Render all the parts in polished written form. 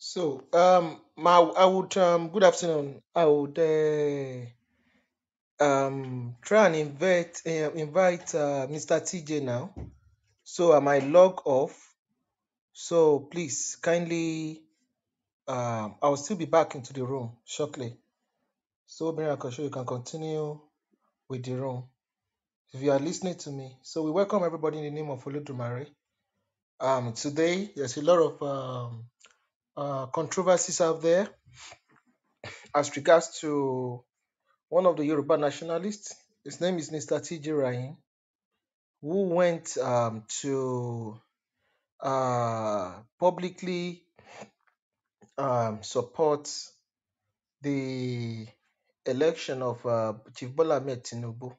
So, I would, good afternoon. I would try and invite Mr. TJ now. So I might log off. So please kindly, I will still be back into the room shortly. So Miracle, sure you can continue with the room if you are listening to me. So we welcome everybody in the name of Olodumare. Today there's a lot of controversies out there as regards to one of the Yoruba nationalists. His name is Mr. TJ Ryan, who went to publicly support the election of Chief Bola Ahmed Tinubu.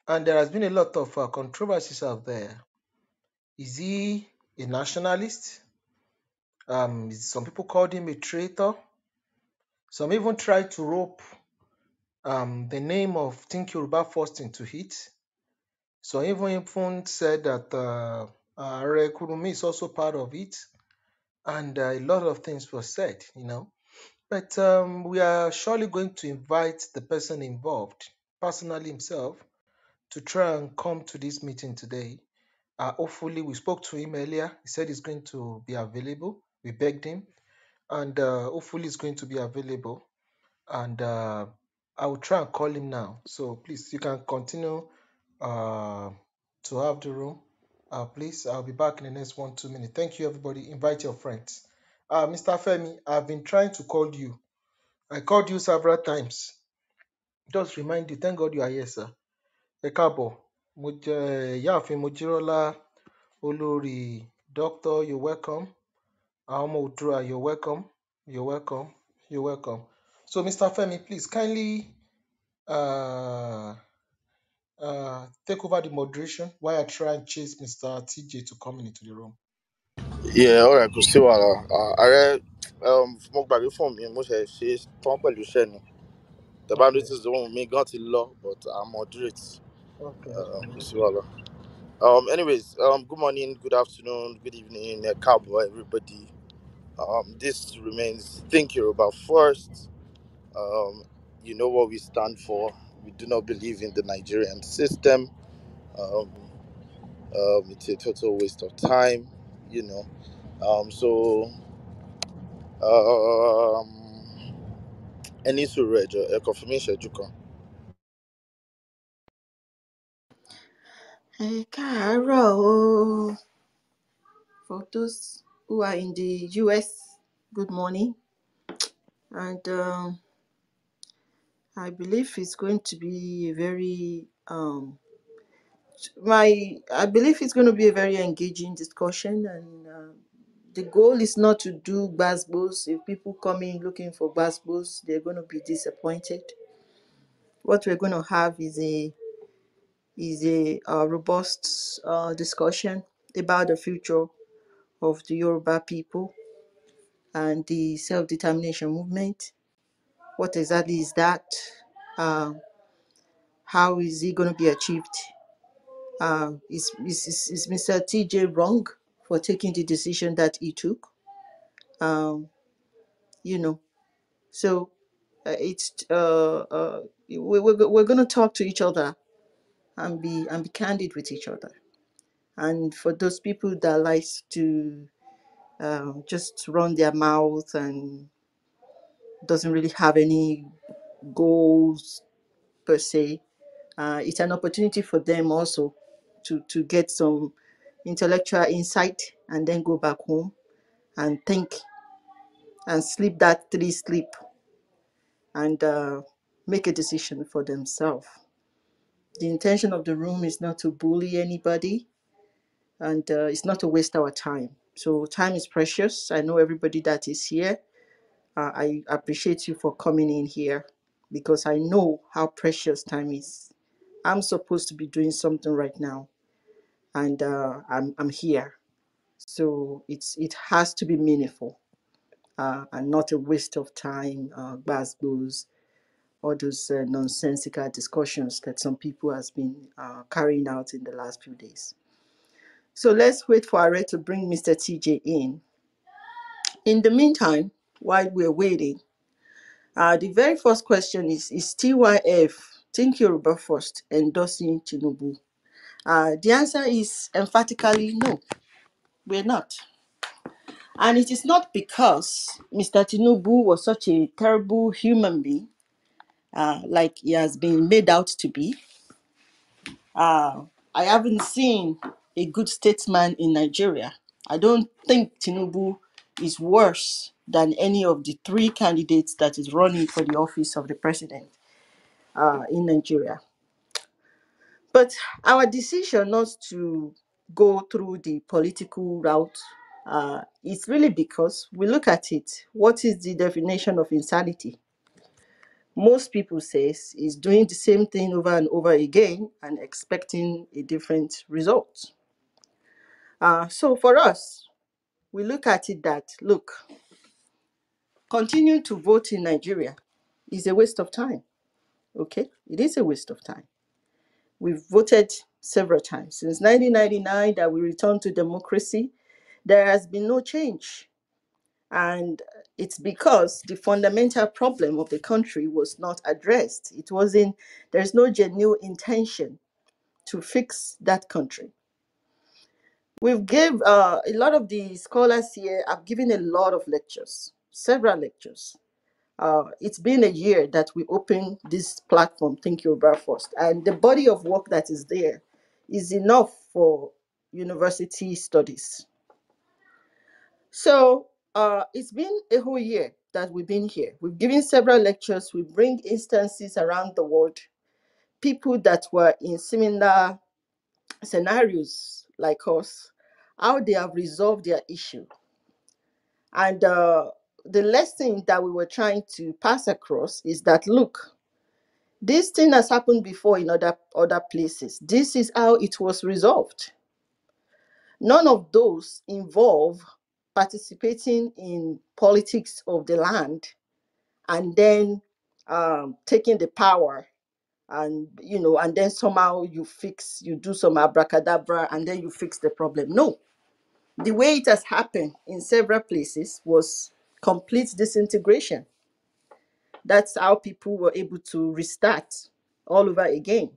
And there has been a lot of controversies out there. Is he a nationalist? Some people called him a traitor. Some even tried to rope the name of Think Yoruba First into it. So even said that Ààrẹ Kurumi is also part of it, and a lot of things were said. But we are surely going to invite the person involved, personally himself, to try and come to this meeting today. Hopefully, we spoke to him earlier. He said he's going to be available. We begged him, and hopefully, he's going to be available. And I will try and call him now. So please, you can continue to have the room. Please, I'll be back in the next 1-2 minutes. Thank you, everybody. Invite your friends. Mr. Femi, I've been trying to call you. I called you several times. Just remind you, thank God you are here, sir. Ẹ káàbọ̀. Ìyáàfin Mojírólá Olórí Doctor, you're welcome. Àwọn Odua, you're welcome. You're welcome. You're welcome. So, Mr. Femi, please kindly take over the moderation while I try and chase Mr. TJ to come into the room. Yeah, all right, kò sí wàhálà. Ààrẹ mo gbàgbé fún mi mo ṣe ṣe tán pẹ̀lú iṣẹ́ ni. The bá Okay. notice ohun mi gan ti lọ, but I'm moderate. Okay. Kò sí wàhálà. Anyways, good morning, good afternoon, good evening, cowboy, everybody. This remains Think Yoruba First. You know what we stand for. We do not believe in the Nigerian system. Um, it's a total waste of time, you know. So any surrender, a confirmation, you can. Ẹ káàárọ̀ o. For those who are in the US, good morning. And I believe it's going to be a very engaging discussion, and the goal is not to do gbasgbos. If people come in looking for gbasgbos, they're going to be disappointed. What we're going to have is a robust discussion about the future of the Yoruba people and the self-determination movement. What exactly is that? How is it going to be achieved? Is Mr. TJ wrong for taking the decision that he took? So we're going to talk to each other and be candid with each other. And for those people that like to just run their mouth and doesn't really have any goals per se, it's an opportunity for them also to get some intellectual insight and then go back home and think and sleep that 3 sleep and make a decision for themselves. The intention of the room is not to bully anybody, and it's not to waste our time. So time is precious. I know everybody that is here. I appreciate you for coming in here because I know how precious time is. I'm supposed to be doing something right now, and I'm here. So it has to be meaningful and not a waste of time, gbasgbos, all those nonsensical discussions that some people has been carrying out in the last few days. So let's wait for Are to bring Mr. TJ in. In the meantime, while we're waiting, the very first question is TYF, Think Yoruba First, endorsing Tinubu? The answer is emphatically no, we're not. And it is not because Mr. Tinubu was such a terrible human being, like he has been made out to be. I haven't seen a good statesman in Nigeria. I don't think Tinubu is worse than any of the three candidates that is running for the office of the president in Nigeria. But our decision not to go through the political route is really because we look at it. What is the definition of insanity? Most people says is doing the same thing over and over again and expecting a different result. So for us, we look at it that, look, continuing to vote in Nigeria is a waste of time. Okay, it is a waste of time. We've voted several times since 1999 that we returned to democracy. There has been no change, and it's because the fundamental problem of the country was not addressed. It wasn't. There's no genuine intention to fix that country. We've gave a lot of the scholars here have given a lot of lectures, several lectures. It's been a year that we opened this platform, Think Yoruba First, and the body of work that is there is enough for university studies. So it's been a whole year that we've been here. We've given several lectures. We bring instances around the world, people that were in similar scenarios like us, how they have resolved their issue. And the lesson that we were trying to pass across is that, look, this thing has happened before in other places. This is how it was resolved. None of those involve participating in politics of the land and then taking the power, and and then somehow you do some abracadabra and then you fix the problem. No, the way it has happened in several places was complete disintegration. That's how people were able to restart all over again.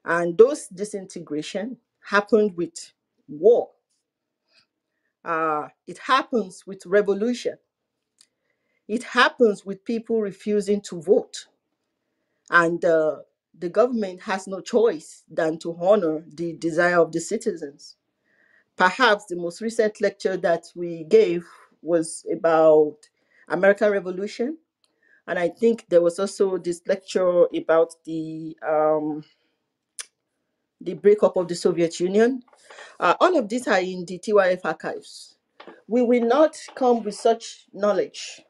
And those disintegration happened with war. It happens with revolution. It happens with people refusing to vote. And the government has no choice than to honor the desire of the citizens. Perhaps the most recent lecture that we gave was about American Revolution. And I think there was also this lecture about the breakup of the Soviet Union. All of these are in the TYF archives. We will not come with such knowledge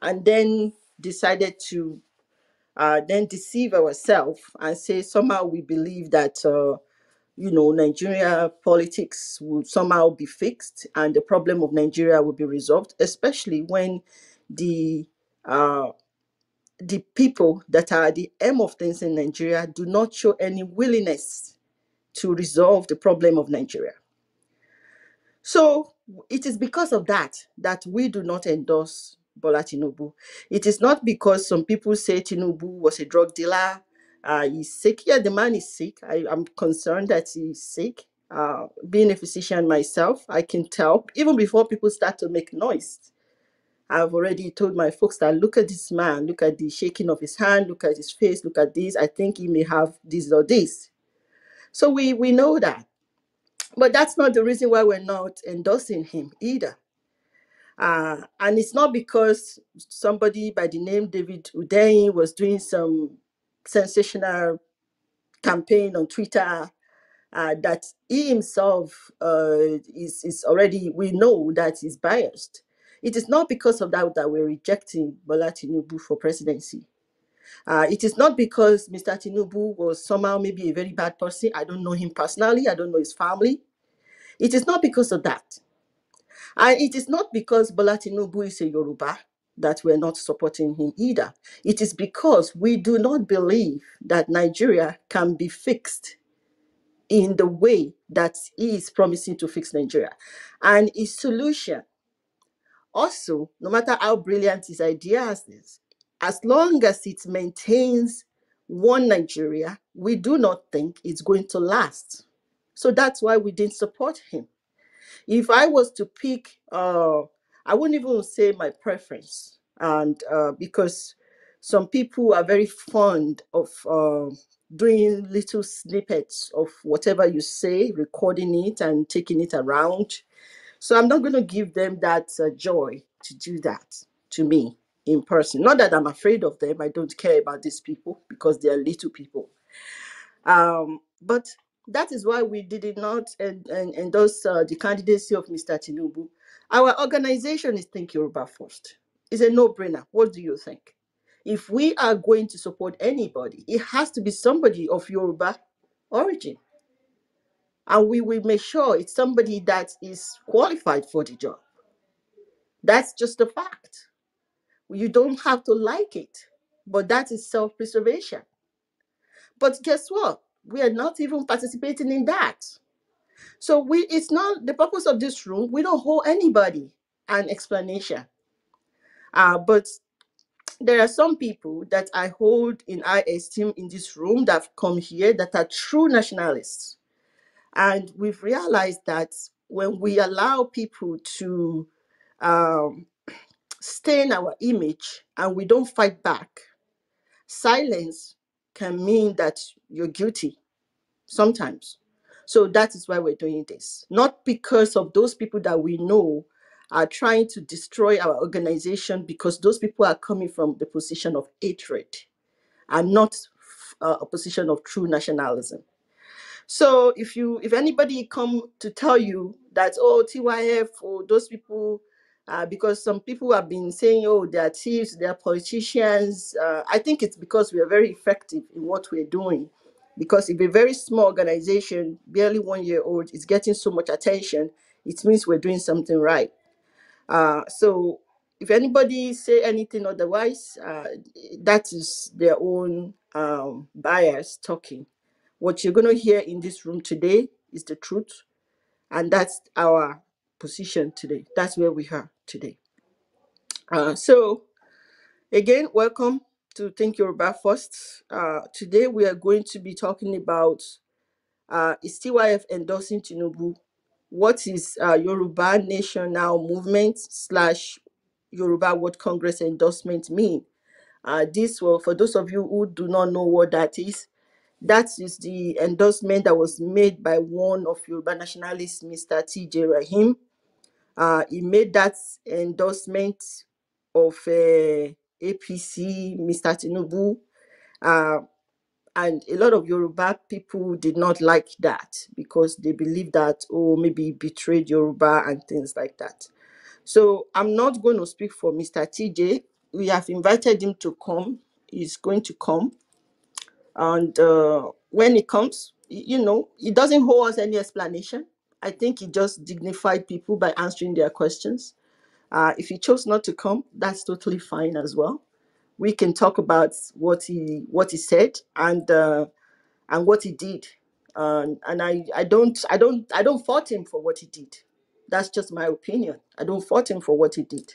and then decided to then deceive ourselves and say somehow we believe that Nigeria politics will somehow be fixed and the problem of Nigeria will be resolved, especially when the uh, the people that are at the aim of things in Nigeria do not show any willingness to resolve the problem of Nigeria. So it is because of that we do not endorse Bola Tinubu. It is not because some people say Tinubu was a drug dealer. He's sick. Yeah, the man is sick. I'm concerned that he's sick. Being a physician myself, I can tell even before people start to make noise. I've already told my folks that look at this man, look at the shaking of his hand, look at his face, look at this. I think he may have this or this. So we know that. But that's not the reason why we're not endorsing him either. And it's not because somebody by the name David Udein was doing some sensational campaign on Twitter that he himself is already, we know that he's biased. It is not because of that we're rejecting Bola Tinubu for presidency. It is not because Mr. Tinubu was somehow maybe a very bad person. I don't know him personally. I don't know his family. It is not because of that. And it is not because Bola Tinubu is a Yoruba that we're not supporting him either. It is because we do not believe that Nigeria can be fixed in the way that he is promising to fix Nigeria. And his solution Also, no matter how brilliant his ideas is, as long as it maintains one Nigeria, we do not think it's going to last. So that's why we didn't support him. If I was to pick, I wouldn't even say my preference, and because some people are very fond of doing little snippets of whatever you say, recording it and taking it around. So I'm not going to give them that joy to do that to me in person. Not that I'm afraid of them. I don't care about these people because they are little people. But that is why we did not endorse the candidacy of Mr. Tinubu. Our organization is Think Yoruba First. It's a no-brainer. What do you think? If we are going to support anybody, it has to be somebody of Yoruba origin. And we will make sure it's somebody that is qualified for the job. That's just a fact. You don't have to like it, but that is self-preservation. But guess what? We are not even participating in that. So it's not the purpose of this room. We don't hold anybody an explanation. But there are some people that I hold in high esteem in this room that have come here that are true nationalists. And we've realized that when we allow people to um, stain our image and we don't fight back, silence can mean that you're guilty sometimes. So that is why we're doing this. Not because of those people that we know are trying to destroy our organization, because those people are coming from the position of hatred and not a position of true nationalism. So if anybody come to tell you that, oh, TYF or those people, because some people have been saying, oh, they are thieves, they are politicians. I think it's because we are very effective in what we're doing. Because if a very small organization, barely 1 year old, is getting so much attention, it means we're doing something right. So if anybody say anything otherwise, that is their own bias talking. What you're going to hear in this room today is the truth, and that's our position today. That's where we are today. So again, welcome to Think Yoruba First. Today we are going to be talking about is TYF endorsing Tinubu? What is Yoruba Nation Now movement slash Yoruba World Congress endorsement mean? This will, for those of you who do not know what that is the endorsement that was made by one of Yoruba nationalists, Mr. TJ Rahim. He made that endorsement of APC, Mr. Tinubu. And a lot of Yoruba people did not like that because they believe that, oh, maybe he betrayed Yoruba and things like that. So I'm not going to speak for Mr. TJ. We have invited him to come. He's going to come. And when he comes, he doesn't hold us any explanation. I think he just dignified people by answering their questions. If he chose not to come, that's totally fine as well. We can talk about what he said and what he did. And I don't fault him for what he did. That's just my opinion. I don't fault him for what he did.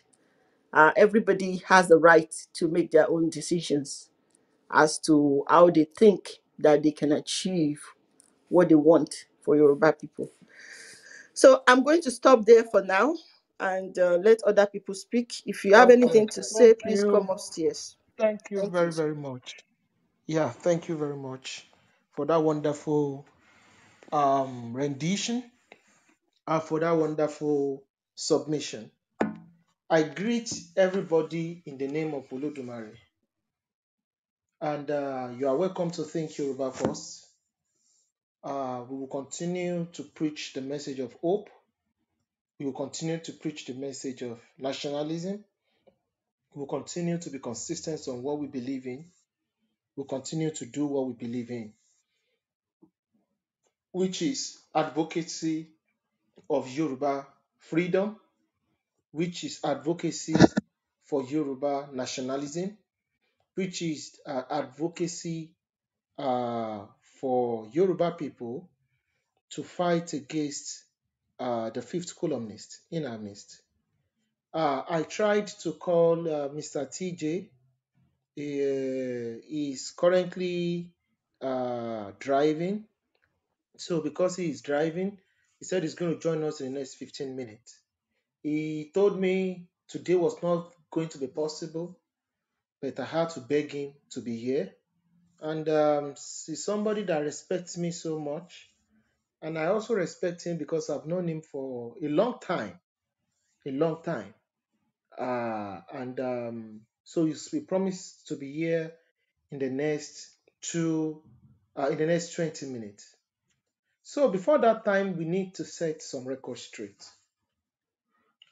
Everybody has the right to make their own decisions as to how they think that they can achieve what they want for Yoruba people. So I'm going to stop there for now and let other people speak. If you have Okay. anything to say, please come upstairs. Thank you Thank you. very, very much. Yeah, thank you very much for that wonderful rendition and for that wonderful submission. I greet everybody in the name of Olodumare, and you are welcome to Think Yoruba First. We will continue to preach the message of hope. We will continue to preach the message of nationalism. We will continue to be consistent on what we believe in. We'll continue to do what we believe in, which is advocacy of Yoruba freedom, which is advocacy for Yoruba nationalism, which is advocacy for Yoruba people to fight against the fifth columnist in our midst. I tried to call Mr. TJ. He is currently driving. So because he is driving, he said he's going to join us in the next 15 minutes. He told me today was not going to be possible, but I had to beg him to be here. And he's somebody that respects me so much. And I also respect him because I've known him for a long time, a long time. And so we promised to be here in the next in the next 20 minutes. So before that time, we need to set some records straight.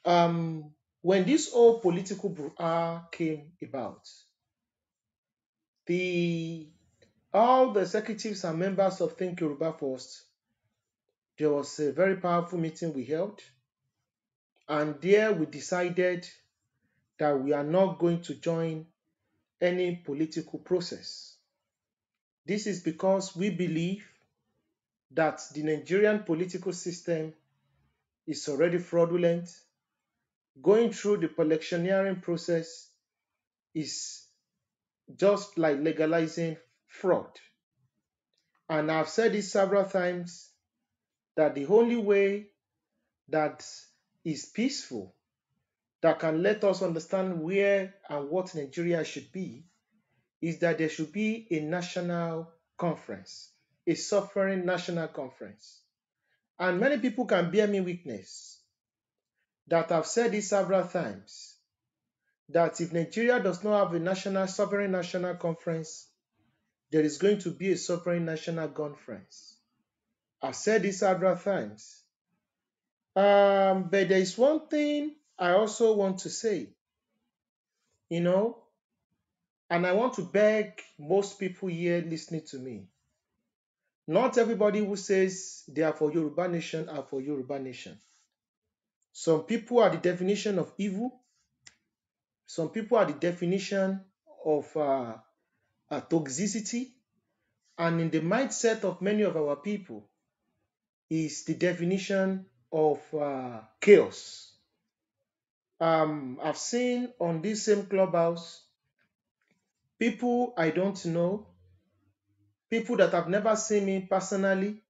When this whole political brouhaha came about, the all the executives and members of Think Yoruba First, there was a very powerful meeting we held, and there we decided that we are not going to join any political process. This is because we believe that the Nigerian political system is already fraudulent. Going through the electioneering process is just like legalizing fraud. And I've said this several times that the only way that is peaceful, that can let us understand where and what Nigeria should be, is that there should be a national conference, a sovereign national conference. And many people can bear me witness that I've said this several times, that if Nigeria does not have a sovereign national conference, there is going to be a sovereign national conference. I've said this several times. But there is one thing I also want to say, you know, and I want to beg most people here listening to me. Not everybody who says they are for Yoruba nation are for Yoruba nation. Some people are the definition of evil. Some people are the definition of toxicity. And in the mindset of many of our people is the definition of chaos. I've seen on this same clubhouse people I don't know, people that have never seen me personally,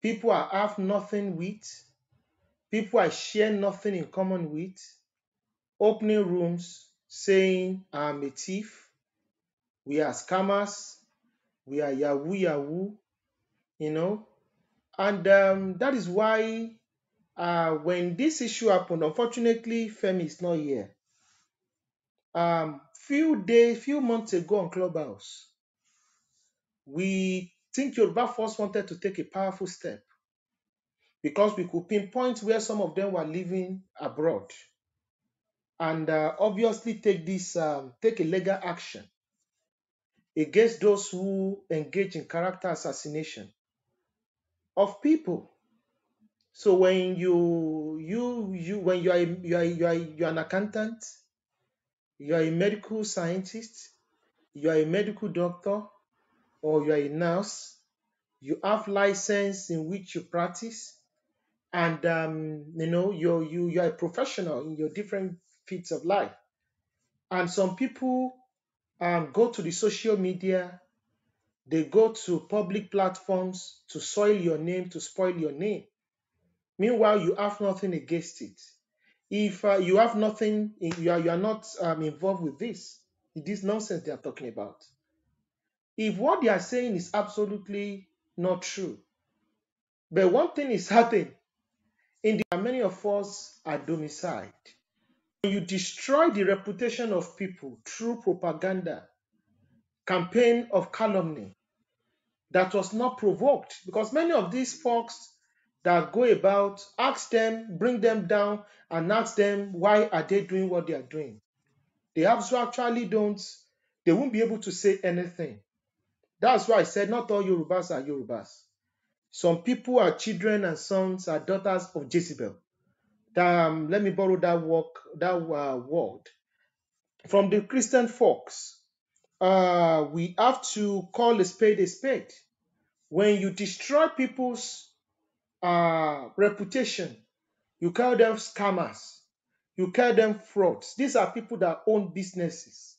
people I have nothing with, people I share nothing in common with, opening rooms saying I'm a thief, we are scammers, we are Yahoo Yahoo, you know. And that is why when this issue happened, unfortunately, Femi is not here. Few months ago on Clubhouse, we think Yoruba First wanted to take a powerful step because we could pinpoint where some of them were living abroad and obviously take a legal action against those who engage in character assassination of people. So when when you're an accountant, you are a medical scientist, you are a medical doctor, or you are a nurse, you have license in which you practice, and you're a professional in your different fields of life. And some people go to the social media, they go to public platforms to soil your name, to spoil your name. Meanwhile, you have nothing against it. If you have nothing, you are not involved with this nonsense they are talking about. If what they are saying is absolutely not true, but one thing is certain, many of us are domiciled. When you destroy the reputation of people through propaganda, campaign of calumny that was not provoked, because many of these folks that go about, ask them, bring them down, and ask them why are they doing what they are doing. They actually they won't be able to say anything. That's why I said not all Yorubas are Yorubas. Some people are children and sons, are daughters of Jezebel. Let me borrow that word from the Christian folks. We have to call a spade a spade. When you destroy people's reputation, you call them scammers. You call them frauds. These are people that own businesses.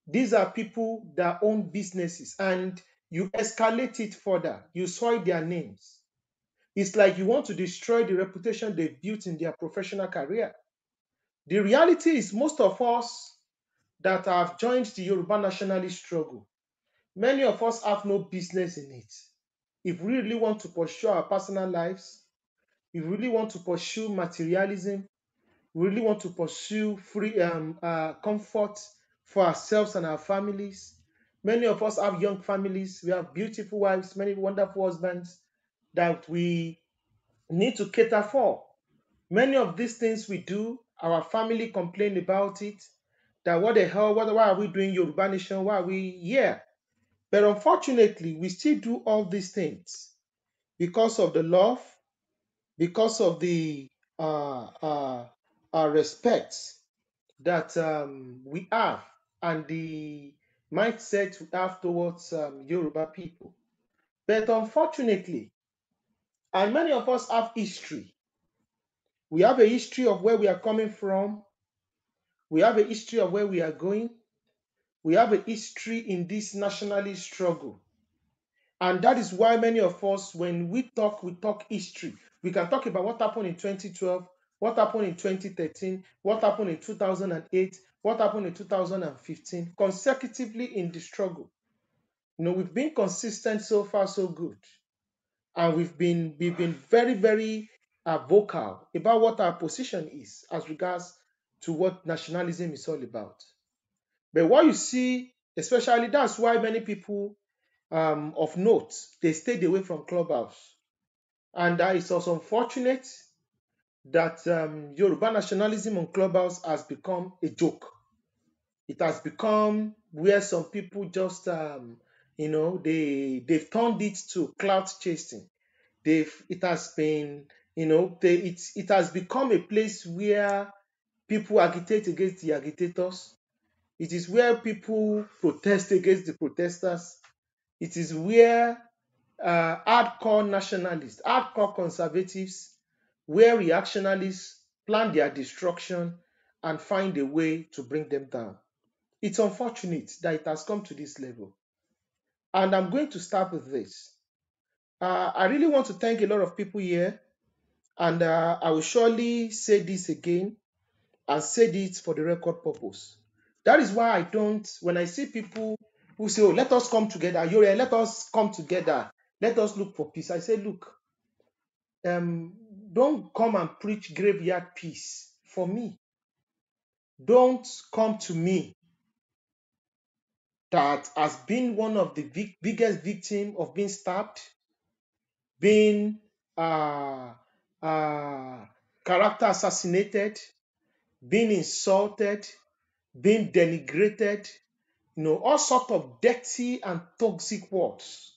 These are people that own businesses, and you escalate it further. You soil their names. It's like you want to destroy the reputation they've built in their professional career. The reality is, most of us that have joined the Yoruba nationalist struggle, many of us have no business in it. If we really want to pursue our personal lives, if we really want to pursue materialism, we really want to pursue free comfort for ourselves and our families. Many of us have young families. We have beautiful wives, many wonderful husbands that we need to cater for. Many of these things we do, our family complain about it. That what the hell, why are we doing Yoruba Nation? Why are we here? But unfortunately, we still do all these things because of the love, because of the respect that we have, and the mindset we have towards Yoruba people. But unfortunately, and many of us have history. We have a history of where we are coming from. We have a history of where we are going. We have a history in this nationalist struggle. And that is why many of us, when we talk history. We can talk about what happened in 2012, what happened in 2013, what happened in 2008, what happened in 2015, consecutively in the struggle. We've been consistent so far, so good. And we've been very, very vocal about what our position is as regards to what nationalism is all about. But what you see, especially, that's why many people of note, they stayed away from Clubhouse. And it's also unfortunate that Yoruba nationalism on Clubhouse has become a joke. It has become where some people just, they've turned it to clout chasing. It has been, it has become a place where people agitate against the agitators. It is where people protest against the protesters. It is where hardcore nationalists, hardcore conservatives, where reactionaries plan their destruction and find a way to bring them down. It's unfortunate that it has come to this level. And I'm going to start with this. I really want to thank a lot of people here, and I will surely say this again and say this for the record purpose. That is why I don't, when I see people who say, oh, let us come together, let us come together, let us look for peace. I say, look, don't come and preach graveyard peace for me. Don't come to me that has been one of the biggest victim of being stabbed, being character assassinated, being insulted, being denigrated, all sort of dirty and toxic words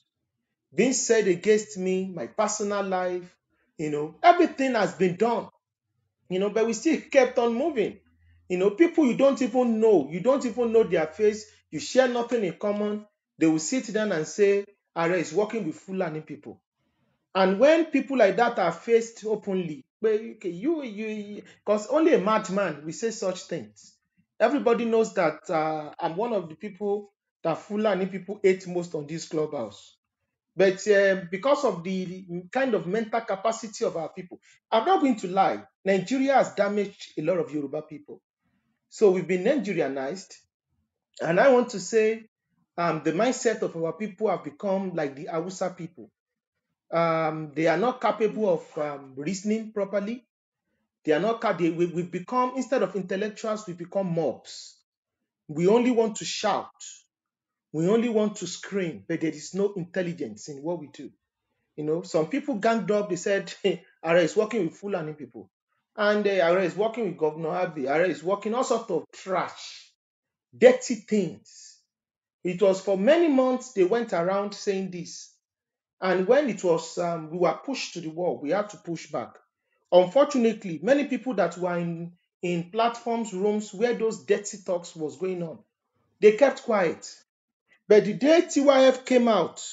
being said against me, my personal life, everything has been done, but we still kept on moving. People you don't even know their face, you share nothing in common, they will sit down and say, Are is working with Fulani people. And when people like that are faced openly, okay, because only a madman will say such things. Everybody knows that I'm one of the people that Fulani people hate most on this clubhouse. But because of the kind of mental capacity of our people, I'm not going to lie, Nigeria has damaged a lot of Yoruba people. So we've been Nigerianized. And I want to say the mindset of our people have become like the Hausa people. They are not capable of reasoning properly. They are not. We've become, instead of intellectuals, we become mobs. We only want to shout. We only want to scream, but there is no intelligence in what we do. Some people ganged up. They said, "Hey, Ara is working with Fulani people, and Ara is working with Governor Abi. Ara is working all sorts of trash, dirty things." It was for many months they went around saying this. And when it was, we were pushed to the wall, we had to push back. Unfortunately, many people that were in platforms, rooms where those dirty talks was going on, they kept quiet. But the day TYF came out,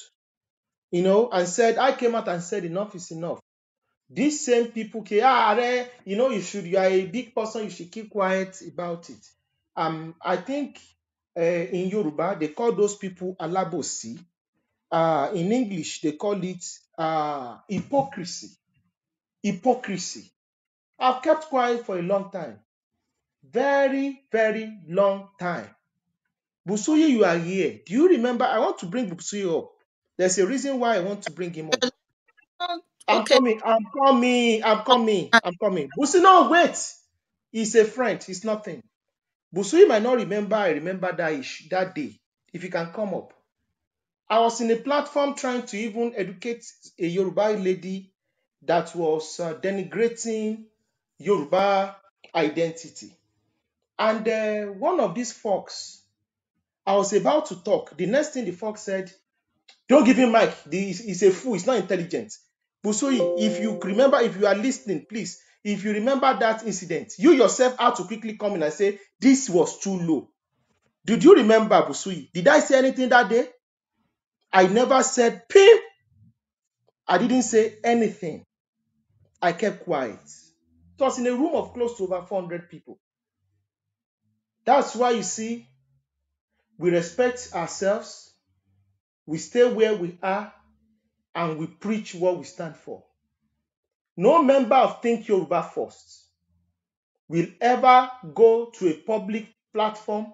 and said, I came out and said enough is enough. These same people, you are a big person, you should keep quiet about it. I think in Yoruba, they call those people alabosi. In English, they call it hypocrisy. Hypocrisy. I've kept quiet for a long time. Very, very long time. Busuyi, you are here. Do you remember? I want to bring Busuyi up. There's a reason why I want to bring him up. I'm Okay. coming. I'm coming. I'm coming. I'm coming. Busuyi, no, wait. He's a friend. He's nothing. Busuyi might not remember. I remember that day. If you can come up. I was in a platform trying to even educate a Yoruba lady that was denigrating Yoruba identity. And one of these folks, I was about to talk. The next thing the fox said, don't give him mic. He's a fool. He's not intelligent. Busoyi, if you remember, if you are listening, please, if you remember that incident, you yourself had to quickly come in and say, this was too low. Did you remember, Busoyi? Did I say anything that day? I never said, pim. I didn't say anything. I kept quiet. It was in a room of close to over 400 people. That's why you see, we respect ourselves, we stay where we are, and we preach what we stand for. No member of Think Yoruba First will ever go to a public platform,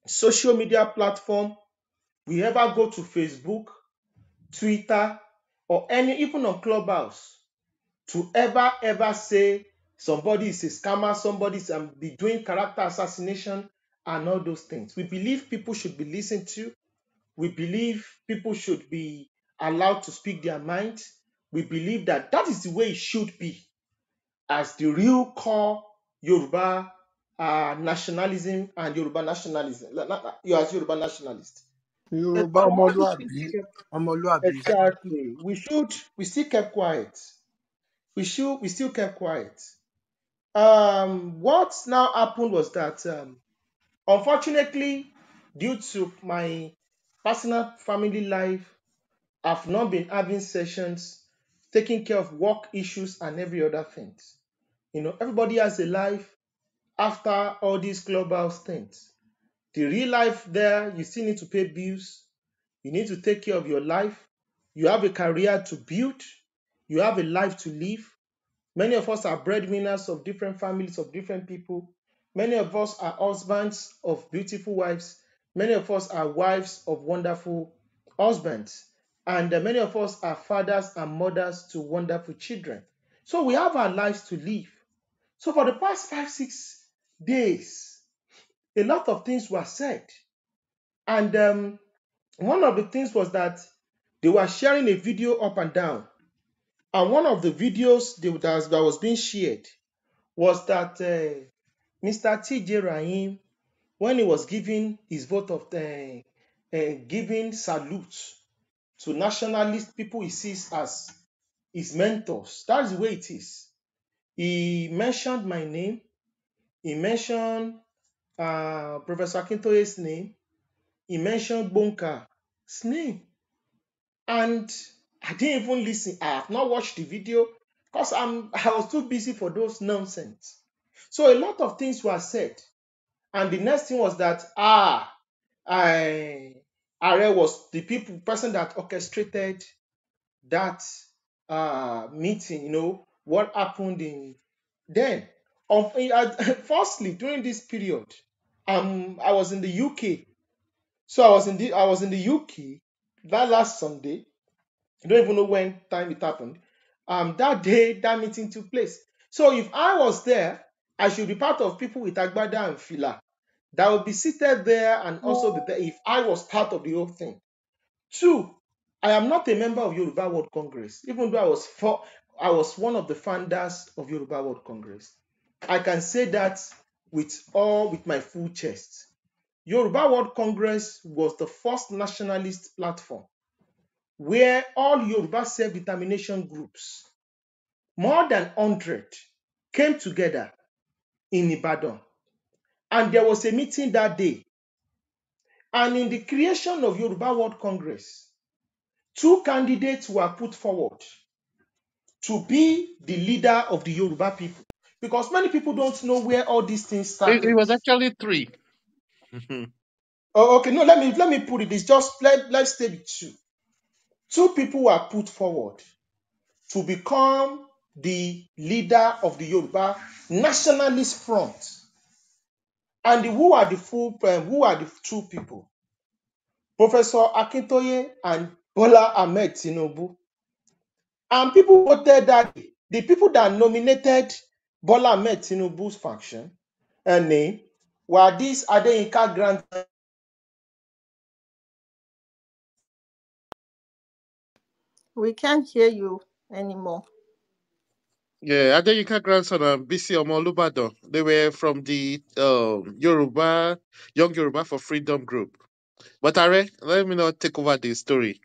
social media platform, will ever go to Facebook, Twitter, or even on Clubhouse to ever say somebody is a scammer, somebody is be doing character assassination and all those things. We believe people should be listened to. We believe people should be allowed to speak their mind. We believe that that is the way it should be as the real core Yoruba nationalism and Yoruba nationalism. You as Yoruba nationalist. Yorùbá So all these things ọmọlúàbí we kept, ọmọlúàbí. exactly. We still kept quiet. We still kept quiet. What now happened was that unfortunately, due to my personal family life, I've not been having sessions, taking care of work issues and every other things. Everybody has a life after all these clubhouse things. The real life there, you still need to pay bills. You need to take care of your life. You have a career to build. You have a life to live. Many of us are breadwinners of different families, of different people. Many of us are husbands of beautiful wives. Many of us are wives of wonderful husbands. And many of us are fathers and mothers to wonderful children. So we have our lives to live. So for the past 5-6 days, a lot of things were said. And one of the things was that they were sharing a video up and down. And one of the videos that was being shared was that Mr. TJ Rahim, when he was giving his vote of giving salute to nationalist people he sees as his mentors, that's the way it is. He mentioned my name. He mentioned Professor Akintoye's name. He mentioned Bonka's name. And I didn't even listen. I have not watched the video because I was too busy for those nonsense. So a lot of things were said. And the next thing was that Are was the person that orchestrated that meeting, what happened in then. Firstly, during this period, I was in the UK. So I was in the UK that last Sunday. I don't even know when time it happened. That day, that meeting took place. So if I was there, I should be part of people with Agbada and Fila that would be seated there and also be there if I was part of the whole thing. Two, I am not a member of Yoruba World Congress, even though I was one of the founders of Yoruba World Congress. I can say that with my full chest. Yoruba World Congress was the first nationalist platform where all Yoruba self-determination groups, more than 100, came together in Ibadan. And there was a meeting that day. And in the creation of Yoruba World Congress, 2 candidates were put forward. to be the leader of the Yoruba people. Because many people don't know where all these things It started. was actually three. Mhm. Oh, okay, no, let me put it. It's just let's stay with two. Two people were put forward to become the leader of the Yoruba nationalist front. And who are the two people? Professor Akintoye and Bola Ahmed Tinubu. And people voted that the people that nominated Bola Ahmed Tinubu's faction and name were these Adeyinka Grant. We can't hear you anymore. Yeah, Adeyinka grandson and BC Omolubadan. They were from the Yoruba Young Yoruba for Freedom group. But Are, let me not take over the story.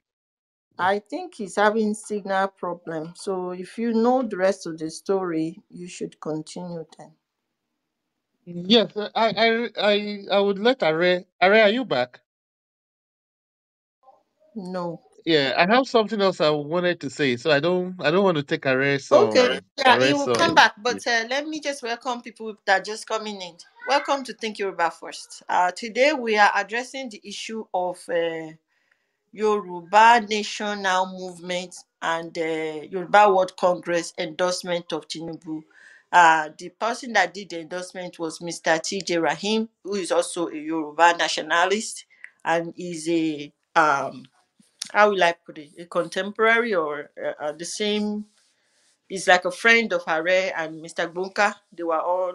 I think he's having signal problem. So if you know the rest of the story, you should continue then. Yes, I would let Are. Are, are you back? No. Yeah, I have something else I wanted to say, so I don't want to take Okay. Yeah, he Are's will come back. But let me just welcome people that are just coming in. Welcome to Think Yoruba First. Today we are addressing the issue of Yoruba Nation Now movement and Yoruba World Congress endorsement of Tinubu. The person that did the endorsement was Mr. TJ Rahim, who is also a Yoruba nationalist and is a how will I put it, a contemporary or the same. He's like a friend of Hare and Mr. Bunka. They were all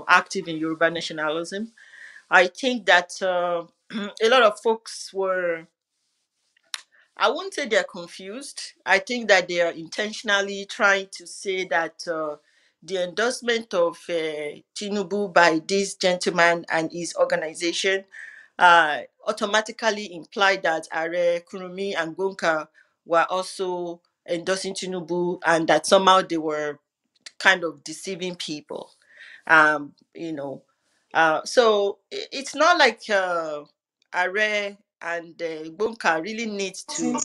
active in Yoruba nationalism. I think that a lot of folks were, I won't say they're confused. I think that they are intentionally trying to say that the endorsement of Tinubu by this gentleman and his organization automatically implied that Are Kurumi and Gonka were also endorsing Tinubu and that somehow they were kind of deceiving people. Um, you know, so it's not like Are and Bunka really needs to.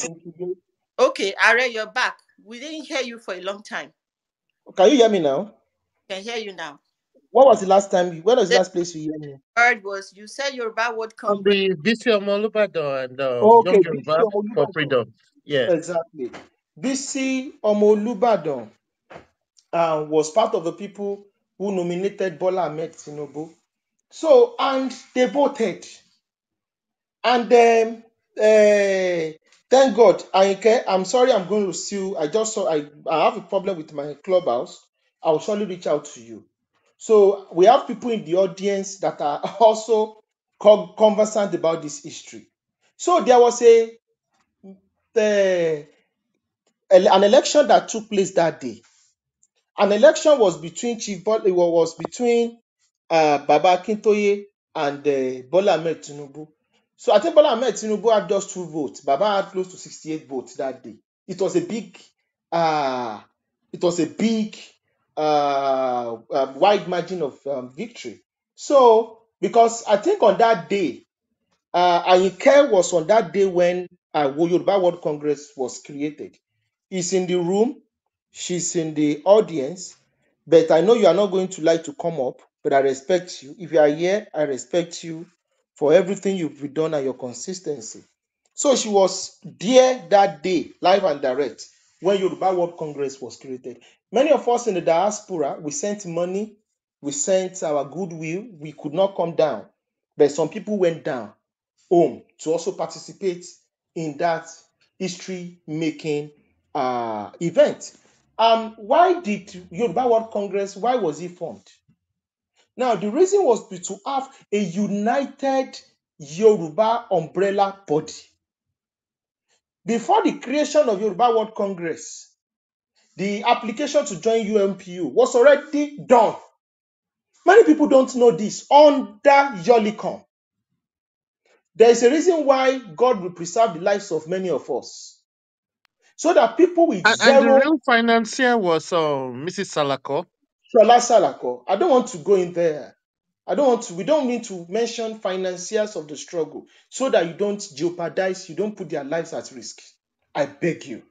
Okay, Are, you're back. We didn't hear you for a long time. Can you hear me now? Can hear you now. What was the last time? When was the The last place you hear me? word was you said Yoruba World From Congress. the BC Omolubadan and Okay, Young BC Yoruba for Omolubadan. Freedom. Yeah. Exactly. BC Omolubadan was part of the people who nominated Bola Ahmed Tinubu. So, and they voted. And then, thank God, I'm sorry, I'm going to sue. I just saw, I have a problem with my clubhouse. I'll surely reach out to you. So, we have people in the audience that are also conversant about this history. So, there was an election that took place that day. An election was between it was between Baba Akintoye and Bola Ahmed Tinubu. So I think Bola Ahmed Tinubu had just 2 votes. Baba had close to 68 votes that day. It was a big, uh, it was a big, wide margin of victory. So because I think on that day, Ayinke was on that day when Yoruba World Congress was created. He's in the room, she's in the audience, but I know you are not going to like to come up, but I respect you. If you are here, I respect you for everything you've done and your consistency. So she was there that day, live and direct, when Yoruba World Congress was created. Many of us in the diaspora, we sent money, we sent our goodwill, we could not come down, but some people went down home to also participate in that history making event. Why did Yoruba World Congress, why was it formed? Now, the reason was to have a united Yoruba umbrella body. Before the creation of Yoruba World Congress, the application to join UMPU was already done. Many people don't know this. Under Yolicom, there is a reason why God will preserve the lives of many of us. So that people with And the zero real financier was Mrs. Salako. Shola Salako, I don't want to go in there. We don't need to mention financiers of the struggle so that you don't jeopardize, you don't put their lives at risk. I beg you.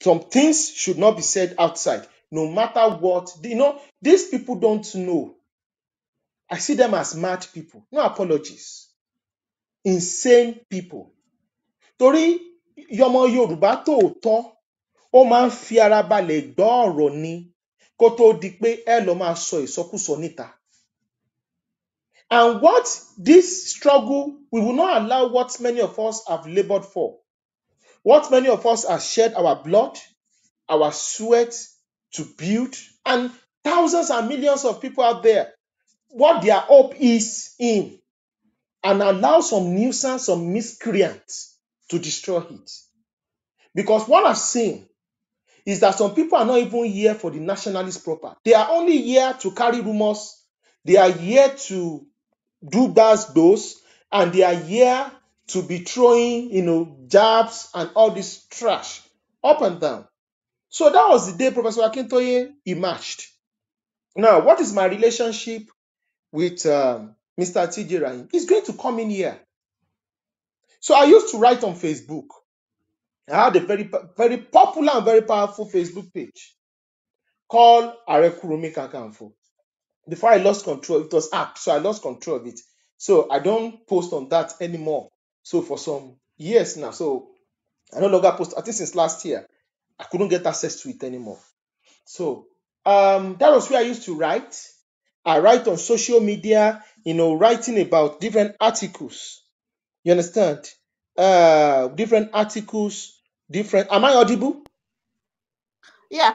Some things should not be said outside, no matter what. These people don't know. I see them as mad people. No apologies. Insane people. Torí ọmọ Yorùbá tòótọ́, ó máa ń fi ara balẹ̀ gbọ́ ọ̀rọ̀ ni kó tó di pé ẹ lọ máa sọ ìsọkúsọ níta. And what this struggle, we will not allow what many of us have labored for, what many of us have shed our blood, our sweat to build, and thousands and millions of people out there, what their hope is in, and allow some nuisance, some miscreants to destroy it. Because what I've seen is that some people are not even here for the nationalist proper. They are only here to carry rumors. They are here to do those, and they are here to be throwing, jabs and all this trash up and down. So that was the day Professor Akintoye emerged. Now, what is my relationship with Mr. TEEJAY REALLY? He's going to come in here. So I used to write on Facebook. I had a very, very popular and very powerful Facebook page called Arekurumi Kakanfo. Before I lost control, it was app, so I lost control of it. So I don't post on that anymore. So for some years now, so I no longer post. I think since last year, I couldn't get access to it anymore. So that was where I used to write. I write on social media, writing about different articles. You understand? Different articles, different. Am I audible? Yeah,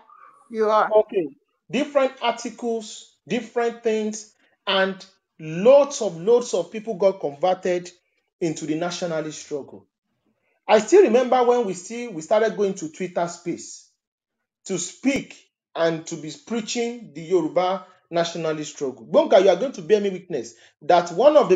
you are. Okay. Different articles, different things, and loads of people got converted into the nationalist struggle. I still remember when we started going to Twitter space to speak and to be preaching the Yoruba nationalist struggle. Bonka, you are going to bear me witness that one of the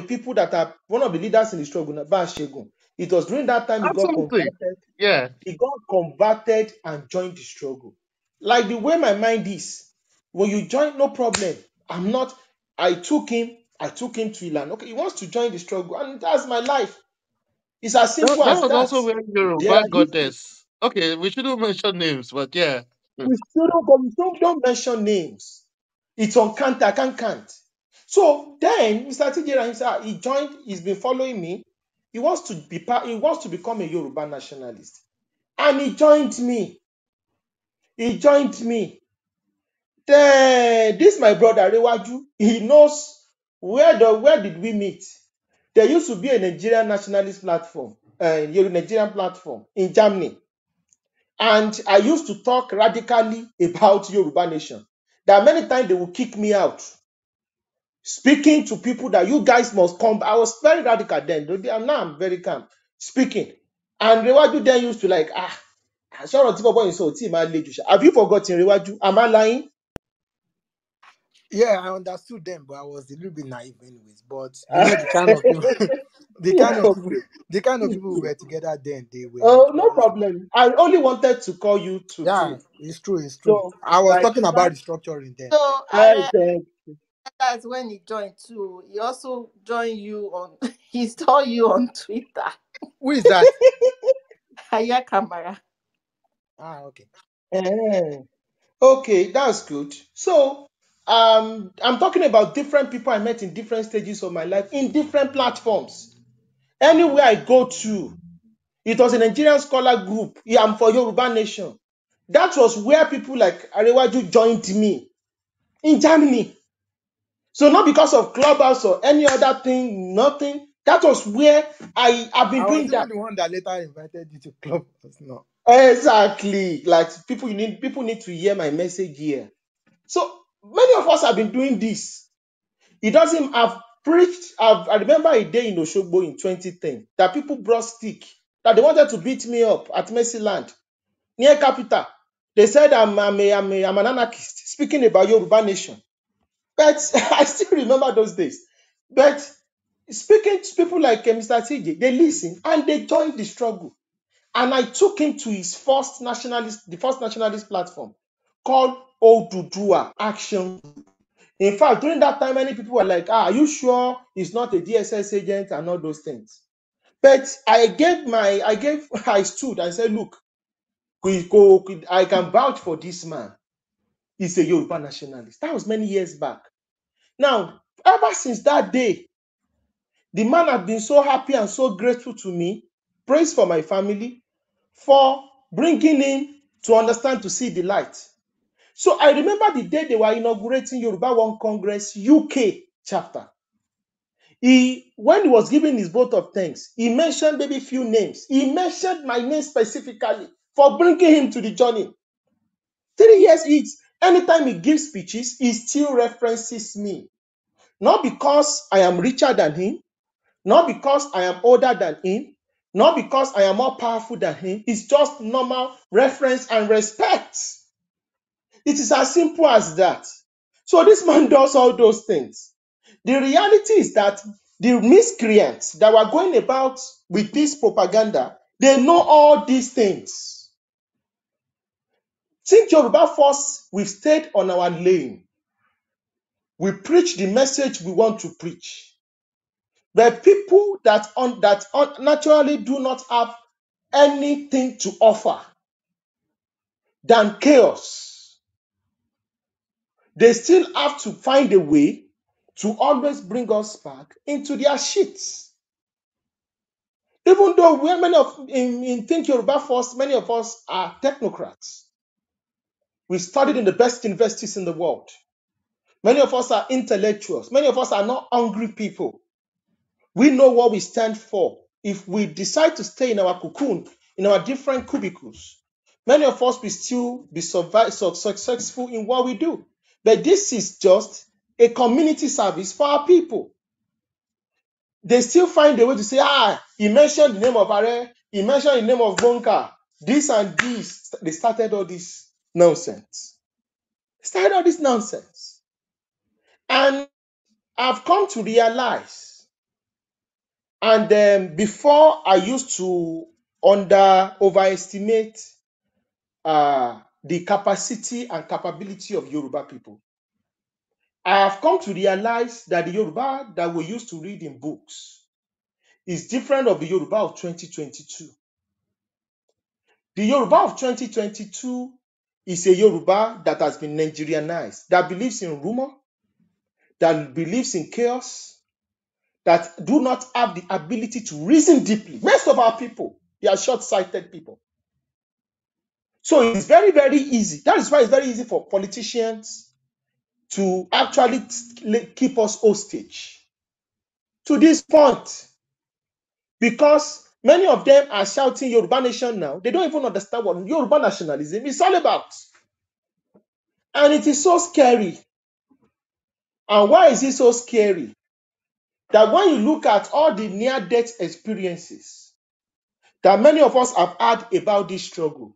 leaders in the struggle, Naba Shegun, it was during that time he got Absolutely. converted. Yeah. He got converted and joined the struggle. Like the way my mind is, when you join, no problem. I took him to Ilan. Okay, he wants to join the struggle, and that's my life. It's as That, simple that as was that. also where There Yoruba are got issues. this. Okay, we shouldn't mention names, but yeah. We still don't mention names. It's on count, I can't count. So then Mr. TEEJAY, he joined, he's been following me. He wants to become a Yoruba nationalist. And he joined me. This my brother Rewaju, he knows where did we meet. There used to be a Nigerian nationalist platform, Nigerian platform in Germany. And I used to talk radically about Yoruba nation. There are many times they will kick me out. Speaking to people that you guys must come. I was very radical then. Now I'm very calm. Speaking. And Rewaju then used to like, have you forgotten Rewaju? Am I lying? Yeah, I understood them, but I was a little bit naive anyways. But you know the kind of people the kind of people we were together then, they were Oh, no just problem. I only wanted to call you to yeah, do. it's true, it's true. So, I was like talking about restructuring then. So I that. that's when he joined too. He also joined you on. He saw you on Twitter. Who is that? Aya Kamara. Ah, okay. Okay, that's good. So, I'm talking about different people I met in different stages of my life in different platforms. Anywhere I go to, it was a Nigerian scholar group. Yeah, I'm for Yoruba Nation. That was where people like Arewaju joined me in Germany. So not because of Clubhouse or any other thing, nothing. That was where I've been I was doing even that. the one that later invited you to club. No. Exactly. Like people need to hear my message here. So many of us have been doing this. It doesn't have preached. I remember a day in Oshogbo in 2010 that people brought stick that they wanted to beat me up at Mercyland near capital. They said I'm an anarchist speaking about Yoruba nation. But I still remember those days. But speaking to people like Mr. TJ, they listen and they joined the struggle. And I took him to his first nationalist platform called Odudua Action. In fact, during that time, many people were like, are you sure he's not a DSS agent and all those things? But I stood and said, look, I can vouch for this man. He's a Yoruba nationalist. That was many years back. Now, ever since that day, the man had been so happy and so grateful to me, praise for my family, for bringing him to understand, to see the light. So I remember the day they were inaugurating Yoruba One Congress UK chapter. When he was giving his vote of thanks, he mentioned maybe few names. He mentioned my name specifically for bringing him to the journey. 3 years, anytime he gives speeches, he still references me. Not because I am richer than him, not because I am older than him, not because I am more powerful than him. It's just normal reference and respect. It is as simple as that. So this man does all those things. The reality is that the miscreants that were going about with this propaganda, they know all these things. Since Yoruba Force, we've stayed on our lane. We preach the message we want to preach. But people that naturally do not have anything to offer than chaos, they still have to find a way to always bring us back into their shits. Even though in Think Yoruba First, many of us are technocrats. We studied in the best universities in the world. Many of us are intellectuals. Many of us are not hungry people. We know what we stand for. If we decide to stay in our cocoon, in our different cubicles, many of us will still be successful in what we do. But this is just a community service for our people. They still find a way to say, he mentioned the name of Are, he mentioned the name of Bonka, this and this. They started all this nonsense. And I've come to realize, and before I used to overestimate the capacity and capability of Yoruba people. I have come to realize that the Yoruba that we used to read in books is different of the Yoruba of 2022. The Yoruba of 2022 is a Yoruba that has been Nigerianized, that believes in rumor, that believes in chaos, that do not have the ability to reason deeply. Most of our people, they are short-sighted people. So it's very, very easy. That is why it's very easy for politicians to actually keep us hostage to this point. Because many of them are shouting Yoruba nation now. They don't even understand what Yoruba nationalism is all about. And it is so scary. And why is it so scary? That when you look at all the near-death experiences that many of us have had about this struggle,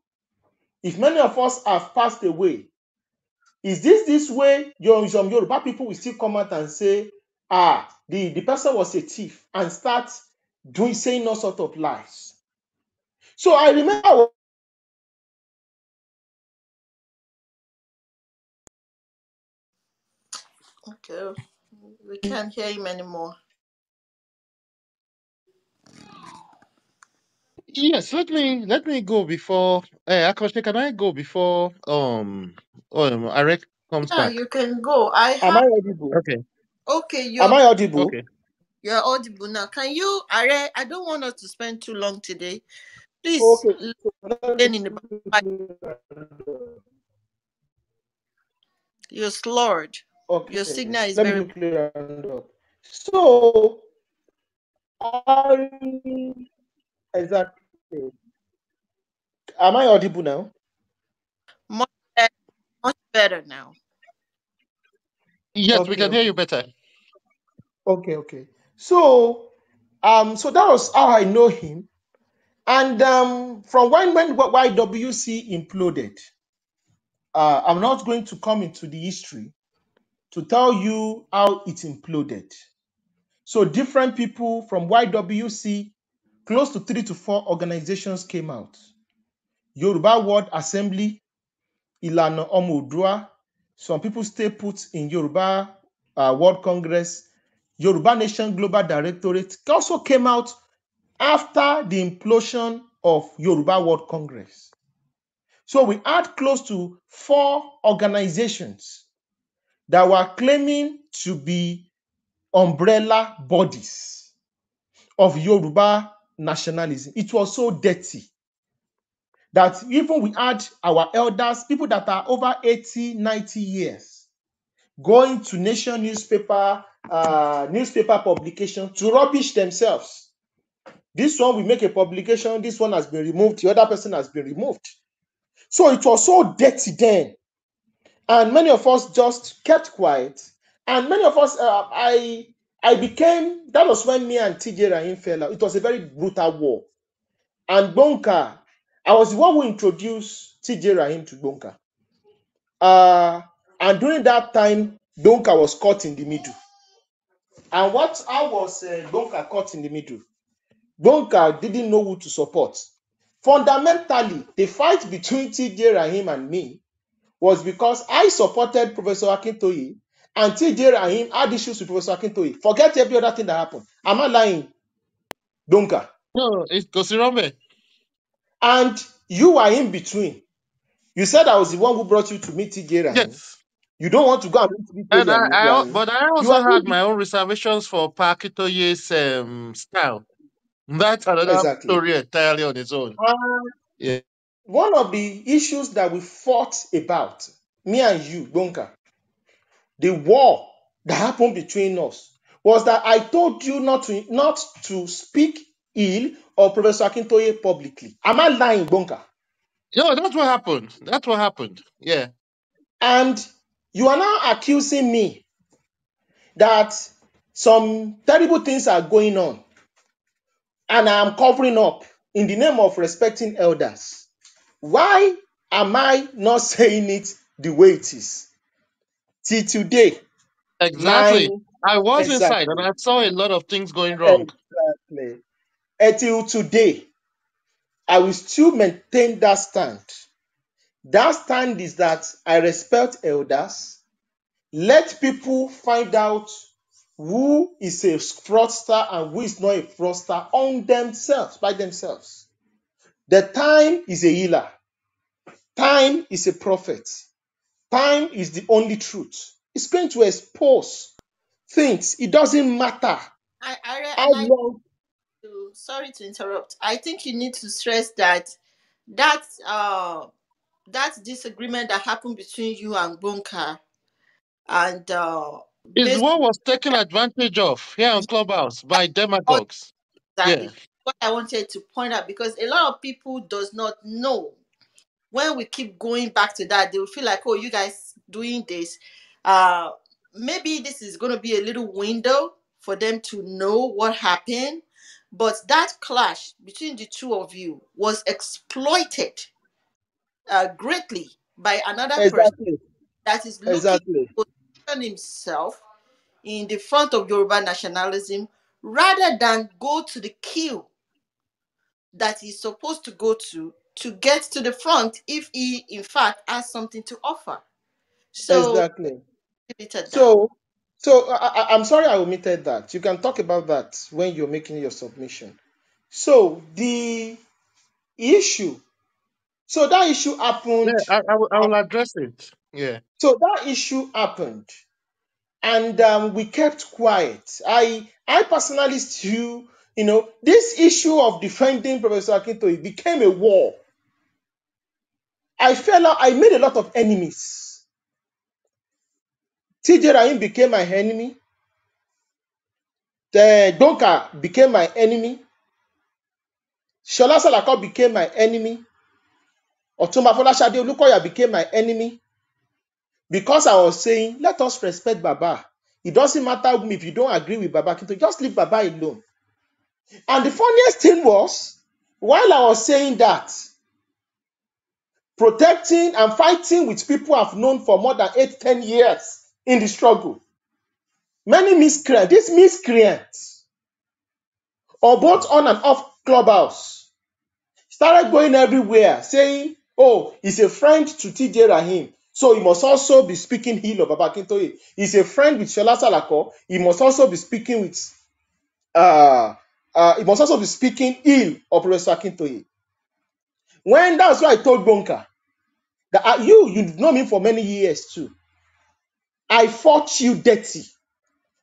if many of us have passed away, is this way some Yoruba people will still come out and say, the person was a thief, and start saying all sorts of lies. So I remember. Okay, we can't hear him anymore. Yes, let me go before Akoshe, can I go before Arek comes Yeah, back? you can go. Am I audible? Okay. Okay, Am I audible? Okay. you're audible now. Can you, Are? I don't want us to spend too long today. Please, Okay. in about you're slurred. Okay. Your signal is Let me very. quickly round up. So, exactly. Am I audible now? Much better, much better now. Yes, we Okay. can hear you better. Okay. So that was how I know him. And from when YWC imploded, I'm not going to come into the history to tell you how it imploded. So different people from YWC, close to 3 to 4 organizations came out. Yoruba World Assembly, Ilana Omodua, some people stay put in Yoruba World Congress, Yoruba Nation Global Directorate also came out after the implosion of Yoruba World Congress. So we had close to 4 organizations that were claiming to be umbrella bodies of Yoruba nationalism. It was so dirty that even we had our elders, people that are over 80, 90 years, going to nation newspaper publication to rubbish themselves. This one we make a publication, this one has been removed, the other person has been removed. So it was so dirty then. And many of us just kept quiet. And many of us, that was when me and TJ Rahim fell out. It was a very brutal war. And Bonka, I was the one who introduced TJ Rahim to Bonka. And during that time, Bonka was caught in the middle. And how was Bonka caught in the middle? Bonka didn't know who to support. Fundamentally, the fight between TJ Rahim and me was because I supported Professor Akintoye and TJ Rahim had issues with Professor Akintoye. Forget every other thing that happened. Am I lying, Bonka? No, it's Kosirome. And you were in between. You said I was the one who brought you to meet TJ Rahim. Yes. You don't want to go and meet TJ And Rahim. but I You also are had my own reservations for Pakitoye's style. That's another exactly. story entirely on its own. Yeah. One of the issues that we fought about, me and you, Bonka, the war that happened between us, was that I told you not to speak ill of Professor Akintoye publicly. Am I lying, Bonka? No, that's what happened. That's what happened. Yeah. And you are now accusing me that some terrible things are going on and I am covering up in the name of respecting elders. Why am I not saying it the way it is? Till today, Exactly. I was inside and exactly, I saw a lot of things going wrong. Until today, I will still maintain that stand. That stand is that I respect elders. Let people find out who is a fraudster and who is not a fraudster on themselves, by themselves. The time is a healer. Time is a prophet. Time is the only truth. It's going to expose things. It doesn't matter how long. Sorry to interrupt. I think you need to stress that that disagreement that happened between you and Bunker and Is basically what was taken advantage of here on Clubhouse by demagogues. Yeah. exactly what I wanted to point out, because a lot of people does not know. When we keep going back to that, they will feel like, oh, you guys doing this. Uh, Maybe this is going to be a little window for them to know what happened. But that clash between the two of you was exploited greatly by another person Exactly. that is looking Exactly. to position himself in the front of Yoruba nationalism rather than go to the queue that he's supposed to go to get to the front if he in fact has something to offer. So Exactly. leave it at that. I'm sorry I omitted that. You can talk about that when you're making your submission. So the issue, that issue Yeah, happened. I will address it. Yeah. So that issue happened, and we kept quiet. I personally still, this issue of defending Professor Akintoye became a war. I made a lot of enemies. TJ Rahim became my enemy. The Donka became my enemy. Shola Salako became my enemy. Otumba Folashade Olukoya became my enemy because I was saying, let us respect Baba. It doesn't matter if you don't agree with Baba Kinto, just leave Baba alone. And the funniest thing was, while I was saying that, protecting and fighting with people I've known for more than 8-10 years in the struggle, many miscreants, these miscreants, or both on and off Clubhouse, started going everywhere saying, oh, he's a friend to TJ Rahim, so he must also be speaking ill of Baba Akintoye. He's a friend with Shola Salako, he must also be speaking with he must also be speaking ill of Professor Akintoye. When that's what I told Bonka. That you know me for many years too. I fought you dirty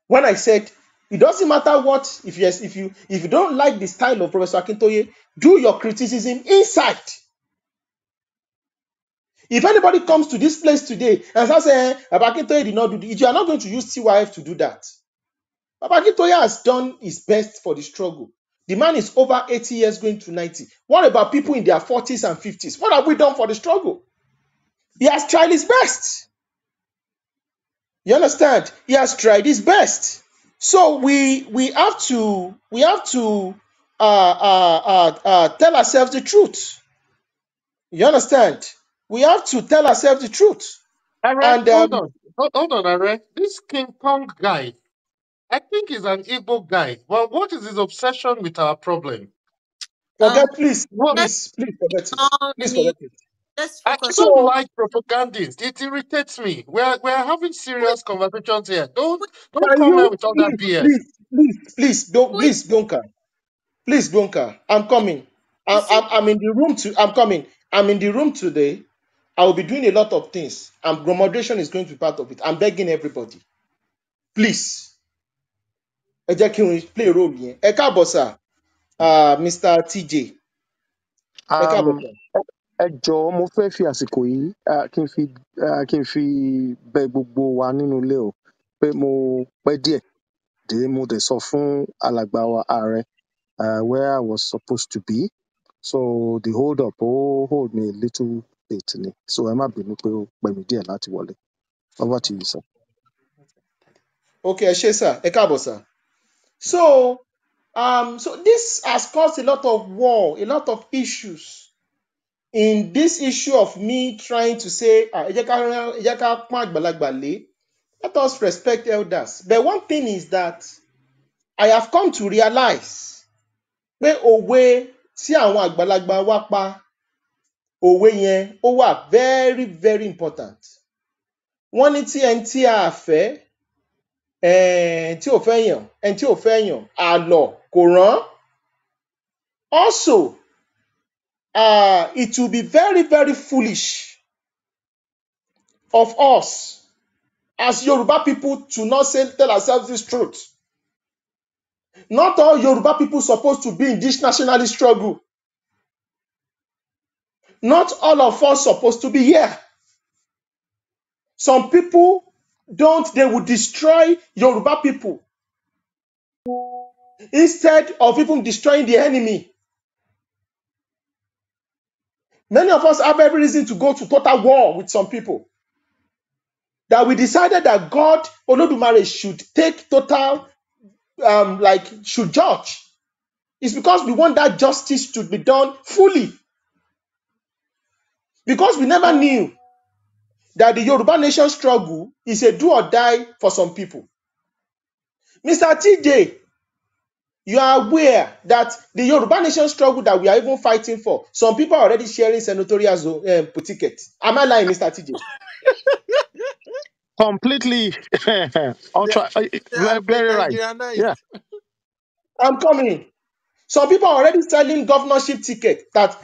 when I said it doesn't matter what, if you don't like the style of Professor Akintoye, do your criticism inside. If anybody comes to this place today and says, Akintoye did not do this, you are not going to use TYF to do that. Akintoye has done his best for the struggle. The man is over 80 years going to 90. What about people in their 40s and 50s? What have we done for the struggle? He has tried his best. You understand? He has tried his best. So we have to tell ourselves the truth. You understand? We have to tell ourselves the truth. Are, And hold on, Are. This King Kong guy, I think he's an Igbo guy. Well, what is his obsession with our problem? forget, please, Well, Let's please, please forget it. I Please mean, forget it. let's I focus. don't So like propagandists. It irritates me. We're having Who is serious conversations here. who is Don't can come here you with all that please, BS. who is please don't come. Please don't come. I'm coming. you see? I'm in the room I'm coming. I'm in the room today. I will be doing a lot of things, and moderation is going to be part of it. I'm begging everybody, please. Ẹ jẹ́ kí n play role yẹn. Ẹ káàbọ̀ sir, Mr. TJ. Ẹ káàbọ̀ Um, sir. ẹ jọ̀ọ́ mo fẹ́ fi àsìkò yìí kí n fi bẹ gbogbo wa nínú ilé o pé mo pẹ́ díẹ̀ dé mo dẹ̀ sọ fún alàgbà wa ààrẹ where I was supposed to be, so the hold up hold me a little bit ni, so ẹ má bínú pé ó pẹ́ mi díẹ̀ láti wọlé. Over to you, sir. Okay, ẹ ṣé sir. Ẹ káàbọ̀ sir. So this has caused a lot of war, a lot of issues. In this issue of me trying to say, ẹ jẹ́ ká pọ́n àgbàlagbà lé, let us respect elders. But one thing is that I have come to realize pé òwe tí àwọn àgbàlagbà wá pa, òwe yẹn ó wà very very important. Wọ́n ní tí ẹni tí a fẹ́, tí ò fẹ́ yàn, ẹni tí ò fẹ́ yàn, àlọ́ kò rán. Also, it will be very very foolish of us as Yoruba people to not tell ourselves this truth. Not all Yoruba people supposed to be in this nationalist struggle. Not all of us supposed to be here. Some people they will destroy Yoruba people instead of even destroying the enemy. Many of us have every reason to go to total war with some people. That we decided that God, Olodumare, should take total, should judge. It's because we want that justice to be done fully. Because we never knew that the Yoruba nation struggle is a do or die for some people. Mr. TJ, you are aware that the Yoruba nation struggle that we are even fighting for, some people are already sharing senatorial tickets. Am I lying, Mr. TJ? Completely They are very right. Nigerianized. Yeah. I'm coming. Some people are already selling governorship tickets that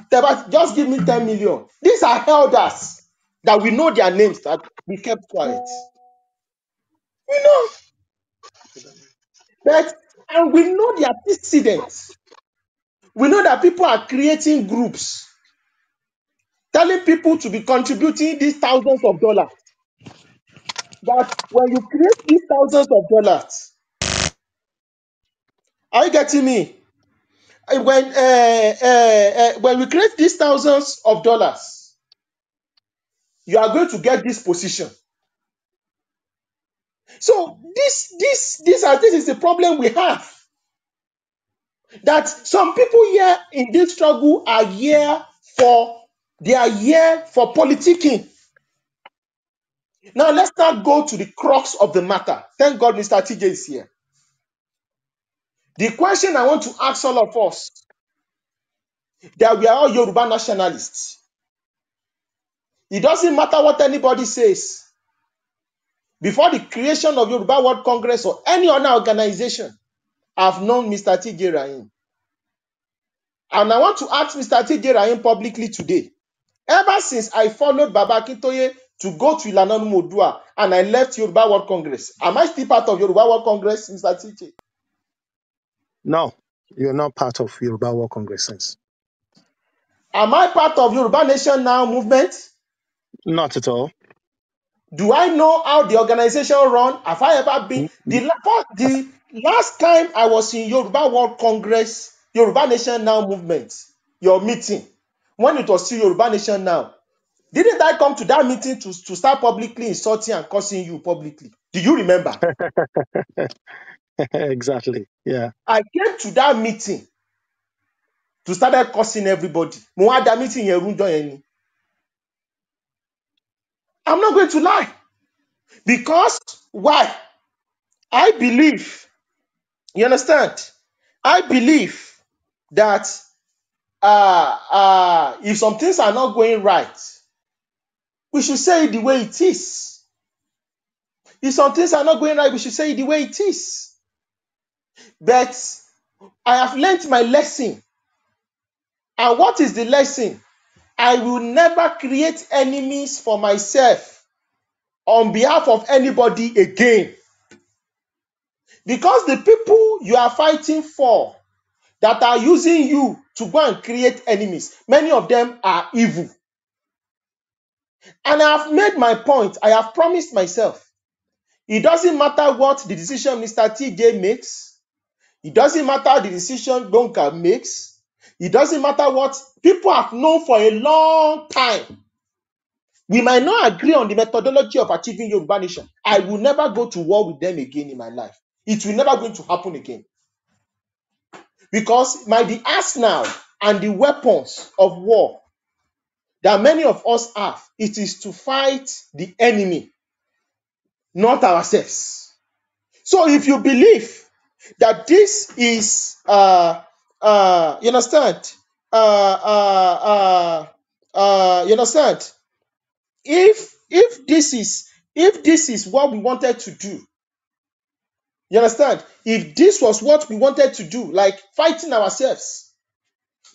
just give me 10 million. These are elders that we know their names, that we kept quiet. We know. And we know their antecedents. We know that people are creating groups, telling people to be contributing these thousands of dollars. That when you create these thousands of dollars, are you getting me? When we create these thousands of dollars, you are going to get this position. So this is the problem we have. That some people here in this struggle are here for politicking. Now let's not go to the crux of the matter. Thank God Mr. TJ is here. The question I want to ask all of us, that we are all Yoruba nationalists. It doesn't matter what anybody says. Before the creation of Yoruba World Congress or any other organization, I've known Mr. TJ Rahim. And I want to ask Mr. TJ Rahim publicly today, Ever since I followed Baba Akintoye to go to Ilanonu Modua and I left Yoruba World Congress, am I still part of Yoruba World Congress, Mr. TJ? No, you're not part of Yoruba World Congress since. Am I part of Yoruba Nation Now movement? Not at all. Do I know how the organization run? Have I ever been? The last time I was in Yoruba World Congress, Yoruba Nation Now movement, your meeting, when it was still Yoruba Nation Now, didn't I come to that meeting to start publicly insulting and cursing you publicly? Do you remember? Exactly. Yeah. I came to that meeting to start cursing everybody. Mo wá da meeting yẹn rú ńjọ́ yẹn ni. I'm not going to lie. Because why? I believe, you understand? I believe that if some things are not going right, we should say it the way it is. If some things are not going right, we should say it the way it is. But I have learned my lesson. And what is the lesson? I will never create enemies for myself on behalf of anybody again. Because the people you are fighting for that are using you to go and create enemies, many of them are evil. And I have made my point. I have promised myself. It doesn't matter what the decision Mr. TJ makes. It doesn't matter the decision Donka makes. It doesn't matter what people have known for a long time. We might not agree on the methodology of achieving Yoruba nation. I will never go to war with them again in my life. It will never going to happen again. Because the arsenal and the weapons of war that many of us have, it is to fight the enemy, not ourselves. So if you believe that this is, you understand, you understand, if this is what we wanted to do, you understand, if this was what we wanted to do, like fighting ourselves,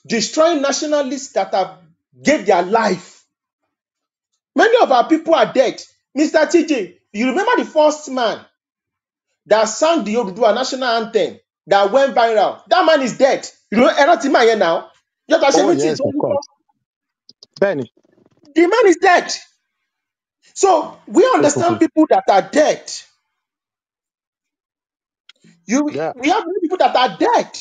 destroying nationalists that have gave their life, many of our people are dead. Mr. TJ, you remember the first man that sang the Yoruba national anthem that went viral? That man is dead. You know, Erotima here now. Oh, yes, of course. Benny. The man is dead. So we understand people that are dead. We have many people that are dead,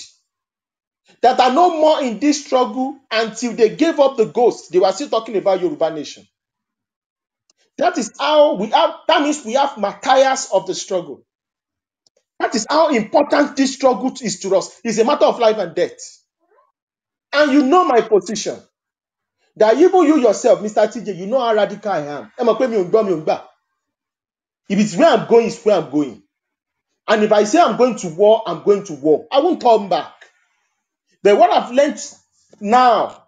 that are no more in this struggle until they gave up the ghost. They were still talking about Yoruba nation. That is how we have, that means we have martyrs of the struggle. That is how important this struggle is to us. It's a matter of life and death. And you know my position. That even you yourself, Mr. TJ, you know how radical I am. If it's where I'm going, it's where I'm going. And if I say I'm going to war, I'm going to war. I won't turn back. But what I've learned now,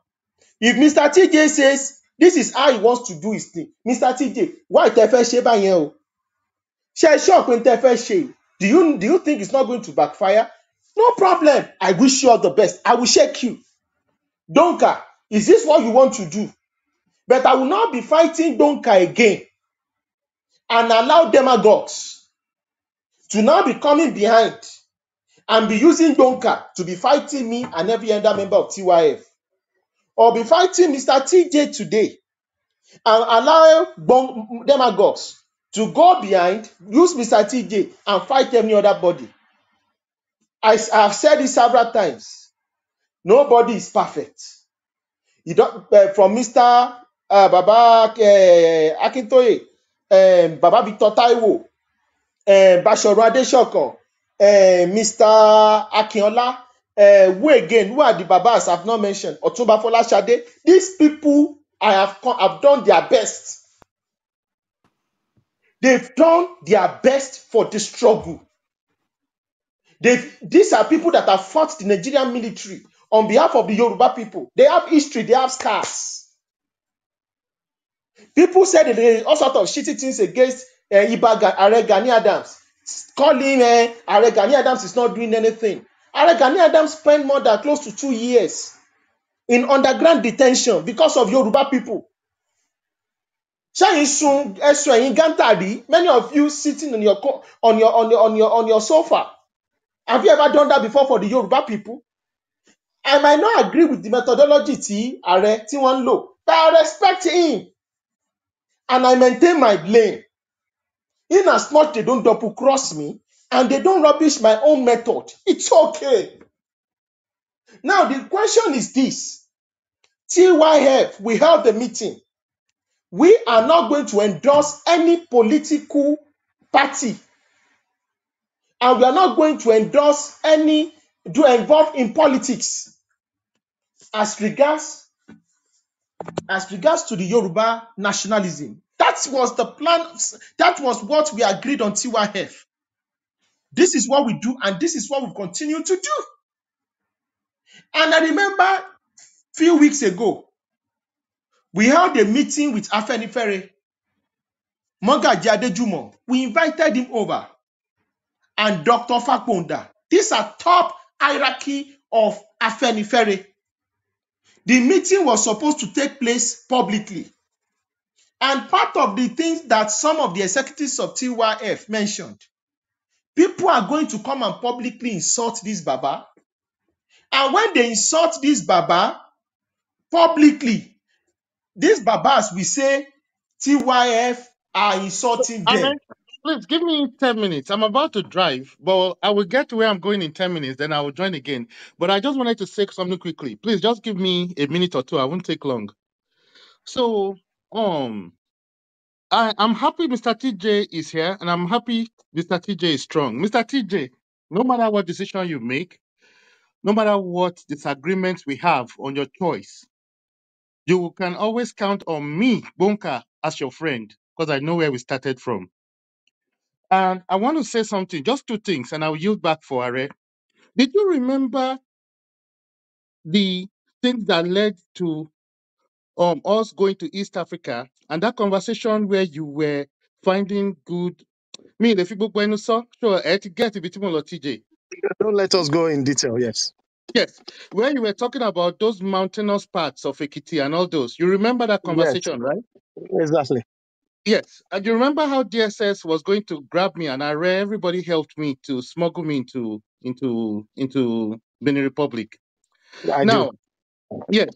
if Mr. TJ says this is how he wants to do his thing, Mr. TJ, why tefe she ba yen o? She sure when tefe she. Do you think it's not going to backfire? No problem. I wish you all the best. I will shake you. Donka, is this what you want to do? But I will not be fighting Donka again and allow demagogues to now be coming behind and be using Donka to be fighting me and every other member of TYF. Or be fighting Mr. TJ today and allow demagogues to go behind, use Mr. TJ and fight any other body. I have said this several times. Nobody is perfect. You don't, from Mr. Baba Akintoye, Baba Victor Taiwo, Bashoru Adeshokan, Mr. Akinola, who are the Babas I've not mentioned, Otunba Folashade. These people have done their best. They've done their best for the struggle. These are people that have fought the Nigerian military on behalf of the Yoruba people. They have history, they have scars. People said that there is all sorts of shitty things against Are Gani Adams. Calling Are Gani Adams is not doing anything. Are Gani Adams spent more than close to 2 years in underground detention because of Yoruba people. Many of you sitting on your sofa. Have you ever done that before for the Yoruba people? I might not agree with the methodology Ààrẹ tí wọ́n ń lò, but I respect him and I maintain my lane. In as much they don't double cross me and they don't rubbish my own method, it's okay. Now the question is this: TYF, we held the meeting. We are not going to endorse any political party, and we are not going to endorse any to involve in politics as regards to the Yoruba nationalism. That was the plan. That was what we agreed on TYF. This is what we do, and this is what we continue to do. And I remember a few weeks ago, we held a meeting with Afenifere, Mogaji Adejumo. We invited him over, and Dr. Fakponda. These are top hierarchy of Afenifere. The meeting was supposed to take place publicly. And part of the things that some of the executives of TYF mentioned, people are going to come and publicly insult this Baba. And when they insult this Baba publicly, these Babas will say TYF are insulting them. Amen. Please give me 10 minutes. I'm about to drive, but I will get to where I'm going in 10 minutes, then I will join again. But I just wanted to say something quickly. Please just give me a minute or two. I won't take long. So, I'm happy Mr. TJ is here, and I'm happy Mr. TJ is strong. Mr. TJ, no matter what decision you make, no matter what disagreements we have on your choice, you can always count on me, Bonka, as your friend, because I know where we started from. And I want to say something, just two things, and I'll yield back for Are. Did you remember the things that led to us going to East Africa and that conversation where you were finding good? Me, the people when you saw, sure, I get it between TJ. Don't let us go in detail. Yes. Yes, where you were talking about those mountainous parts of Ekiti and all those. You remember that Yes. conversation, right? Exactly. Yes, and you remember how DSS was going to grab me, and everybody helped me to smuggle me into Benin Republic. I do. Now, yes,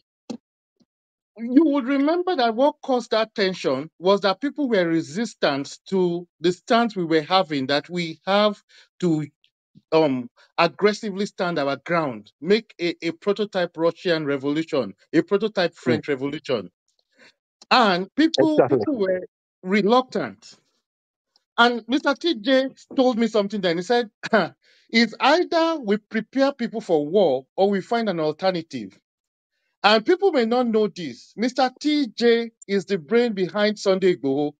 you would remember that what caused that tension was that people were resistant to the stance we were having, that we have to aggressively stand our ground, make a prototype Russian revolution, a prototype Mm. French revolution, and people Exactly. were reluctant. And Mr. TJ told me something then. He said, it's either we prepare people for war or we find an alternative. And people may not know this. Mr. TJ is the brain behind Sunday Igboho.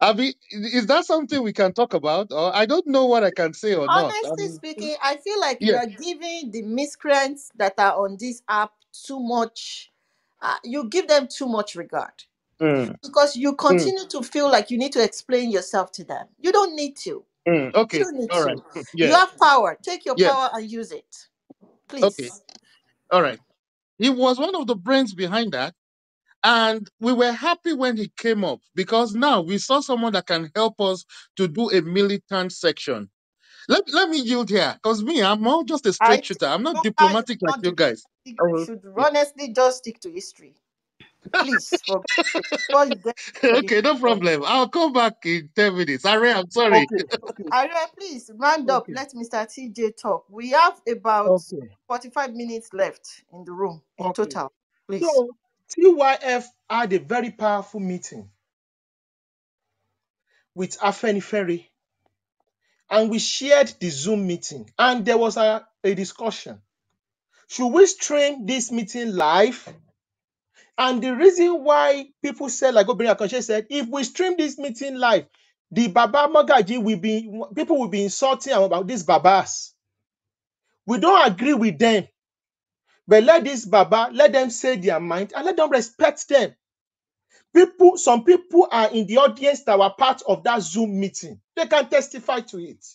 Abi, is that something we can talk about? Or I don't know what I can say or not. Honestly speaking, I feel like you Yes. are giving the miscreants that are on this app too much. You give them too much regard Mm, because you mm, continue to feel like you need to explain yourself to them. You don't need to. You okay. don't need All right. to. You Yeah. have power. Take your Yeah. power and use it, Okay. please. All right. He was one of the brains behind that. And we were happy when he came up because now we saw someone that can help us to do a militant section. Let me yield here because me, I'm not just a I straight think shooter. I'm not Bonga, you diplomatic are like not you guys. diplomatic. You Oh, should honestly just stick to history, please. For before you get somebody okay, no from problem. I'll come back in 10 minutes. I'm sorry. Okay, okay, Ira, please round up. okay, Let Mr. TJ talk. We have about okay, 45 minutes left in the room in okay. total. Please. So TYF had a very powerful meeting with Afenifere, and we shared the Zoom meeting, and there was a discussion. Should we stream this meeting live? And the reason why people said, like Obìnrin Àkànṣe said, if we stream this meeting live, the Baba Magaji will be, people will be insulting about these Babas. We don't agree with them, but let this Baba, let them say their mind and let them respect them. Some people are in the audience that were part of that Zoom meeting. They can testify to it.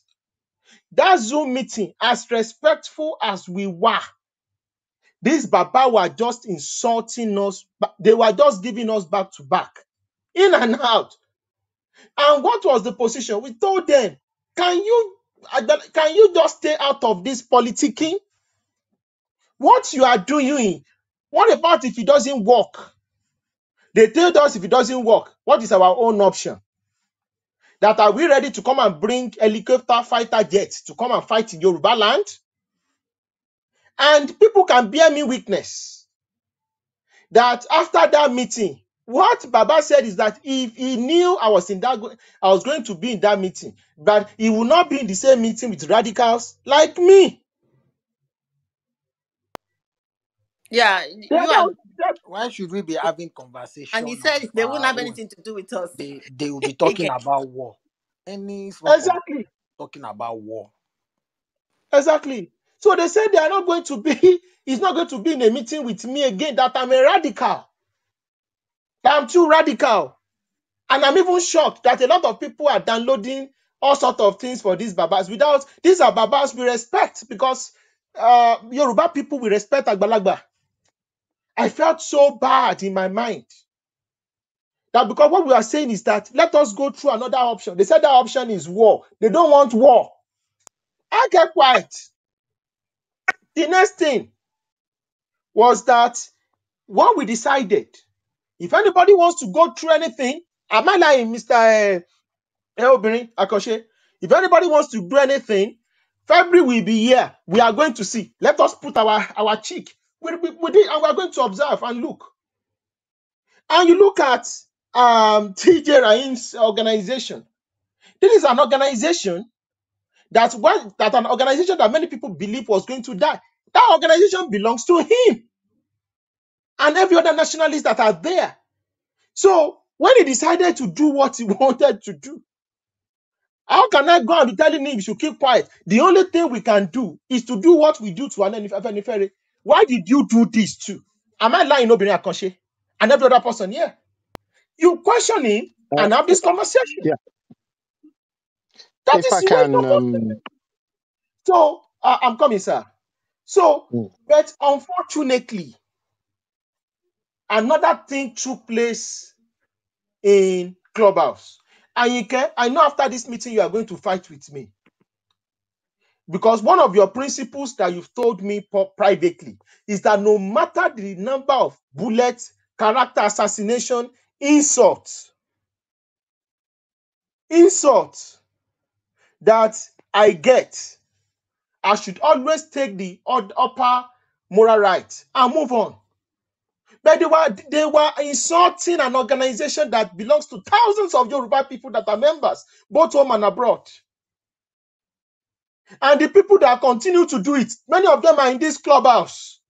That Zoom meeting, as respectful as we were, These Baba were just insulting us. They were just giving us back to back, in and out. And what was the position? We told them, can you just stay out of this politicking? What you are doing, what about if it doesn't work? They told us if it doesn't work, what is our own option? That are we ready to come and bring helicopter fighter jets to come and fight in Yoruba land? And people can bear me witness that after that meeting, what Baba said is that if he knew I was going to be in that meeting, but he will not be in the same meeting with radicals like me. Yeah, Yeah, you and Why should we be having conversation? and he said they won't have anything to do with us. They will be talking Again. about war. Any form of exactly. talking about war. Exactly. So they said they are not going to be, he's not going to be in a meeting with me again, that I'm a radical. That I'm too radical. And I'm even shocked that a lot of people are downloading all sorts of things for these Babas without, these are Babas we respect, because Yoruba people we respect Agbalagba. I felt so bad in my mind. That because what we are saying is that let us go through another option. They said that option is war. They don't want war. I kept quiet. The next thing was that what we decided, if anybody wants to go through anything, am I lying, Mr. Obìnrin Akoshe? If anybody wants to do anything, February will be here. We are going to see. Let us put our cheek. We did, and we are going to observe and look. And you look at TJ Rahim's organization. This is an organization that an organization that many people believe was going to die. That organization belongs to him and every other nationalist that are there. So when he decided to do what he wanted to do, how can I go and be telling him he should keep quiet? The only thing we can do is to do what we do to Afenifere. Why did you do this too? Am I lying, Obìnrin Akànṣe? And every other person here? You question him and have this conversation. Yeah. That If is I the way it's can, supposed to be. So I'm coming, sir. So, but unfortunately, another thing took place in Clubhouse. Ayinke, I know after this meeting you are going to fight with me. Because one of your principles that you've told me privately is that no matter the number of bullets, character assassination, insults that I get, I should always take the upper moral right and move on. But they were insulting an organization that belongs to thousands of Yoruba people that are members, both home and abroad. And the people that continue to do it, many of them are in this Clubhouse.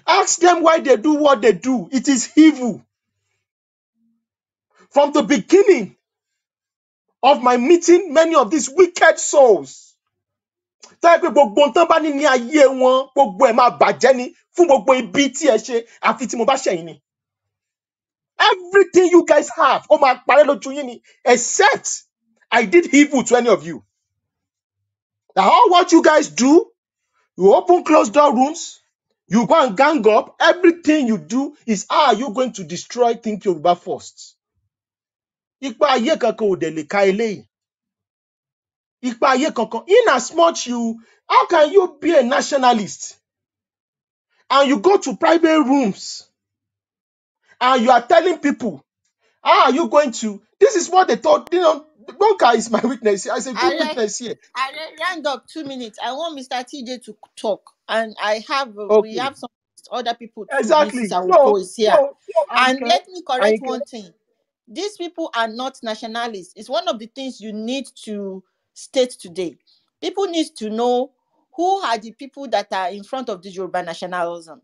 Ask them why they do what they do. It is evil. From the beginning of my meeting, many of these wicked souls, everything you guys have, except I did evil to any of you. Now, all what you guys do, you open closed door rooms, you go and gang up, everything you do is how are you going to destroy Think Yoruba first. Ipa ayé kankan ò dẹ̀ lè ka eléyìí. Ipa ayé kankan, in as much how can you be a nationalist and you go to private rooms and you are telling people, how are you going to, this is what they thought, Donka is my witness here. I say good witness here. I round up 2 minutes. I want Mr. TJ to talk, and we have some other people too. Exactly. Mrs. Awoko is here. And Ayinke, let me correct one thing. These people are not nationalists. It's one of the things you need to state today. People need to know who are the people that are in front of the Yoruba nationalism,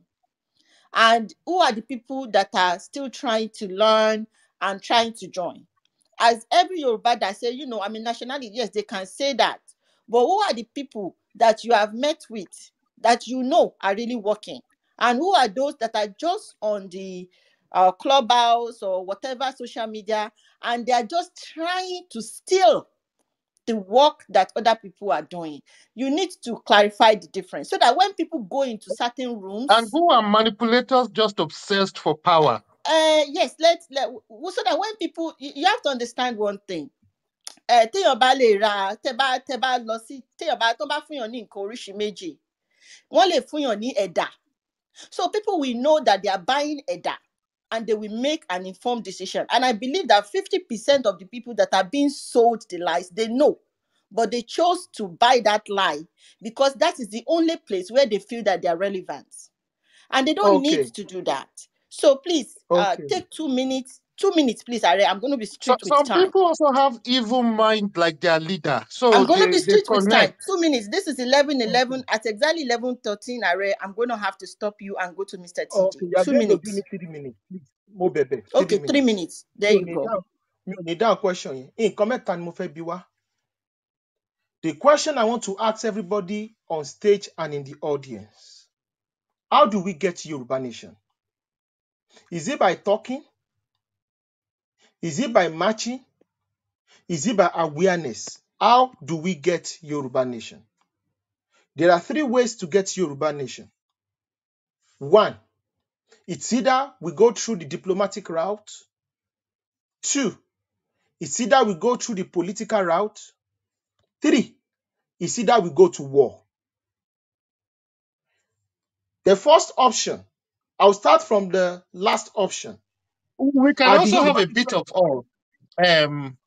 and who are the people that are still trying to learn and trying to join. As every Yoruba that say, I'm a nationalist, yes, they can say that. But who are the people that you have met with that are really working? And who are those that are just on the Clubhouse or whatever social media, and they are just trying to steal the work that other people are doing. You need to clarify the difference so that when people go into certain rooms, And who are manipulators just obsessed for power? yes, so that when people, you have to understand one thing. Téèyàn bá lè ra, tẹ́ bá lọ sí, téèyàn bá, tó bá fún yàn ní nǹkan oríṣi méjì, wọ́n lè fún yàn ní ẹ̀dà. So people will know that they are buying ẹ̀dà, and they will make an informed decision. And I believe that 50% of the people that are being sold the lies, they know, but they chose to buy that lie because that is the only place where they feel that they are relevant, and they don't need Okay. to do that. So please, Okay. take 2 minutes. 2 minutes, please, Are. I'm going to be strict with Some time. people also have evil mind like their leader. So I'm going to be they strict with time. connect. 2 minutes. This is 11:11. At exactly 11:13, Are, I'm going to have to stop you and go to Mr. TJ. Okay, you are 2 going to give minutes. me 3 minutes, please. Mo bẹ̀bẹ̀, 3 Okay, 3 minutes. There you go. Mi ò ní dáhùn question yẹn. Nǹkan mẹ́ta ni mo fẹ́ bi wá. The question I want to ask everybody on stage and in the audience. How do we get Yoruba Nation? Is it by talking? Is it by marching? Is it by awareness? How do we get Yoruba Nation? There are 3 ways to get Yoruba Nation. 1, it's either we go through the diplomatic route. 2, it's either we go through the political route. 3, it's either we go to war. The first option, I'll start from the last option. We can Are the also have Yoruba a bit people- of all. I'm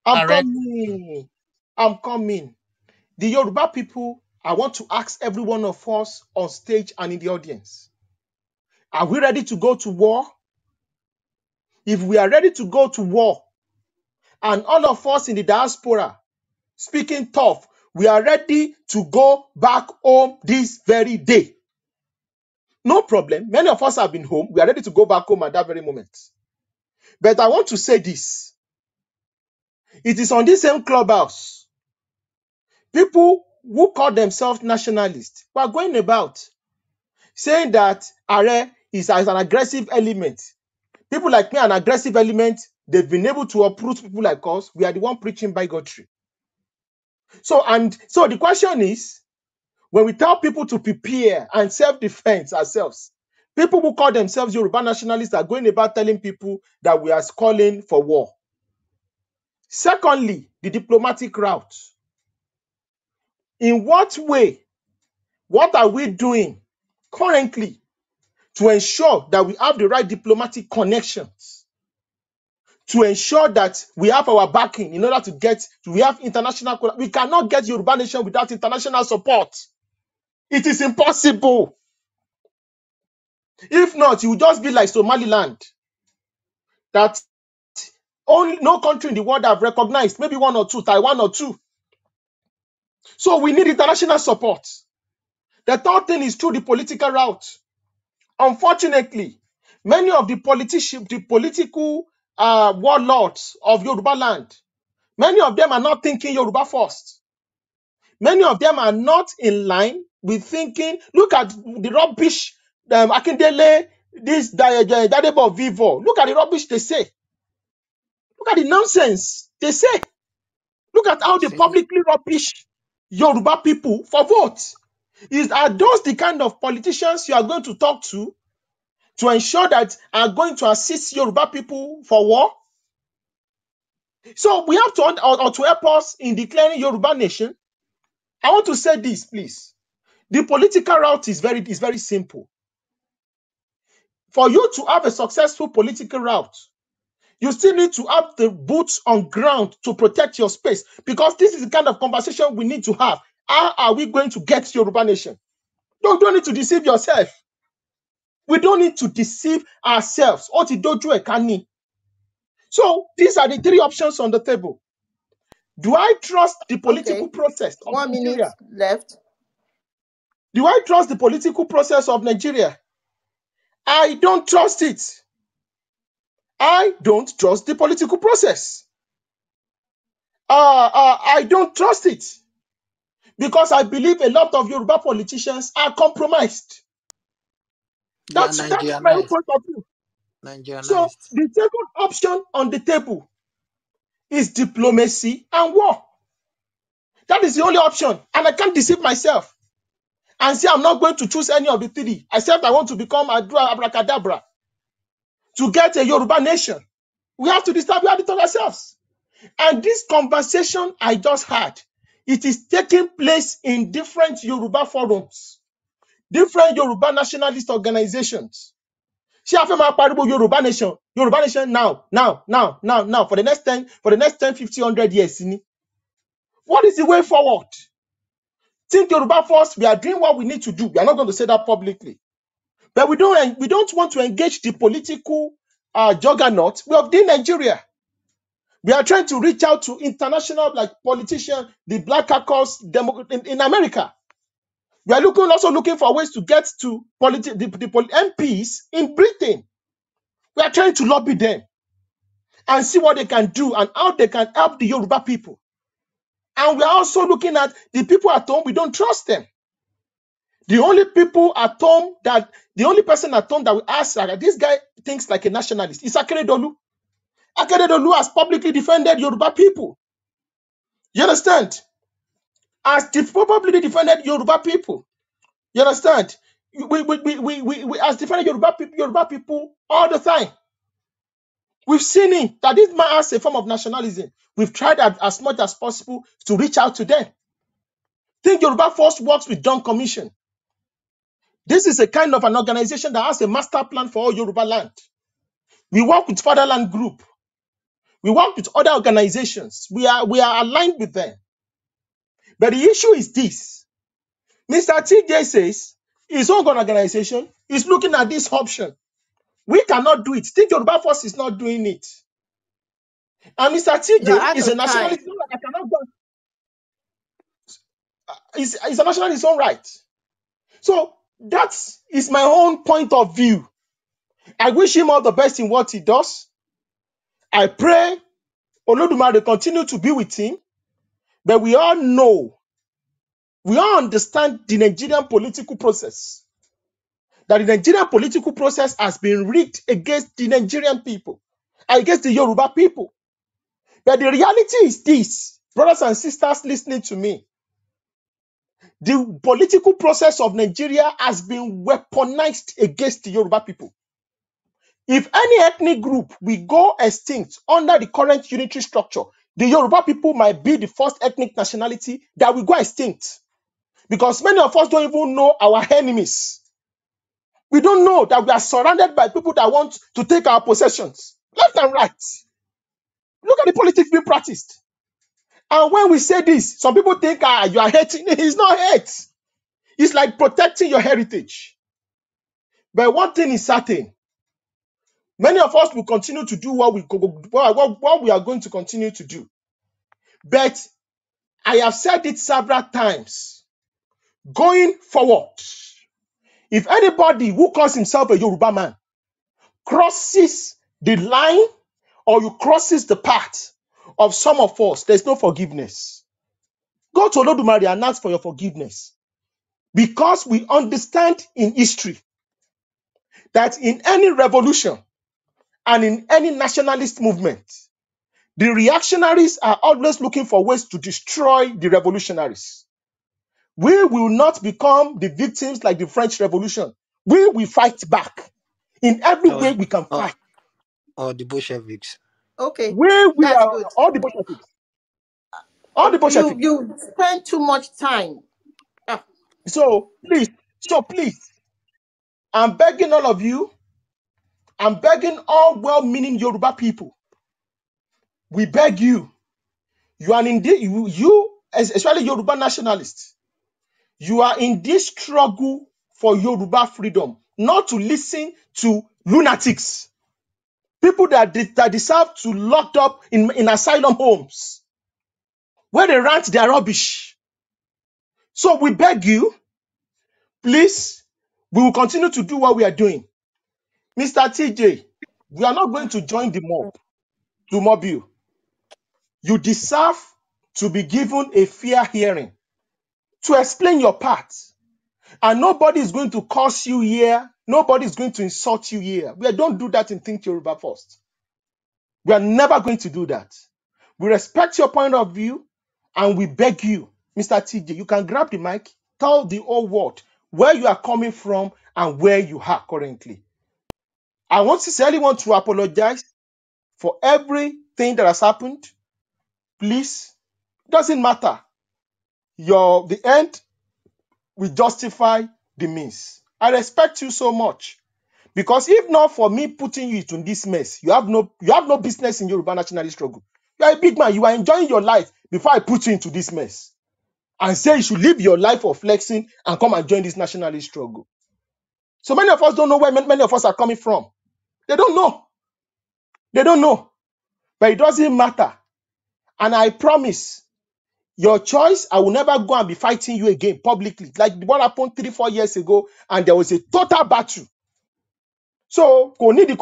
Are coming. The Yoruba people, I want to ask every one of us on stage and in the audience. Are we ready to go to war? If we are ready to go to war, and all of us in the diaspora, speaking tough, we are ready to go back home this very day. No problem. Many of us have been home. We are ready to go back home at that very moment. But I want to say this. It is on this same clubhouse. People who call themselves nationalists were going about saying that Are is as an aggressive element. People like me, an aggressive element, they've been able to uproot people like us. We are the one preaching bigotry. So the question is, when we tell people to prepare and self-defense ourselves, people who call themselves Yoruba nationalists are going about telling people that we are calling for war. Secondly, the diplomatic route. In what way, what are we doing currently to ensure that we have the right diplomatic connections, to ensure that we have our backing in order we have international, we cannot get Yoruba Nation without international support. It is impossible. If not, it will just be like Somaliland, that only no country in the world have recognized, maybe 1 or 2, Taiwan or 2. So we need international support. The third thing is through the political route. Unfortunately, many of the political warlords of Yoruba land, many of them are not thinking Yoruba first. Many of them are not in line with thinking. Look at the rubbish, Akindele, this Dadebo Vivo. Look at the rubbish they say. Look at the nonsense they say. Look at how they publicly rubbish Yoruba people for votes. Are those the kind of politicians you are going to talk to ensure that are going to assist Yoruba people for war? So we have to help us in declaring Yoruba Nation. I want to say this, please. The political route is very simple. For you to have a successful political route, you still need to have the boots on ground to protect your space, because this is the kind of conversation we need to have. How are we going to get Yoruba Nation? Don't need to deceive yourself. We don't need to deceive ourselves. So these are the 3 options on the table. Do I trust the political process of 1 minute Nigeria? left. Do I trust the political process of Nigeria? I don't trust it. I don't trust the political process. I don't trust it, because I believe a lot of Yoruba politicians are compromised. That's my own point of view. So the second option on the table is diplomacy and war. That is the only option. And I can't deceive myself and say I'm not going to choose any of the three, except I want to become abracadabra to get a Yoruba nation. We have to decide, we have to tell ourselves. And this conversation I just had, it is taking place in different Yoruba forums, different Yoruba nationalist organizations. Yoruba nation now, for the next 10, 50, 100 years. What is the way forward? Think Yoruba first, we are doing what we need to do. We are not going to say that publicly. But we don't want to engage the political juggernaut. We have in Nigeria. We are trying to reach out to international politicians, the Black Caucus in America. We are also looking for ways to get to the MPs in Britain. We are trying to lobby them and see what they can do and how they can help the Yoruba people. And we are also looking at the people at home. We don't trust them. The only person at home that we ask, this guy thinks like a nationalist, is Akeredolu. Akeredolu has publicly defended Yoruba people. You understand? Has publicly defended Yoruba people. You understand? We has defended Yoruba people all the time. We've seen it, that this man has a form of nationalism. We've tried as much as possible to reach out to them. Think Yoruba First works with John Commission. This is a kind of an organization that has a master plan for all Yoruba land. We work with Fatherland Group. We work with other organizations. We are aligned with them. But the issue is this. Mr. TJ says his own organization is looking at this option. We cannot do it. Think Yoruba First is not doing it. And Mr. TJ is a nationalist. He's a nationalist in his own right. So that is my own point of view. I wish him all the best in what he does. I pray Olodumare continue to be with him. But we all know, we all understand the Nigerian political process. That the Nigerian political process has been rigged against the Nigerian people, against the Yoruba people. But the reality is this, brothers and sisters listening to me. The political process of Nigeria has been weaponized against the Yoruba people. If any ethnic group will go extinct under the current unitary structure, the Yoruba people might be the first ethnic nationality that will go extinct. Because many of us don't even know our enemies. We don't know that we are surrounded by people that want to take our possessions, left and right. Look at the politics being practiced. And when we say this, some people think, you are hating. It's not hate. It's like protecting your heritage. But one thing is certain. Many of us will continue to do what we are going to continue to do. But I have said it several times. Going forward, if anybody who calls himself a Yoruba man crosses the line or you crosses the path of some of us, there's no forgiveness. Go to Olodumare and ask for your forgiveness. Because we understand in history that in any revolution and in any nationalist movement, the reactionaries are always looking for ways to destroy the revolutionaries. We will not become the victims like the French Revolution. We will fight back in every way we can fight. Or the Bolsheviks. Okay, We that's are good. all the Bolsheviks. All the Bolsheviks. You spend too much time. So please, I'm begging all of you. I'm begging all well-meaning Yoruba people. We beg you. You are in you, especially Yoruba nationalists, you are in this struggle for Yoruba freedom, not to listen to lunatics, people that deserve to locked up in asylum homes, where they rant their rubbish. So we beg you, please, we will continue to do what we are doing. Mr. TJ, we are not going to join the mob to mob you. You deserve to be given a fair hearing to explain your part. And nobody is going to curse you here. Nobody is going to insult you here. We don't do that in Think Yoruba First. We are never going to do that. We respect your point of view and we beg you, Mr. TJ, you can grab the mic, tell the whole world where you are coming from and where you are currently. I sincerely want to apologize for everything that has happened. Please, doesn't matter. The end will justify the means. I respect you so much. Because if not for me putting you into this mess, you have no business in Yoruba nationalist struggle. You are a big man. You are enjoying your life before I put you into this mess. And say you should live your life of flexing and come and join this nationalist struggle. So many of us don't know where many of us are coming from. They don't know. They don't know. But it doesn't matter. And I promise, your choice, I will never go and be fighting you again publicly. Like what happened 3-4 years ago, and there was a total battle. So, kò nídìí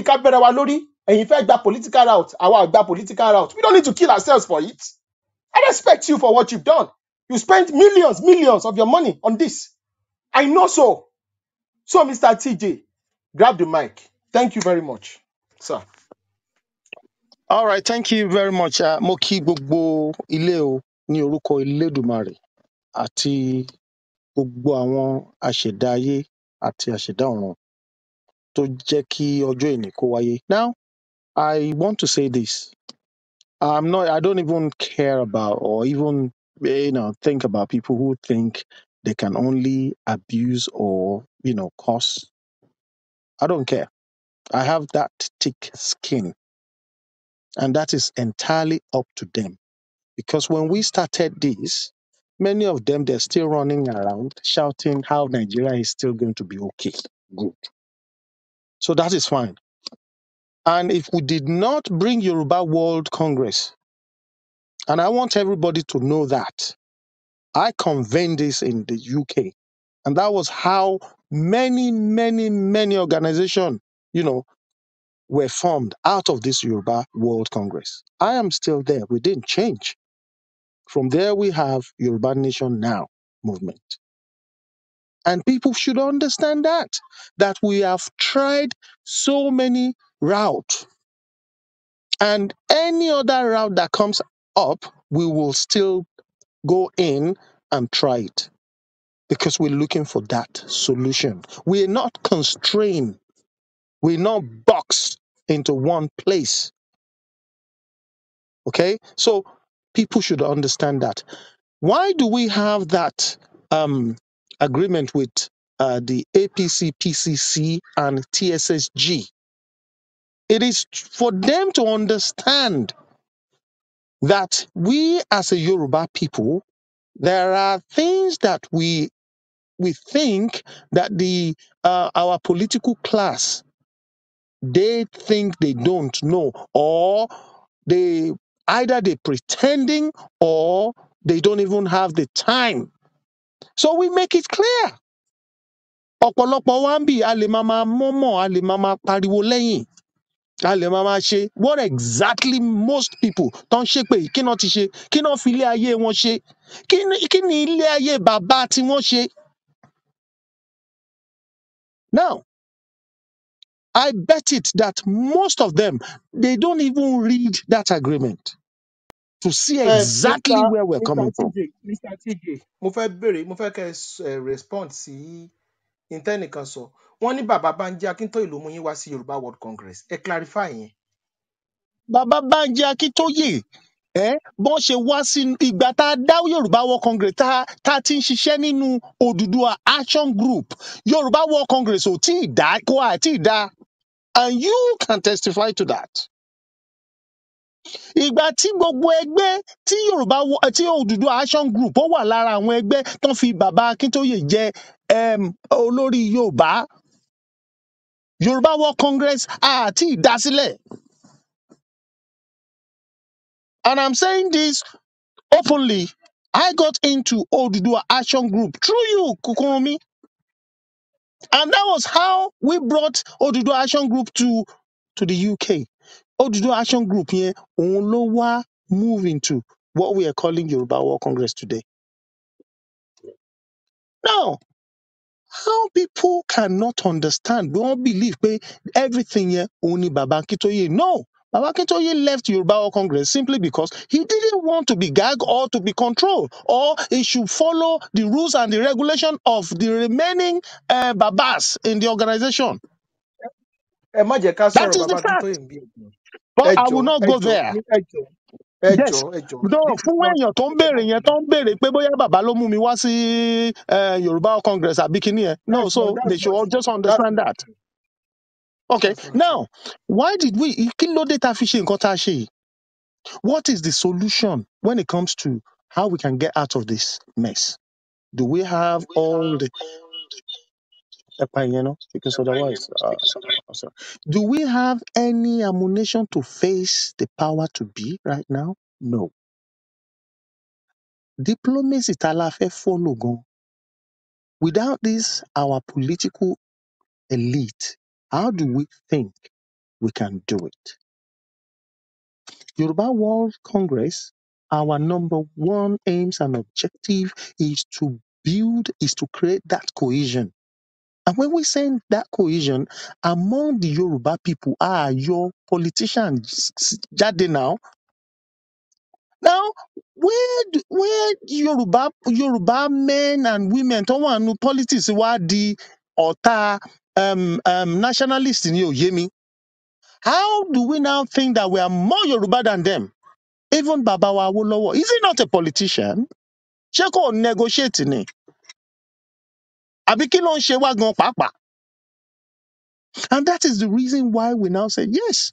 ká bẹ̀rẹ̀ wa lórí. Ẹ̀yin fẹ́ gba political route, àwa gba political route. We don't need to kill ourselves for it. I respect you for what you've done. You spent millions of your money on this. I know so. So, Mr. TJ, grab the mic. Thank you very much, sir. All right, thank you very much. Mo kí gbogbo ilé o ní orúkọ Elédùmarè àti gbogbo àwọn àṣẹ̀dá ayé àti àṣẹ̀dá ọ̀run tó jẹ́ kí ọjọ́ èní kó wáyé. Now, I want to say this. I don't even care about or even think about people who think they can only abuse or curse. I don't care. I have that thick skin, and that is entirely up to them. Because when we started this, many of them they're still running around shouting how Nigeria is still going to be okay. Good. So that is fine. And if we did not bring Yoruba World Congress, and I want everybody to know that, I convened this in the UK. And that was how many organizations, were formed out of this Yoruba World Congress. I am still there. We didn't change. From there, we have Yoruba Nation Now movement. And people should understand that we have tried so many routes. And any other route that comes up, we will still go in and try it. Because we're looking for that solution. We're not constrained. We're not boxed into one place. Okay? So people should understand that. Why do we have that agreement with the APC, PCC, and TSSG? It is for them to understand that we as a Yoruba people, there are things that we think that our political class they think they don't know, or they either they pretending or they don't even have the time. So we make it clear. Ọ̀pọ̀lọpọ̀ wa ń bì, a lè máa mọ́mọ́, a lè máa pariwo lẹ́yìn, a lè máa ṣe what exactly most people tó ń ṣépè yìí kí náà ti ṣe, kí náà fi ilé ayé wọn ṣe, kí ni ilé ayé bàbá tí wọ́n ṣe. Now, I bet it that most of them, they don't even read that agreement to see exactly where we're coming from. Mr. TJ, mo fẹ́ kẹ́ respond sí ìtẹ́nìkan sọ. Wọ́n ní bàbá Bánjí Akíntóyè ló mú yín wá sí Yorùbá World Congress. Ẹ clarify yẹn. Bàbá Bánjí Akíntóyè, bọ́n ṣe wá sí ìgbà tá a dá Yorùbá World Congress tá a ti ń ṣiṣẹ́ nínú Odùduwà Action Group. Yorùbá World Congress ò tí ì dá, kó àti dá. And you can testify to that. Ìgbà tí gbogbo ẹgbẹ́ tí Odùduwà Action Group ó wà lára àwọn ẹgbẹ́ tán fi bàbá Akíntóyè jẹ olórí Yorùbá. Yorùbá World Congress àti ìdásílẹ̀. And I'm saying this openly. I got into Odùduwà Action Group through you, Kukurumi. And that was how we brought Odùduwà Action Group to the UK. Odùduwà Action Group yẹn òun ló wá move into what we are calling Yoruba World Congress today. Now, how people cannot understand, we all believe pé everything here only Baba Akintoye. No, Baba Akintoye left Yoruba World Congress simply because he didn't want to be gagged or to be controlled, or he should follow the rules and the regulation of the remaining Babas in the organization. Ẹ má jẹ́ ká That sọ̀rọ̀ is the Baba fact. Akintoye ń bí ẹ̀gbọ́n. But I will not Ẹ go jọ̀ọ́, there. Yes. ẹ jọ̀ọ́. No, This is fún not èèyàn tó ń ẹ béèrè má yẹn bínú. tó ń béèrè pé bóyá bàbá ló mú mi wá sí Yorùbá World Congress àbí kíní ẹ̀. No, so they should all just That's understand not that. true. Okay. That's not true. Now, why did we kí ló dé tá a fi ṣe nǹkan tá a ṣe yìí? What is the solution when it comes to how we can get out of this mess? Do we have all the because otherwise, sorry. Do we have any ammunition to face the power to be right now? No. Diplomacy tá la fẹ́ follow gan. Without this, our political elite, how do we think we can do it? Yoruba World Congress, our number one aims and objective is to create that cohesion. And when we say that cohesion among the Yoruba people, your politicians jáde now. Now, where Yoruba men and women tó wà nínú politics wá di ọ̀tá nationalist ni ò yé mi. How do we now think that we are more Yoruba than them? Even Baba wa Awolowo, is he not a politician? Ṣé kò negotiate ni? Àbí kí ló ń ṣe wá gan pàápàá? And that is the reason why we now say, yes,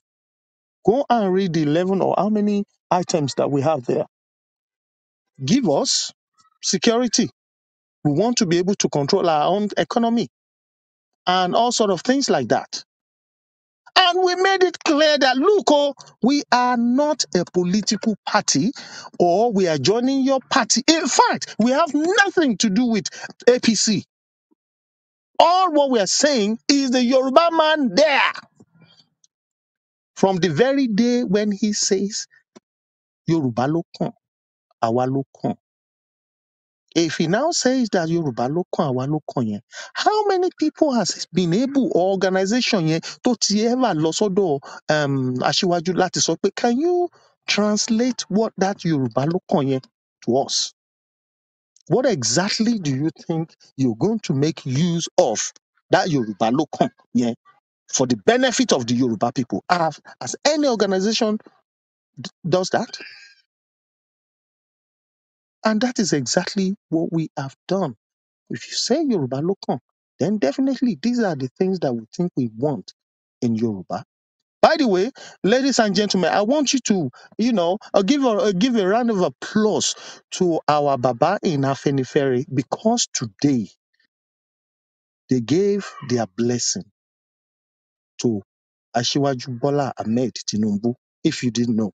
go and read the 11 or how many items that we have there. Give us security. We want to be able to control our own economy and all sort of things like that. And we made it clear that, look, we are not a political party or we are joining your party. In fact, we have nothing to do with APC. All what we are saying is the Yoruba man there. From the very day when he says, Yoruba lo kan, àwa lo kan. If he now says that Yoruba ló kàn, àwa ló kàn yẹn, how many people has been able or organization yẹn tó ti ever lọ sọ́dọ̀ Aṣíwájú láti sọ pé can you translate what that Yoruba ló kàn yẹn to us? What exactly do you think you're going to make use of that Yoruba ló kàn yẹn for the benefit of the Yoruba people? Has any organization does that? And that is exactly what we have done. If you say Yoruba Lokan, then definitely these are the things that we think we want in Yoruba. By the way, ladies and gentlemen, I want you to, give a round of applause to our Baba in Afenifere because today they gave their blessing to Ashiwaju Bola Ahmed Tinubu, if you didn't know.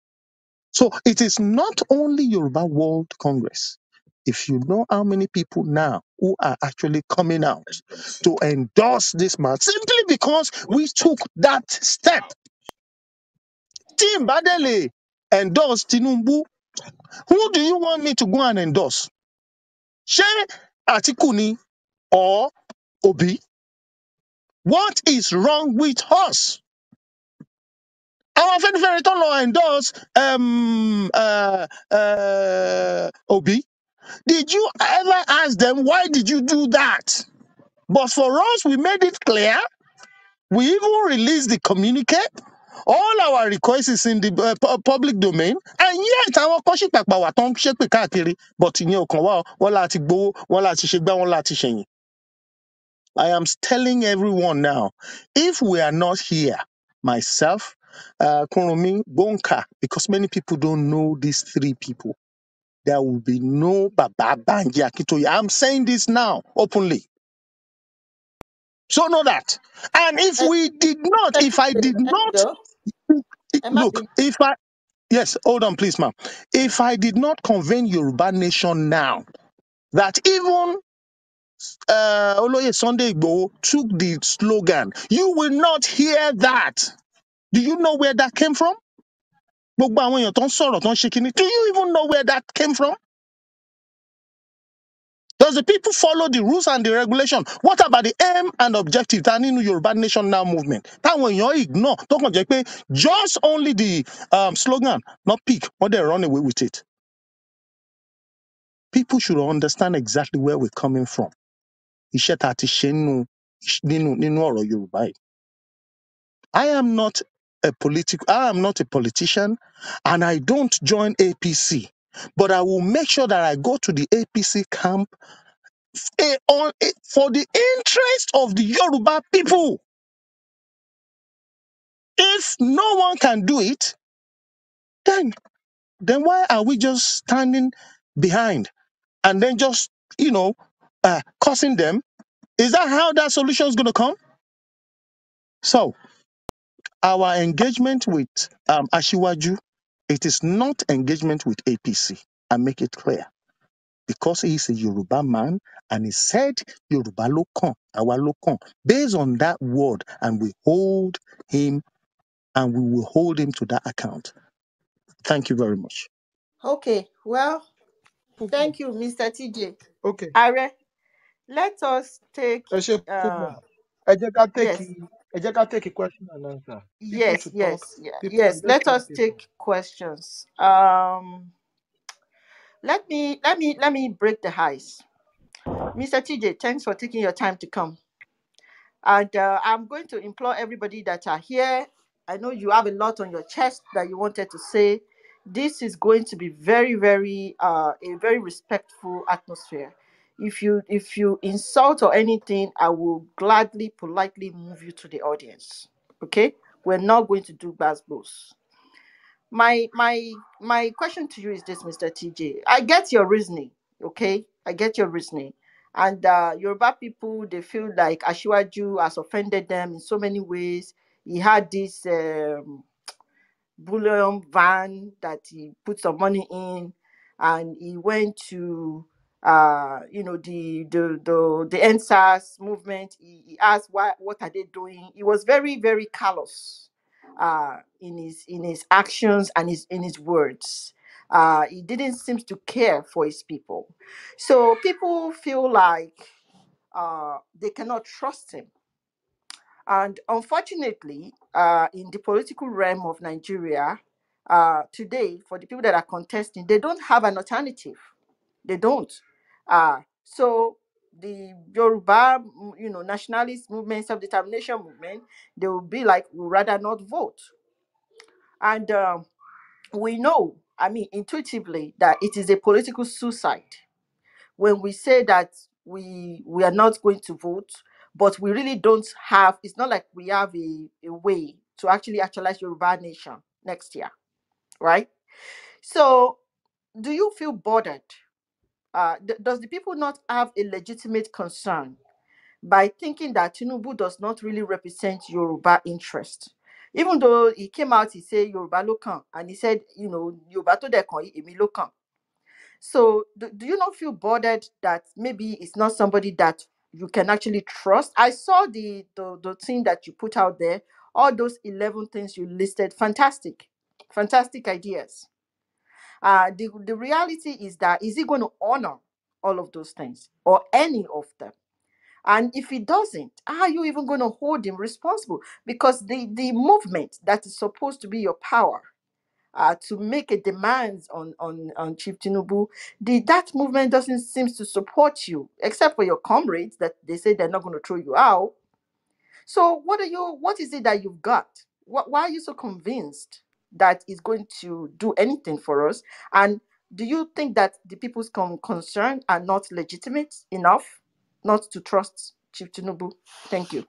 So it is not only Yoruba World Congress. If you know how many people now who are actually coming out to endorse this man, simply because we took that step. Team Badele endorse Tinubu. Who do you want me to go and endorse? She Atikuni or Obi? What is wrong with us? Our very law endorse Obi. Did you ever ask them, why did you do that? But for us, we made it clear. We even released the communique. All our requests is in the public domain. And yet, àwọn kan ṣì pàpà wà tó ń ṣépè káàkiri. But ìyẹn ò kàn wá o. Wọ́n láti gbowó, wọ́n láti ṣe gbá, wọ́n láti ṣẹ̀yìn. I am telling everyone now, if we are not here, myself, Kurumi, Bonka, because many people don't know these three people, there will be no Baba Banji Akintoye. I'm saying this now openly. So know that. And if we did not, if I did not, Ẹjọ́, ẹ má look, bínú. yes, hold on, please, ma'am. If I did not convene Yoruba Nation now, that even Oloye Sunday Igboho took the slogan, you will not hear that. Do you know where that came from? Gbogbo àwọn èèyàn tó ń sọ̀rọ̀ tó ń ṣe kinní. Do you even know where that came from? Does the people follow the rules and the regulation? What about the aim and objective? Tani nu Yoruba Nation Now movement. Táwọn èèyàn ignore. Tó kàn jẹ́ pé just only the slogan, not pick, or they run away with it. People should understand exactly where we're coming from. Iṣẹ́ tá a ti ṣe nínú ọ̀rọ̀ Yorùbá yìí. I am not a politician, and I don't join APC. But I will make sure that I go to the APC camp for the interest of the Yoruba people. If no one can do it, then why are we just standing behind and then just, cursing them? Is that how that solution is going to come? So, our engagement with Asiwaju, it is not engagement with APC. I make it clear. Because he is a Yoruba man and he said Yoruba lo kan, awa lo kan. Based on that word, and we hold him and we will hold him to that account. Thank you very much. Okay, well, Okay. thank you, Mr. TJ. Okay. Are, let us take Ẹ ṣe uh púpọ̀. Ẹ jẹ́ ká take yes, question and answer. People yes, should talk. yes, yeah, People are yes. Let listening. us People. take questions. Let me break the ice. Mr. TJ, thanks for taking your time to come. And I'm going to implore everybody that are here. I know you have a lot on your chest that you wanted to say. This is going to be very, very a very respectful atmosphere. If you insult or anything, I will gladly, politely move you to the audience. Okay? We're not going to do basketballs. My question to you is this, Mr. TJ. I get your reasoning, okay? I get your reasoning. And Yoruba people, they feel like Ashiwaju has offended them in so many ways. He had this bullion van that he put some money in, and he went to the NSAS movement. He asked what are they doing. He was very, very callous in his actions and in his words. He didn't seem to care for his people, so people feel like they cannot trust him. And unfortunately, in the political realm of Nigeria, today, for the people that are contesting, they don't have an alternative. They don't. So the Yoruba, nationalist movement, self-determination movement, they will be like, we rather not vote. And we know, I mean, intuitively, that it is a political suicide when we say that we are not going to vote, but we really don't have. It's not like we have a way to actually actualize Yoruba nation next year, right? So, do you feel bothered? Does the people not have a legitimate concern by thinking that Tinubu does not really represent Yoruba interest? Even though he came out, he said Yoruba lokan, and he said, Yoruba to de kan, emi lokan. So, do you not feel bothered that maybe it's not somebody that you can actually trust? I saw the thing that you put out there, all those 11 things you listed. Fantastic, fantastic ideas. The reality is that, is he going to honor all of those things or any of them? And if he doesn't, how are you even going to hold him responsible? Because the movement that is supposed to be your power, to make a demand on Chief Tinubu, that movement doesn't seem to support you, except for your comrades that they say they're not going to throw you out. So what is it that you've got? Why are you so convinced that it's going to do anything for us? And do you think that the people's concern are not legitimate enough not to trust Chief Tinubu? Thank you.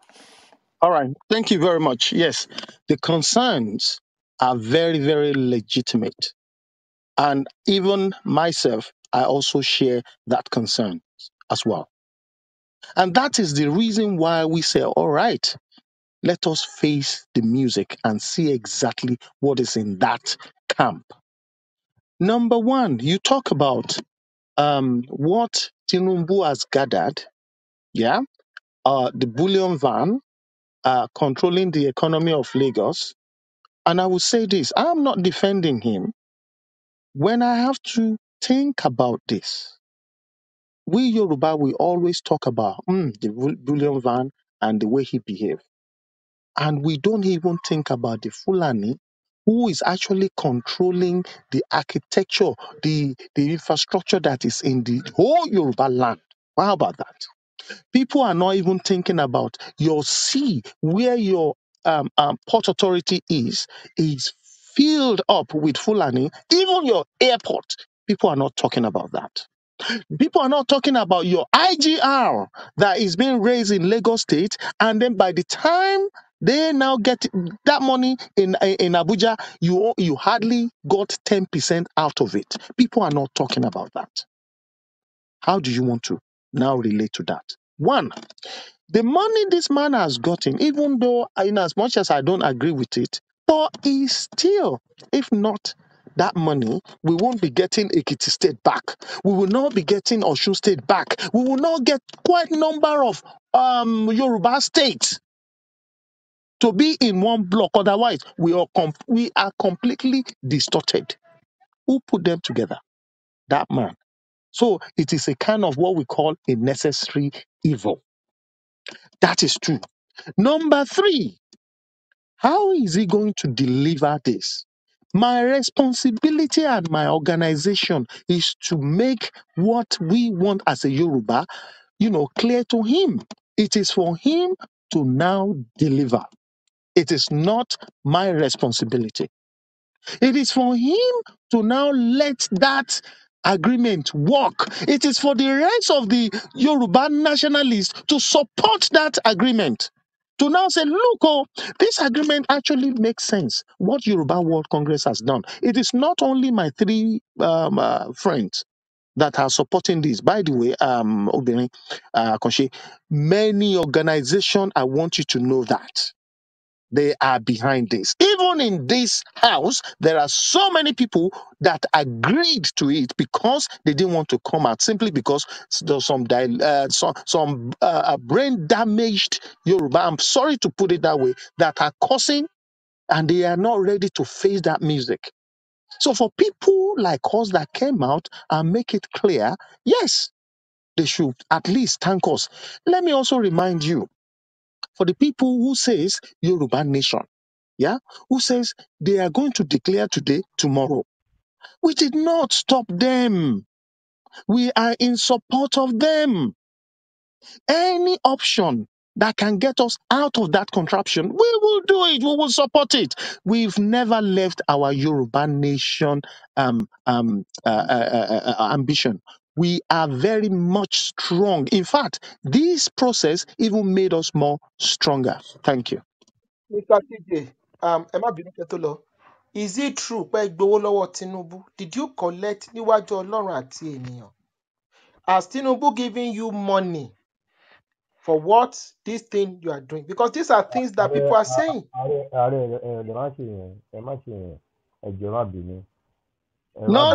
All right. Thank you very much. Yes, the concerns are very, very legitimate. And even myself, I also share that concern as well. And that is the reason why we say, all right, let us face the music and see exactly what is in that camp. Number one, you talk about what Tinubu has gathered, yeah, the bullion van, controlling the economy of Lagos. And I will say this, I'm not defending him. When I have to think about this, we Yoruba, we always talk about the Bullion Van and the way he behaved. And we don't even think about the Fulani who is actually controlling the architecture, the infrastructure that is in the whole Yoruba land. How about that? People are not even thinking about your sea, where your port authority is filled up with Fulani. Even your airport, people are not talking about that. People are not talking about your IGR that is being raised in Lagos State, and then by the time they now get that money in Abuja, you hardly got 10% out of it. People are not talking about that. How do you want to now relate to that? One, the money this man has gotten, even though in as much as I don't agree with it, but is still, if not that money, we won't be getting Ekiti State back. We will not be getting Osun State back. We will not get quite a number of Yoruba states to be in one block. Otherwise, we are completely distorted. Who put them together? That man. So it is a kind of what we call a necessary evil. That is true. Number three, how is he going to deliver this? My responsibility and my organization is to make what we want as a Yoruba, clear to him. It is for him to now deliver. It is not my responsibility. It is for him to now let that agreement work. It is for the rest of the Yoruba nationalists to support that agreement. To now say, look, this agreement actually makes sense. What Yoruba World Congress has done. It is not only my three friends that are supporting this. By the way, Obìnrin, Koshe, many organizations, I want you to know that. They are behind this. Even in this house, there are so many people that agreed to it because they didn't want to come out, simply because there's some brain damaged Yoruba, I'm sorry to put it that way, that are cursing and they are not ready to face that music. So for people like us that came out and make it clear, yes, they should at least thank us. Let me also remind you, for the people who says Yoruba nation, who says they are going to declare today, tomorrow. We did not stop them. We are in support of them. Any option that can get us out of that contraption, we will do it. We will support it. We've never left our Yoruba nation ambition. We are very much strong. In fact, this process even made us more stronger. Thank you. Mr. TJ, ẹ má bínú kẹ́ tó lọ. Is it true pé ẹ gbowó lọ́wọ́ Tinubu? Did you collect níwájú Ọlọ́run àti ènìyàn? Has Tinubu given you money for what this thing you are doing? Because these are things that people are saying. No.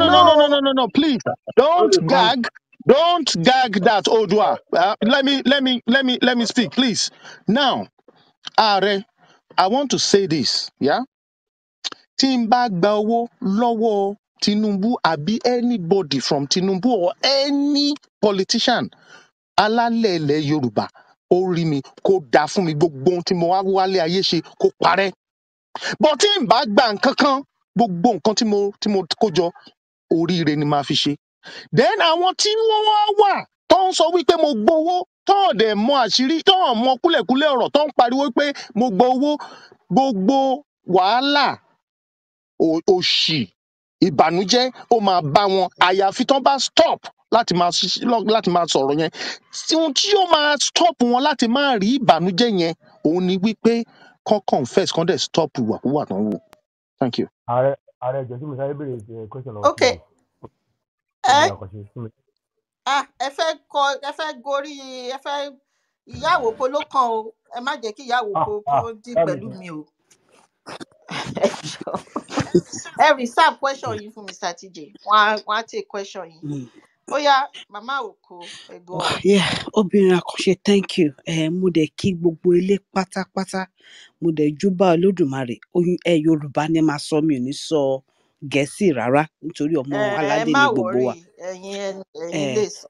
Please, don't gag. Don't gag that, Odua. Let me speak, please. Now, Are, I want to say this, yeah? Tí n bá gba owó lọ́wọ́ Tinubu àbí anybody from Tinubu or any politician, alálẹ̀ ilẹ̀ Yorùbá, ó rí mi, kó dá fún mi, gbogbo ohun tí mo wá wálé ayé ṣe, kó parẹ́. But tí n bá gba nǹkan kan, gbogbo nǹkan tí mo kó jọ, oríire ni màá fi ṣe. Then àwọn tí wọ́n wá wà tó ń sọ wípé mo gbowó, tó ń dẹ̀ mọ àṣírí, tó ń mọ kúlẹ̀kúlẹ̀ ọ̀rọ̀, tó ń pariwo pé mo gbowó, gbogbo wàhálà, òṣì, ìbànújẹ́ ó máa bá wọn àyàfi tán bá stop láti máa sọ̀rọ̀ yẹn. Ohun tí ó máa stop wọn láti máa rí ìbànújẹ́ yẹn, òun ni wípé kán confess, kán dẹ̀ stop ìwàkúwà tán wò. Thank you. Okay. Ẹ fẹ́ gorí ẹ fẹ́ ìyáwó kó ló kàn o, ẹ má jẹ́ kí ìyáwó kó dì pẹ̀lú mi o. Ẹ reserve question yìí fún Mr. TJ. Wọ́n á take question yìí. Ó yá, Mama Oko, ẹ go on. Obìnrin àkànṣe, thank you. Mo dẹ̀ kí gbogbo ilé pátápátá. Mo dẹ̀ júbà Olódùmarè. Yorùbá ni màá sọ, mi ò ní sọ Gẹ̀ẹ́sì rárá nítorí ọmọ aládé ni gbogbo wa. Ẹ má worry, ẹ̀yin lè sọ.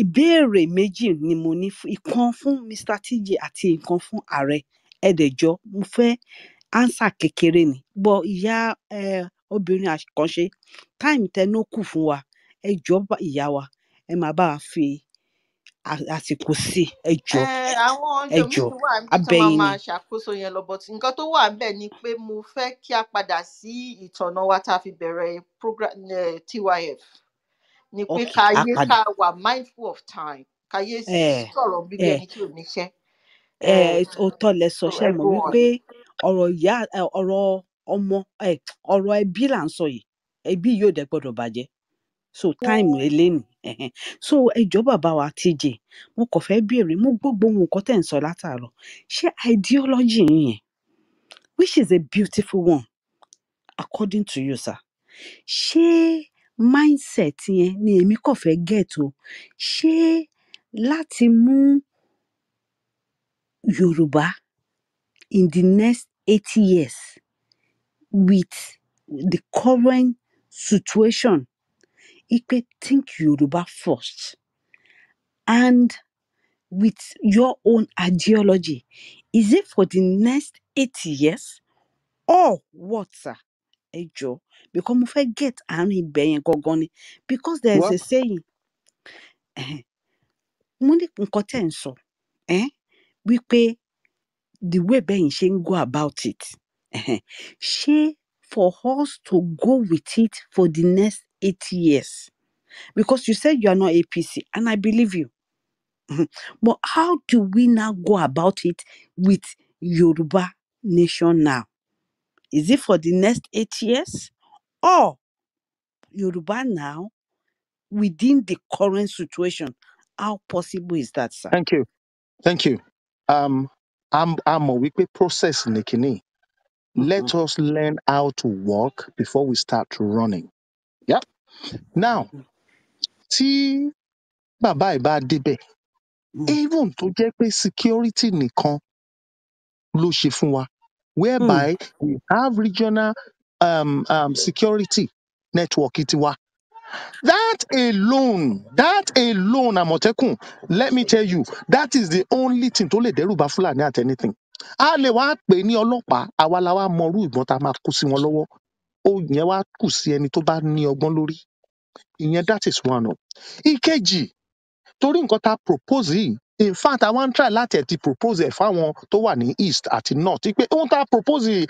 ìbéèrè méjì ni mo ní ìkan fún Mr. TJ àti ìkan fún ààrẹ ẹ̀dẹ̀jọ́ mo fẹ́ ánsà kékeré ni bọ́ ìyá obìnrin àkànṣe táìmù tẹnu kù fún wa ẹjọ́ ìyá wa ẹ máa bá wa fi àsìkò sí ẹjọ́ àwọn ọjọ́ míì ẹjọ́ wà níbi tí wọ́n abẹ́yìn ni. máa ṣàkóso yẹn lọ but nǹkan tó wà ńbẹ̀ ni pé mo fẹ́ kí a padà sí ìtọ̀nà wa tá a fi bẹ̀rẹ̀ program TYF ni pé ok ká á yé padà ká wà mindful of time ká yé sọ̀rọ̀ bíbí ẹni tí ò níṣẹ́. òótọ́ lẹ sọ ṣe mọ̀ Go on. wípé ọ̀rọ̀ ìyá ọ̀rọ̀ ọmọ ọ̀rọ̀ ẹbí là ń sọ yìí ẹbí yóò dẹ̀ gbọ́dọ̀ bàjẹ́ so time eléni so ẹjọ́ bàbá wa TJ mo kàn fẹ́ béèrè mo gbogbo nǹkan tẹ́ ń sọ látàárọ̀ ṣé ideology yín yẹn which is a beautiful one according to you sir ṣé mindset yẹn ni èmi kàn fẹ́ get o ṣé láti mú Yorùbá in the next 80 years with the current situation ipe think Yorùbá first and with your own ideology is it for the next 80 years or what sir ẹ jọ̀ọ́ because mo fẹ́ get àárín ibẹ̀ yẹn gangan ni because there is Well, a saying mo ní nǹkan tẹ́ ń sọ wípé the way bẹ́yìn ṣe ń go about it ṣé for us to go with it for the next 80 years because you said you are not APC and I believe you but how do we now go about it with Yoruba nation now? Is it for the next 8 years or Yoruba now within the current situation? How possible is that, sir? thank you. Thank you. I'm a wípé process ní kíní. Mm-hmm. Let us learn how to walk before we start running. Yeah. Now, tí bàbá ìbá débẹ̀, even tó jẹ́ pé security nìkan ló ṣe fún wa, whereby we have regional security network tiwa. That alone, Àmọ̀tẹ́kùn, let me tell you, that is the only thing tó lè dẹ́rù bá Fúlàní at anything. A lè wá pè ní ọlọ́pàá, àwa la wá mọrú ìbọn tá a máa kó sí wọn lọ́wọ́. Ó yẹn wá kù sí ẹni tó bá ní ọgbọ́n lórí. Ìyẹn that is one of. Ìkejì, torí nǹkan tá a propose yìí, in fact, I wan try láti ẹ̀ ti propose ẹ̀ fáwọn tó wà ní east àti north. Pé ohun tá a propose yìí,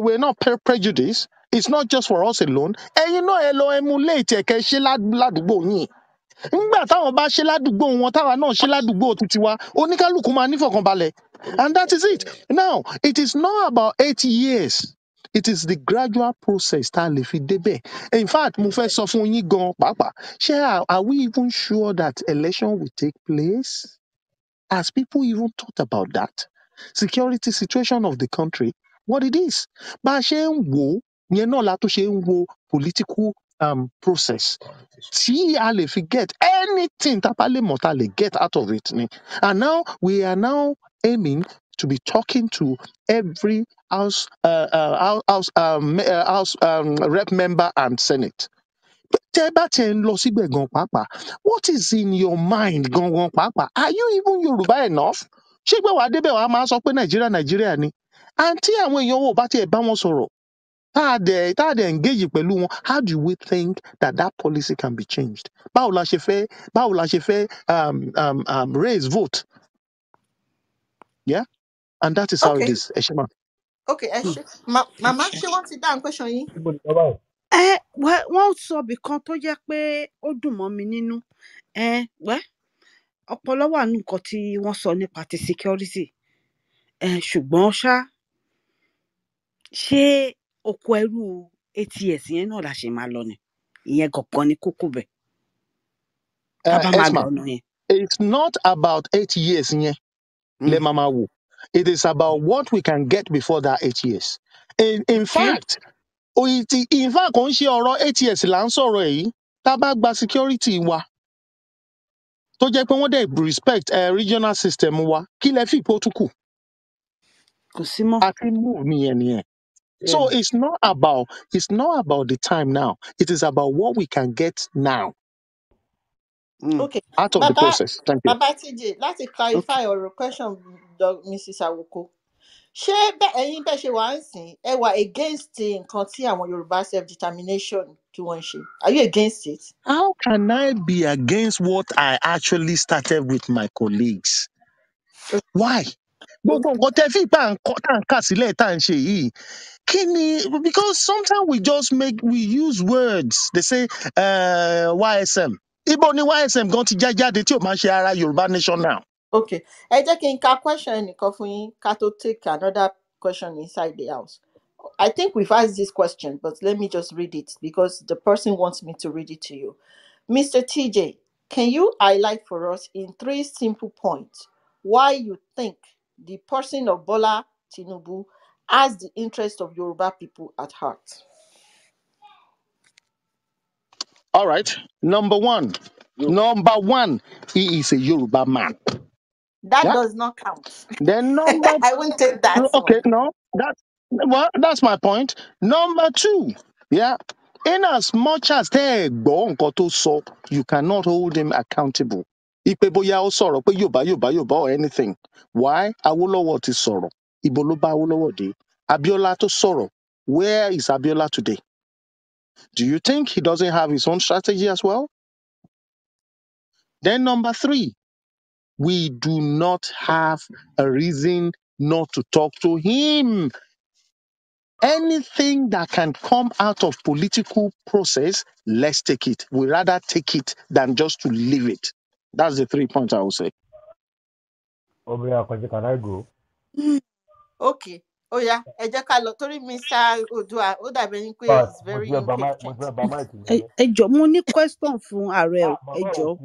we're not prejudiced. It's not just for us alone. Ẹ̀yin náà ẹ lọ emulate ẹ̀kẹ́ ṣe ládùúgbò yín. Nígbà táwọn bá ṣe ládùúgbò wọn, táwa náà ṣe ládùúgbò títí wa, oníkálukú máa nífọ̀kànbalẹ̀. And that is it. Now, it is not about 8 years. It is the gradual process tá a lè fi débẹ̀. In fact, mo fẹ́ sọ fún yín gan pàápàá. Ṣé are we even sure that election will take place? Has people even thought about that? Security situation of the country, what it is. Bá a ṣe ń wò ó, yẹn náà la tó ṣe ń wo political process. Tí a lè fi get anything tá a bá lè mọ̀ tá a lè get out of it ni. And now we are now aiming to be talking to every house rep member and senate. Tẹ́ bá tẹ̀ ń lọ síbẹ̀ gan pàápàá, what is in your mind gangan pàápàá? Are you even Yorùbá enough? Ṣé pé wàá débẹ̀ wàá máa sọ pé Nàìjíríà ni? And tí àwọn èèyàn wò bá tiẹ̀ bá wọn sọ̀rọ̀, tá a dẹ̀ engage pẹ̀lú wọn, how do we think that policy can be changed? Báwo la ṣe fẹ́ raise vote? Yeah? And that is how it Okay. is. Ẹ ṣé mà. Okay, ẹ ṣé. Màmá ṣé wọ́n ti dáhùn question yín? Wọ́n sọ ibìkan tó jẹ́ pé ó dùn mọ́ mi nínú. Ọpọlọ wà nínú nǹkan tí wọ́n sọ nípa ti security. Ṣùgbọ́n ṣá, ṣé oko ẹrú ATS yẹn náà la ṣe máa lọ ni? Ìyẹn gangan ni kókó bẹ̀. Tá bá máa Esma, lọ ọ̀nà yẹn. it's not about 8 years yẹn lẹ máa máa wò. It is about what we can get before that 8 years. In fact, kò ń ṣe ọ̀rọ̀ 8 years là ń sọ̀rọ̀ èyí. Tá a bá gba security wa, tó jẹ́ pé wọ́n dẹ̀ respect regional system wa, kí lẹ fi ipò tún kù? Kò sí mọ́. Àti move nìyẹn. So it's not about the time now. It is about what we can get now. Mm. Okay. Out of the Baba process. Thank you. Baba TJ, láti Okay. clarify your question, Mrs. Awoko. Ṣé ẹ̀yin bẹ́ẹ̀ ṣe wà ń sìn ẹ wà against nǹkan tí àwọn Yorùbá self determination tí wọ́n ń ṣe? Are you against it? How can I be against what I actually started with my colleagues? Why? Gbogbo nǹkan tẹ́ fi gbà tá à ń kà sílẹ̀ tá à ń ṣe yìí. Kí ni? Because sometimes we use words. They say YSM. Ibo ni YSM gan ti já jáde tí ò máa ń ṣe ara Yorùbá nation now. Okay. Ẹ jẹ́ kí n ka question ẹnìkan fún yín ká tó take another question inside the house. I think we've asked this question, but let me just read it because the person wants me to read it to you. Mr. TJ, can you highlight for us in 3 simple points why you think the person of Bola Tinubu has the interest of Yoruba people at heart? All right. Number one, he is a Yoruba man. That Yeah. does not count. Then number I won't take that okay, one. no, that's my point. Number two, yeah. In as much as they go nǹkan tó sọ, you cannot hold him accountable. Ipe bóyá ó sọ̀rọ̀ pé Yorùbá or anything. Why? Awólọ́wọ̀ ti sọ̀rọ̀. Ibo ló bá Awólọ́wọ̀ dé? Abiola tó sọ̀rọ̀. Where is Abiola today? Do you think he doesn't have his own strategy as well? Then number three, we do not have a reason not to talk to him. Anything that can come out of political process, let's take it. We rather take it than just to leave it. That's the 3 points I would say. Obìnrin can I go? Okay. Oh yeah, ẹ jẹ́ ká lọ torí Mr. Odua ó dàbí ẹni pé But is mo very ti fẹ́ impatient. ba mic mi jẹ́. Ẹ jọ̀ọ́ mo ní question fún ààrẹ o. Ẹ jọ̀ọ́.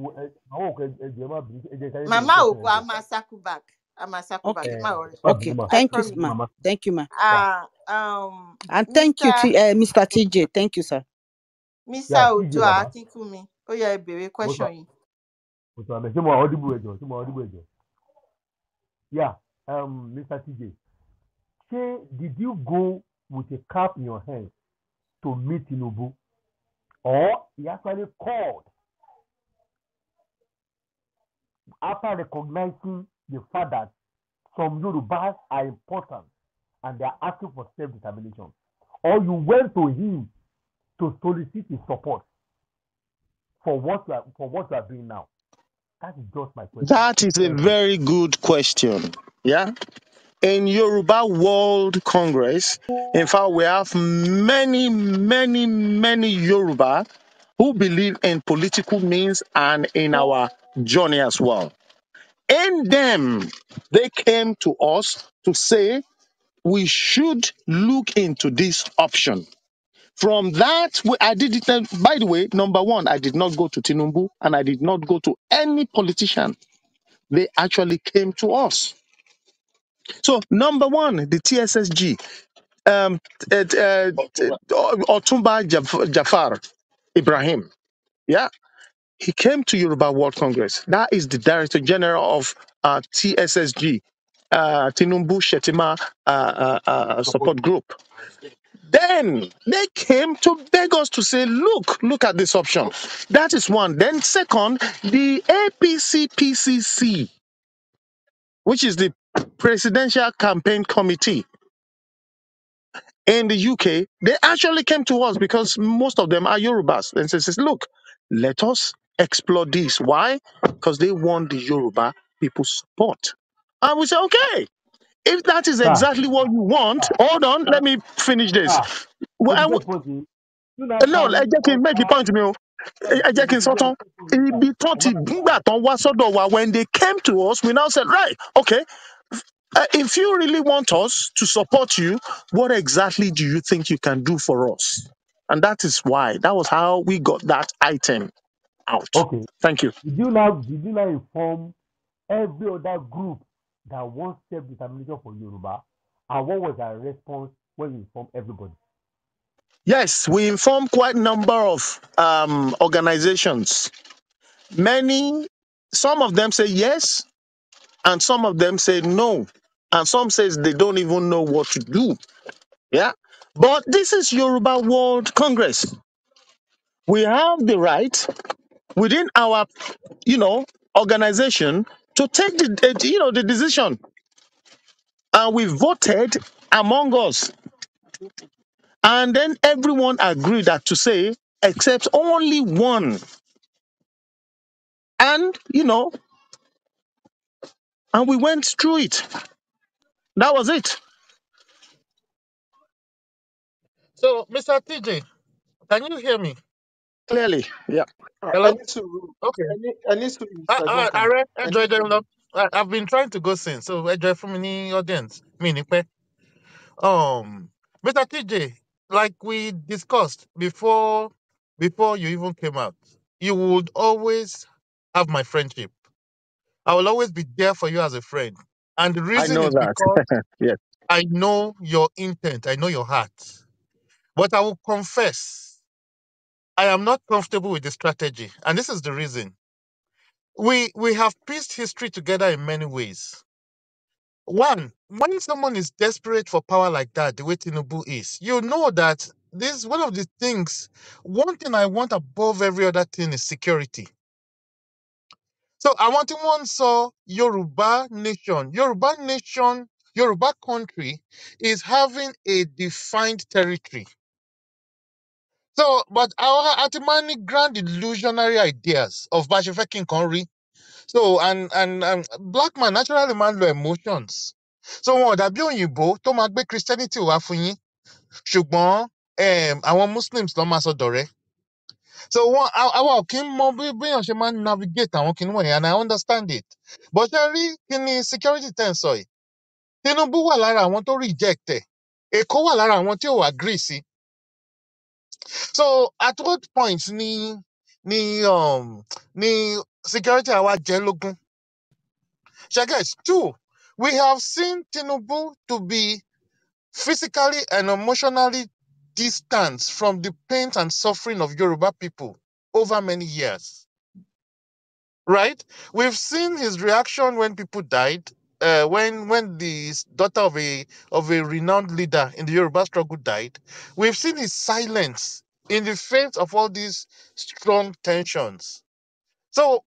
Màmá òkú ẹjọ́ má bìí ẹjẹ́ sáré bèrè Mama question Ogo, ẹjọ́. I'm a circle back. I'm a circle back. Okay. Má worry. Má Okay. bínú mà. I Thank you, promise. ma. Màmá. Thank you, ma. And thank you, Mr. Mr. TJ. Thank you, sir. Mr. TJ Odua bàbá. Akínkúnmi. Ó yá ẹ béèrè Mo question sọ yìí. àmì ṣé mo audible ẹjọ́? Yeah, Mr. TJ. Did you go with a cap in your hand to meet Tinubu? Or he actually called after recognizing the fact that some Yorubas are important and they are asking for self-determination? Or you went to him to solicit his support for what you are doing now? That is just my question. That is a very good question. Yeah. In Yoruba World Congress, in fact, we have many Yoruba who believe in political means and in our journey as well. In them, they came to us to say we should look into this option. From that, I did it. By the way, number one, I did not go to Tinubu and I did not go to any politician. They actually came to us. So, number one, the TSSG, Otumba Jafar Ibrahim. Yeah, he came to Yoruba World Congress. That is the Director General of TSSG, Tinubu Shetima Support Group. Then they came to beg us to say, look at this option. That is one. Then second, the APC-PCC, which is the Presidential Campaign Committee in the UK, they actually came to us because most of them are Yorubas. And says, look, let us explore this. Why? Because they want the Yoruba people's support. And we say, okay, if that is Sir, exactly what you want, hold on, let me finish this. to Well, get point, you now no, ẹ can jẹ́ kí n make a offer point mi o. Ẹ jẹ́ kí n sọ tán. Ibi tán ti gbà tán wá sọ́dọ̀ wa, when they came to us, we now said, right, okay, if you really want us to support you, what exactly do you think you can do for us? And that was how we got that item out. Okay. Thank you. Did you now inform every other group that wants self-determination for Yoruba? And what was our response when you informed everybody? Yes, we informed quite a number of organizations. Some of them say yes, and some of them say no. And some says they don't even know what to do. Yeah. But this is Yoruba World Congress. We have the right within our, organization to take the decision. And we voted among us. And then everyone agreed that to say, except only one. And, and we went through it. That was it. So, Mr. TJ, can you hear me? Clearly. Yeah. I Hello? need to, Okay. I need to, Mr. Duncan. Ààrẹ, I ẹjọ́ need ẹjọ́ to. lọ. I've been trying to go since, so ẹjọ́ from any audience. Me ní pẹ́. Mr. TJ, like we discussed before you even came out, you would always have my friendship. I will always be there for you as a friend. And the I reason know is that. because Yes. I know your intent, I know your heart. But I will confess, I am not comfortable with the strategy. And this is the reason. We have pieced history together in many ways. One, when someone is desperate for power like that, the way Tinubu is, you know that this is one of the things. One thing I want above every other thing is security. So I want one saw Yoruba nation, Yoruba country is having a defined territory. So, but our Atimani grand illusionary ideas of Bashefekin Konri. So, and black man naturally man lo emotions. So wọn ò dàbí òyìnbó tó máa gbé Christianity wá fún yín. Ṣùgbọ́n àwọn Muslims ló máa sọ dọ̀rẹ́. So àwa ò kí ń mọ béèyàn ṣe máa ń navigate àwọn kinní wọ̀nyẹn, and I understand it. But ṣe rí kíni security ten sọ yìí? Tinubu wà lára àwọn tó reject ẹ̀. Èkó wà lára àwọn tí ò agree sí. So at what point ni security àwa jẹ́ lógún? Guys, two, we have seen Tinubu to be physically and emotionally distant from the pain and suffering of Yoruba people over many years. Right? We've seen his reaction when people died, when the daughter of a renowned leader in the Yoruba struggle died. We've seen his silence in the face of all these strong tensions. So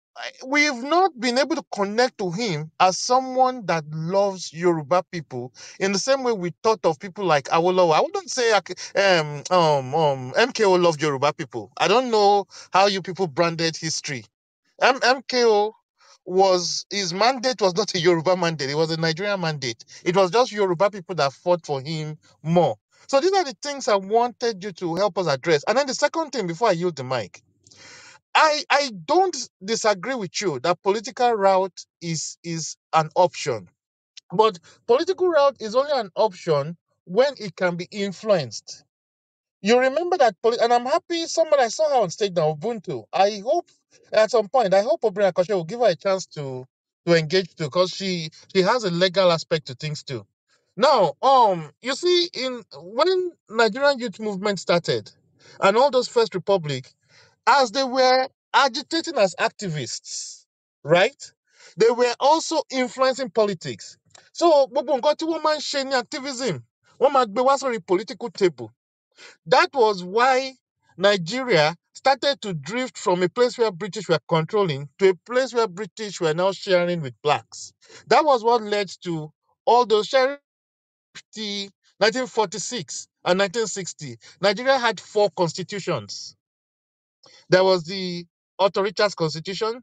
we've not been able to connect to him as someone that loves Yoruba people in the same way we thought of people like Awolowo. I wouldn't say MKO loved Yoruba people. I don't know how you people branded history. MKO was his mandate was not a Yoruba mandate; it was a Nigerian mandate. It was just Yoruba people that fought for him more. So these are the things I wanted you to help us address. And then the second thing, before I yield the mic, I don't disagree with you that political route is an option. But political route is only an option when it can be influenced. You remember that, and I'm happy somebody I saw her on stage now, Ubuntu. I hope at some point, I hope Obrina Koshe will give her a chance to engage too, because she has a legal aspect to things too. Now, you see, in when Nigerian youth movement started, and all those First Republic, as they were agitating as activists, right? They were also influencing politics. So, gbogbo nǹkan tí wọ́n máa ń ṣe ní activism, wọ́n máa gbé wá sórí political table. That was why Nigeria started to drift from a place where British were controlling to a place where British were now sharing with blacks. That was what led to all those sharing. 1946 and 1960. Nigeria had 4 constitutions. There was the Otto Richards Constitution.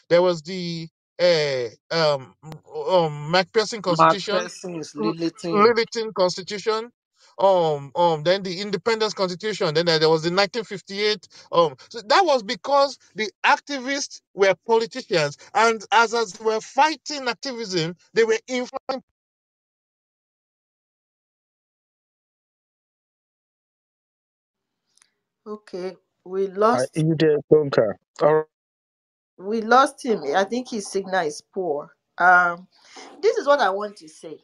There was the Macpherson Mark Constitution, Persons, Liliton. Lilliton Constitution, then the Independence Constitution. Then there was the 1958. So that was because the activists were politicians, and as they were fighting activism, they were influencing. Okay, we lost You did, Bunker. All right. we lost him. I think his signal is poor. This is what I want to say.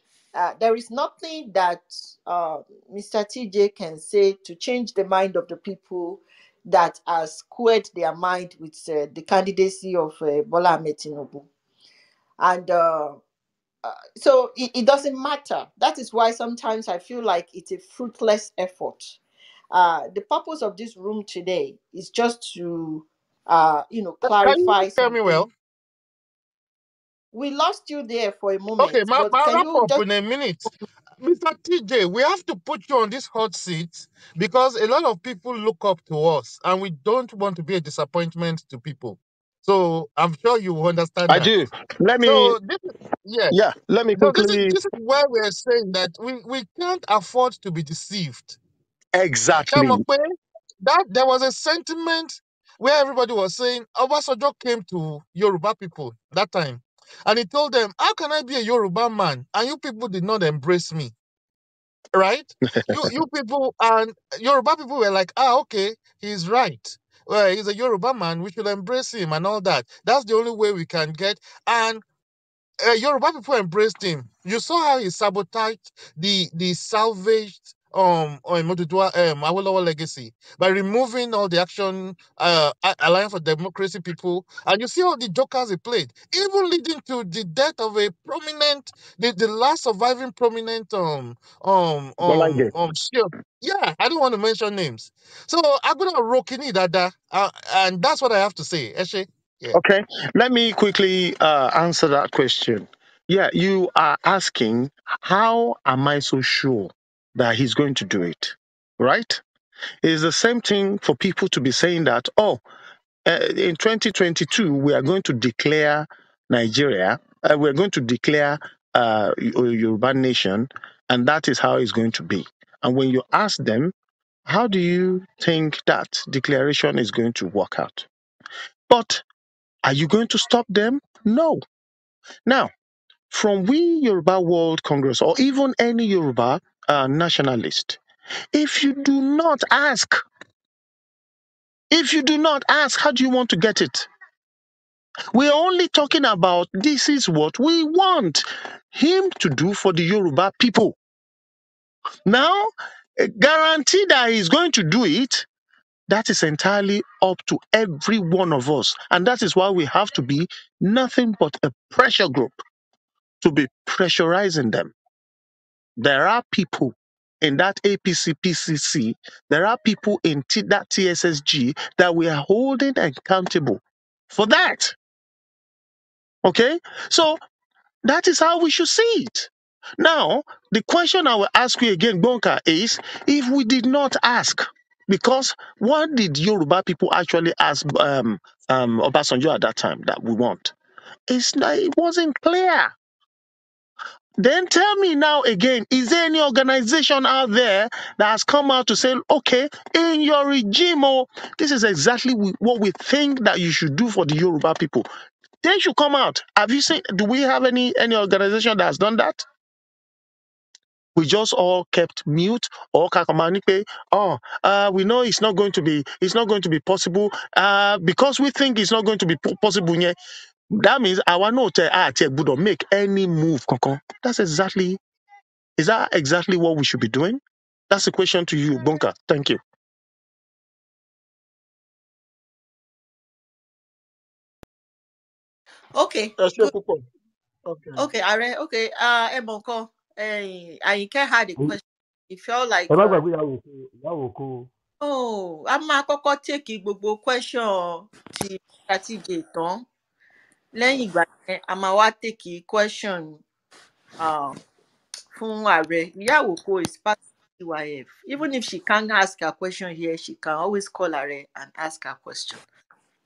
There is nothing that Mr. TJ can say to change the mind of the people that has squared their mind with the candidacy of Bola Ahmed Tinubu. And so it doesn't matter. That is why sometimes I feel like it's a fruitless effort. The purpose of this room today is just to Can you clarify hear me well? something. We lost you there for a Okay, moment, my but can wrap you up just in a minute. Mr. TJ, we have to put you on this hot seat because a lot of people look up to us and we don't want to be a disappointment to people. So I'm sure you understand I that. do. Let me, So yes. yeah, let me So this is quickly. this is where we're saying that we can't afford to be deceived. Exactly. Shamokwe, that there was a sentiment where everybody was saying Obasanjo came to Yoruba people that time, and he told them, "How can I be a Yoruba man and you people did not embrace me?" Right? You people and Yoruba people were like, "Ah, okay, he's right. Well, he's a Yoruba man. We should embrace him and all that. That's the only way we can get." And Yoruba people embraced him. You saw how he sabotaged the salvaged Awolowo legacy by removing all the Action Alliance for Democracy people, and you see all the jokers he played, even leading to the death of a prominent, the last surviving prominent Bolange. shield. Yeah, I don't want to mention names. So I'm gonna rokini dada, and that's what I have to say. Eshe, yeah. Okay. Let me quickly answer that question. Yeah, you are asking, how am I so sure that he's going to do it? Right? It's the same thing for people to be saying that, oh, in 2022, we are going to declare Nigeria, we're going to declare Yoruba nation, and that is how it's going to be. And when you ask them, how do you think that declaration is going to work out? But are you going to stop them? No. Now, from we Yoruba World Congress, or even any Yoruba nationalist, if you do not ask, how do you want to get it? We're only talking about this is what we want him to do for the Yoruba people. Now, a guarantee that he's going to do it, that is entirely up to every one of us. And that is why we have to be nothing but a pressure group to be pressurizing them. There are people in that APC PCC, there are people in that TSSG that we are holding accountable for that. Okay? So that is how we should see it. Now, the question I will ask you again, Bonka, is if we did not ask, because what did Yoruba people actually ask Obasanjo at that time that we want? It wasn't clear. Then tell me now again, is there any organization out there that has come out to say, okay, in your regime, this is exactly what we think that you should do for the Yoruba people? They should come out. Have you seen, do we have any organization that has done that? We just all kept mute or kakamanipe. We know it's not going to be possible because we think it's not going to be possible. Yeah. That means our note would make any move. Is that exactly what we should be doing? That's a question to you, Bunker. Thank you. okay? Eshe Good. púpọ̀. Okay. Okay, Are. Okay. Ebonko. Ayinke had a question. He felt ẹ like má gbàgbé ìyàwó kó. a máa kọ́kọ́ take gbogbo question ti TJ tán. Lẹ́yìn ìgbà yẹn, a máa wá take question fún Ààrẹ. Ìyàwó kó is part of TYF. Even if she can't ask her question here, she can always call Ààrẹ and ask her question.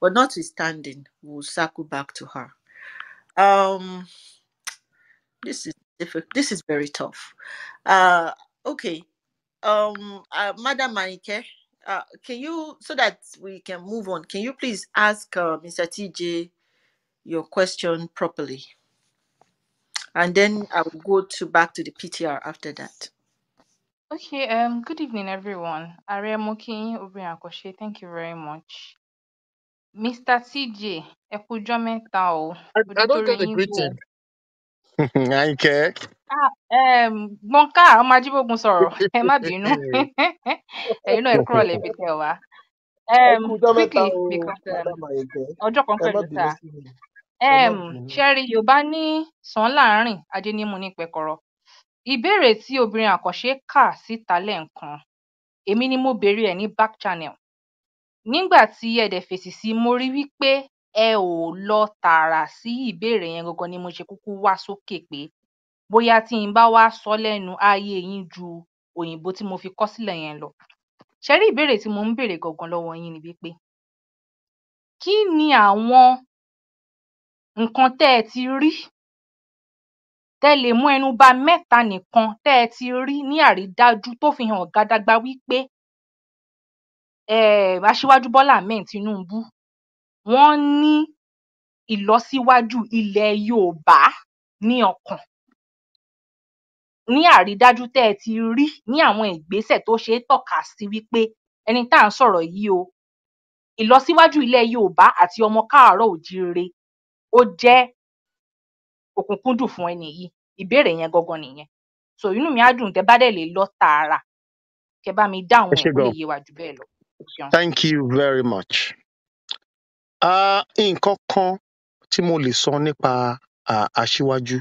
But notwithstanding, we'll circle back to her. This is difficult. This is very tough. Okay. Madam Maike, can you, so that we can move on, can you please ask Mr. TJ your question properly? And then I will go back to the PTR after that. Okay, good evening, everyone. Are Mokin Obriakoshe, thank you very much. Mr. TJ, ẹ kújọ́ mẹ́ta o. I Ojú tó don't rí get the yín wò. greeting. I care. Gbọ̀nká, ọmọ Ajíbógun sọ̀rọ̀, ẹ má bínú. Ẹ̀yin náà ẹ kúrò lẹ́bi tẹ́ wá. Ẹ kú ọjọ́ mẹ́ta Quickly, o, because Madam Ayeke. ọjọ́ kan Ẹ má pẹ̀lú bínú sá. sí mi. Ẹ má bínú. Ṣẹ́rí Yorùbá ní sàn láàárín, ajé ní mu ní pẹ̀kọ̀rọ̀. Ìbéèrè tí obìnrin àkọ́ṣe kà síta lẹ́ǹkan, èmi ni mo béèrè ẹ̀ ní back channel. nígbà tí ẹ dẹ̀ fèsì sí, mo rí wípé ẹ ò lọ tààrà sí ìbéèrè yẹn gangan ni mo ṣe kúkú wá sókè pé bóyá tí n bá wá sọ lẹ́nu á yé yín ju òyìnbó tí mo fi kọ sílẹ̀ yẹn lọ. Ṣé rí ìbéèrè tí mo ń béèrè gangan lọ́wọ́ yín ni wípé kí ni àwọn nǹkan tẹ́ ẹ ti rí tẹ́ lè mú ẹnu bà mẹ́ta nìkan tẹ́ ẹ ti rí ní àrídájú tó fi hàn gádágbá wípé Aṣíwájú Bọ́lá Ahmed Tinubu wọ́n ní ìlọsíwájú ilẹ̀ Yorùbá ní ọkàn, ní àrídájú tẹ́ ẹ ti rí ní àwọn ìgbésẹ̀ tó ṣe é tọ́ka sí wípé ẹni tá à ń sọ̀rọ̀ yìí o, ìlọsíwájú ilẹ̀ Yorùbá àti ọmọ káàárọ̀ oòjíire ó jẹ́ òkúnkúndùn fún ẹni yìí. Ìbéèrè yẹn gangan nìyẹn. So inú mi á dùn tẹ́ bá dẹ̀ lè lọ tààrà kẹ́ bá mi dáhùn ẹ̀ kó lè yé wa jù bẹ́ẹ̀ lọ. Thank you very much. Nǹkan kan tí mo lè sọ nípa Aṣíwájú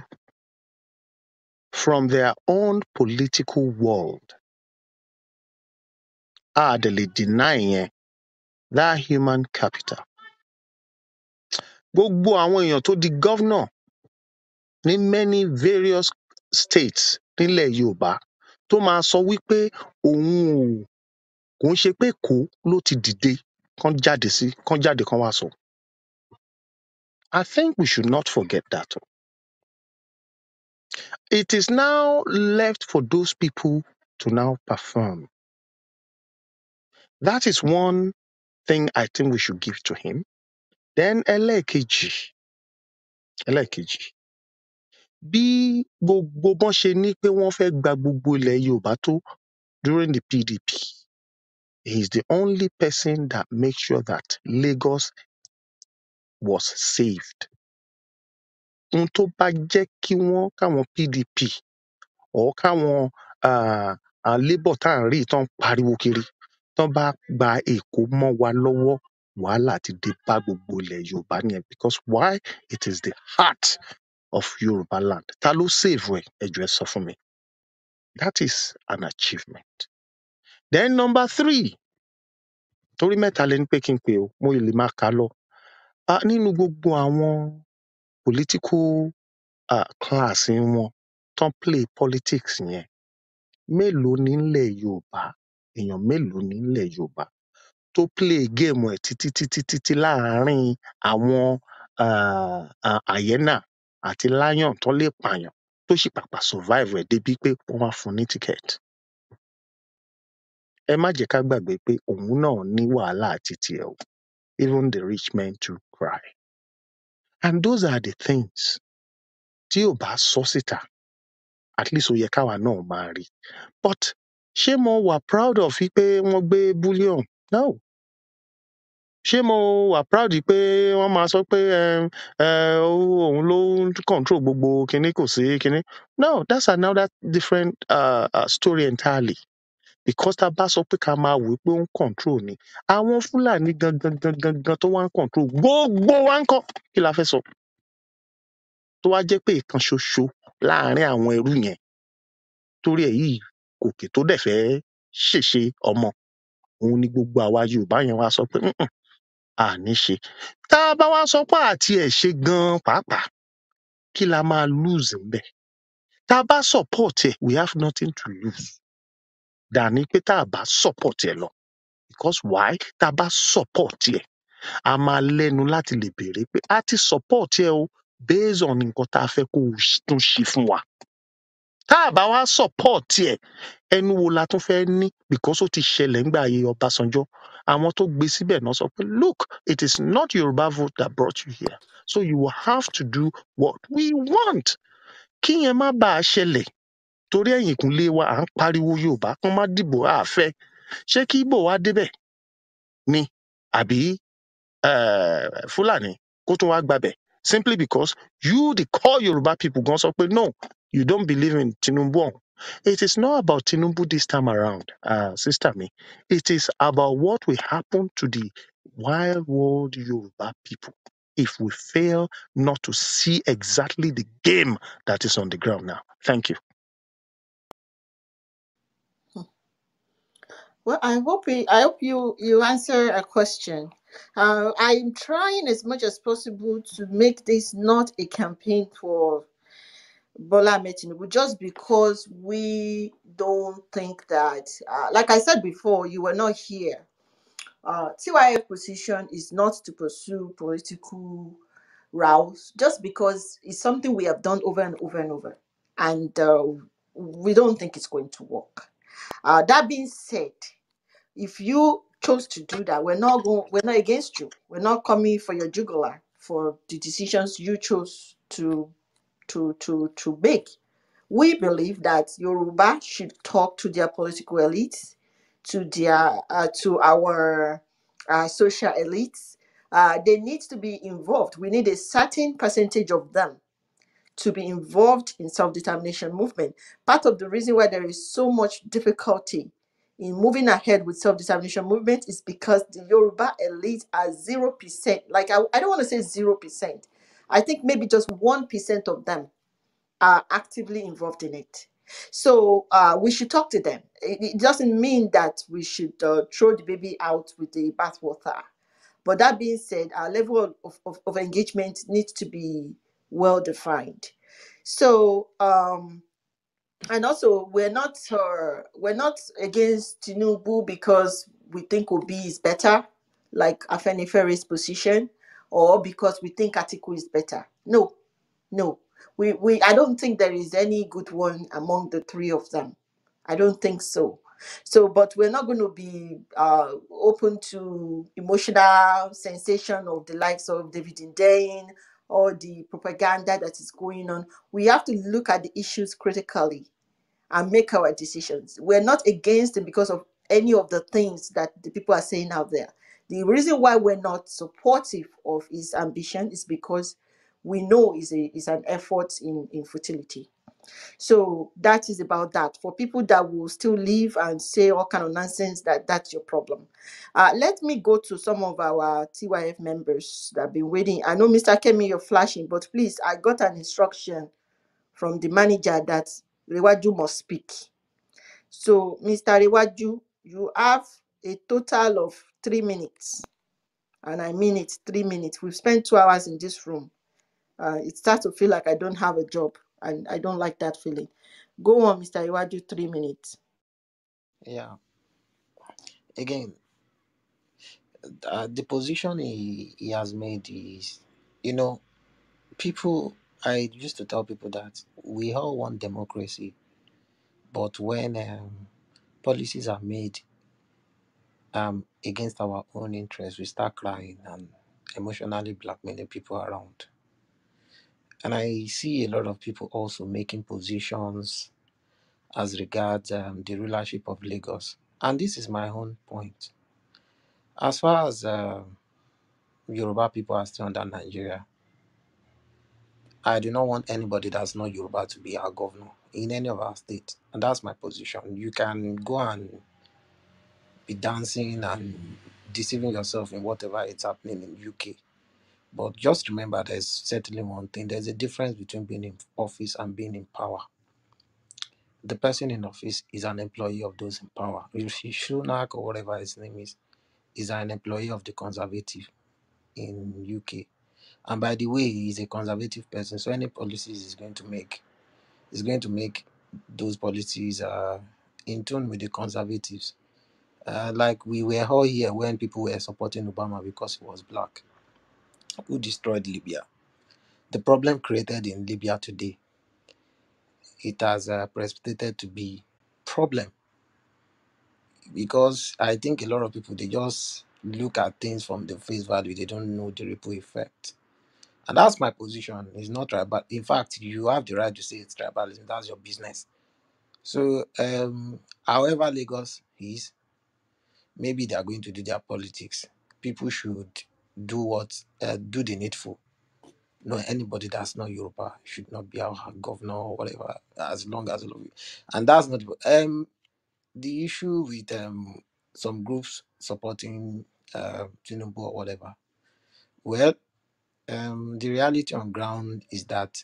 from their own political world, a dẹ̀ lè deny yẹn, that human capital. Gbogbo àwọn èèyàn tó di governor ní many various states nílẹ̀ Yorùbá tó máa sọ wípé òun kò ń ṣe pé Èkó ló ti dìde kán jáde kán wá sọ. I think we should not forget that. It is now left for those people to now perform. That is one thing I think we should give to him. Then ẹlẹ́ẹ̀kejì, bí gbogbo bọ́n ṣe ní pé wọ́n fẹ́ gba gbogbo ilẹ̀ Yorùbá tó during the PDP, he is the only person that makes sure that Lagos was saved. Ohun tó bá jẹ́ kí káwọn PDP or káwọn Labour tá à ń rí tán pariwo kiri tán bá gba Èkó mọ́ wa lọ́wọ́, wàhálà ti dé bá gbogbo ilẹ̀ Yorùbá nìyẹn. Because why? It is the heart of Yoruba land. Ta ló save ẹ? Ẹ jọ̀ọ́ ẹ sọ fún mi. That is an achievement. Then number 3, torí mẹ́ta lẹni pé kí n pè ó, mo lè máa kà á lọ. Nínú gbogbo àwọn political class wọn tán play politics yẹn, mélòó nílẹ̀ Yorùbá, èèyàn mélòó nílẹ̀ Yorùbá tó play game ẹ̀ títí láàárín àwọn hyena àti lion tó lè pààyàn tó sì pàpà survive ẹ̀ débi pé wọ́n wá fún ní ticket. Ẹ má jẹ́ ká gbàgbé pé òun náà ní wàhálà àti tiẹ̀ o. Even the rich men too cry. And those are the things tí ò bá sọ síta, at least ó yẹ káwa náà máa rí. But ṣé mo wà proud of pé wọ́n gbé bullion? No. Ṣé mo wà proud pé wọ́n máa sọ pé òun ló ń control gbogbo kinní kò sí kinní? No, that's another different story entirely. Because tá a bá sọ pé ká máa wò pé ó ń control ni, àwọn Fúlàní gangan tó wá ń control gbogbo wa ń kọ́, kí la fẹ́ sọ? Tó wá jẹ́ pé ìkan ṣoṣo láàárín àwọn ẹrú yẹn torí ẹ̀ yìí gòkè tó dẹ̀ fẹ́ ṣèṣe ọmọ, òun ni gbogbo àwa Yorùbá yẹn wá sọ pé àní ṣe. Tá a bá wá sọ pé àti ẹ̀ ṣe gan pàápàá, kí la máa lose ńbẹ̀? Tá a bá support ẹ̀, we have nothing to lose. Dàní pé tá a bá support ẹ̀ lọ. Because why? Tá a bá support ẹ̀, a máa lẹ́nu láti lè béèrè pé a ti support ẹ̀ o based on nǹkan tá a fẹ́ kó o tún ṣe fún wa. Tá a bá wá support ẹ̀, ẹnu wo la tún fẹ́ ní? Because ó ti ṣẹlẹ̀ ńgbà ayé Ọbásanjọ́. Àwọn tó gbé síbẹ̀ náà sọ pé look, it is not Yoruba vote that brought you here. So you will have to do what we want. Kí yẹn má bàa ṣẹlẹ̀, torí ẹ̀yìnkùnlé wa à ń pariwo Yorùbá kán má dìbò àfẹ́. Ṣé kí Ìgbò wá débẹ̀ ni? Àbí Fúlàní kó tún wá gbabẹ̀? Simply because you, the core Yoruba people, gan sọ pé no, you don't believe in Tinubu. It is not about Tinubu this time around, sister me. It is about what will happen to the wild world Yoruba people if we fail not to see exactly the game that is on the ground now. Thank you. Well, I hope you answer a question. I'm trying as much as possible to make this not a campaign for Bola Ahmed Tinubu, just because we don't think that, like I said before, you were not here. TYF position is not to pursue political routes, just because it's something we have done over and over and over, and we don't think it's going to work. That being said, if you chose to do that, we're not against you. We're not coming for your jugular for the decisions you chose to make. We believe that Yoruba should talk to their political elites, to our social elites. They need to be involved. We need a certain percentage of them to be involved in self-determination movement. Part of the reason why there is so much difficulty in moving ahead with self-determination movement is because the Yoruba elite are 0%. Like, I don't want to say 0%. I think maybe just 1% of them are actively involved in it. So we should talk to them. It doesn't mean that we should throw the baby out with the bathwater. But that being said, our level of engagement needs to be well defined. So, and also we're not against Tinubu because we think Obi is better, like Afenifere's position, or because we think Atiku is better. No, no. We I don't think there is any good one among the three of them. I don't think so. So, but we're not going to be open to emotional sensation of the likes of David Indane or the propaganda that is going on. We have to look at the issues critically and make our decisions. We're not against it because of any of the things that the people are saying out there. The reason why we're not supportive of his ambition is because we know is an effort in futility. So that is about that. For people that will still live and say all kind of nonsense, that's your problem. Let me go to some of our TYF members that have been waiting. I know Mr. Kemi, you're flashing, but please, I got an instruction from the manager that Rewaju must speak. So, Mr. Rewaju, you have a total of 3 minutes. And I mean it, 3 minutes. We've spent 2 hours in this room. It starts to feel like I don't have a job, and I don't like that feeling. Go on, Mr. Iwaju, 3 minutes. Yeah. Again, the position he has made is, you know, people. I used to tell people that we all want democracy, but when policies are made against our own interests, we start crying and emotionally blackmailing people around. And I see a lot of people also making positions as regards the rulership of Lagos. And this is my own point. As far as Yoruba people are still under Nigeria, I do not want anybody that's not Yoruba to be our governor in any of our states. And that's my position. You can go and be dancing and deceiving yourself in whatever is happening in UK. But just remember, there's certainly one thing. There's a difference between being in office and being in power. The person in office is an employee of those in power. Rishi Sunak or whatever his name is an employee of the conservative in UK. And by the way, he is a conservative person. So any policies is going to make those policies in tune with the conservatives. Like we were all here when people were supporting Obama because he was black, who destroyed Libya. The problem created in Libya today, it has precipitated to be problem, because I think a lot of people, they just look at things from the face value. They don't know the ripple effect. And that's my position. It's not tribal. In fact, you have the right to say it's tribalism. That's your business. So, however Lagos is, maybe they are going to do their politics. People should do the needful. No, anybody that's not Yoruba should not be our governor or whatever, as long as and that's not the issue with some groups supporting Tinubu or whatever. Well, the reality on ground is that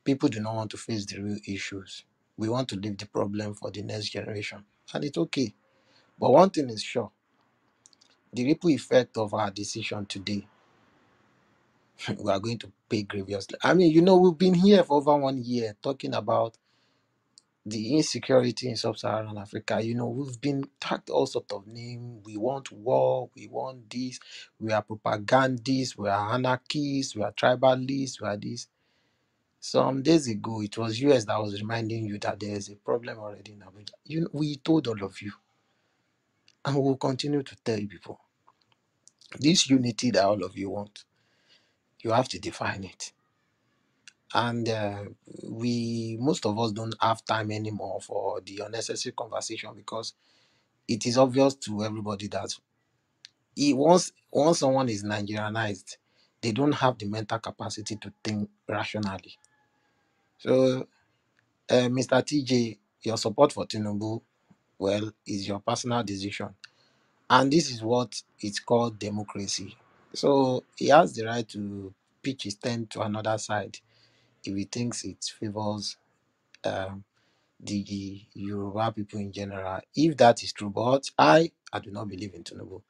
people do not want to face the real issues. We want to leave the problem for the next generation, and it's okay. But one thing is sure, the ripple effect of our decision today, we are going to pay grievously. I mean, we've been here for over 1 year talking about the insecurity in sub-Saharan Africa. We've been tagged all sorts of names. We want war, we want this, we are propagandists, we are anarchists, we are tribalists, we are this. Some days ago, it was US that was reminding you that there is a problem already in Abuja. We told all of you, and we will continue to tell you people. This unity that all of you want, you have to define it. And most of us don't have time anymore for the unnecessary conversation, because it is obvious to everybody that once someone is Nigerianized, they don't have the mental capacity to think rationally. So, Mr. TJ, your support for Tinubu, well, is your personal decision. And this is what it's called democracy. So he has the right to pitch his tent to another side if he thinks it favors um, the Yoruba people in general. If that is true, but I do not believe in Tinubu.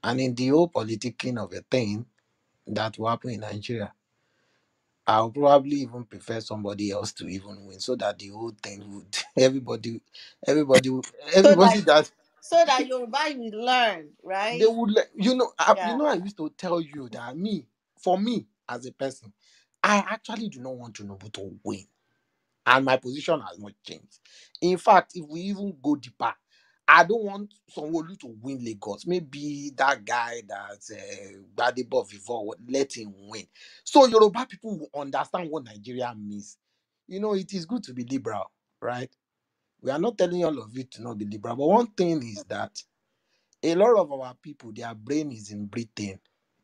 And in the whole politicking of a thing that will happen in Nigeria, I'll probably even prefer somebody else to even win, so that the whole thing would everybody So that everybody that Yoruba will learn, they right? would Yeah. I used to tell you that for me as a person, I actually do not want Tinubu to win, and my position has not changed. In fact, if we even go deeper, I don't want Sanwo-Olu to win Lagos. Maybe that guy that's Gbadebo before, let him win, so Yoruba people will understand what Nigeria means. It is good to be liberal, right? We are not telling all of you to not be liberal, but one thing is that a lot of our people, their brain is in Britain.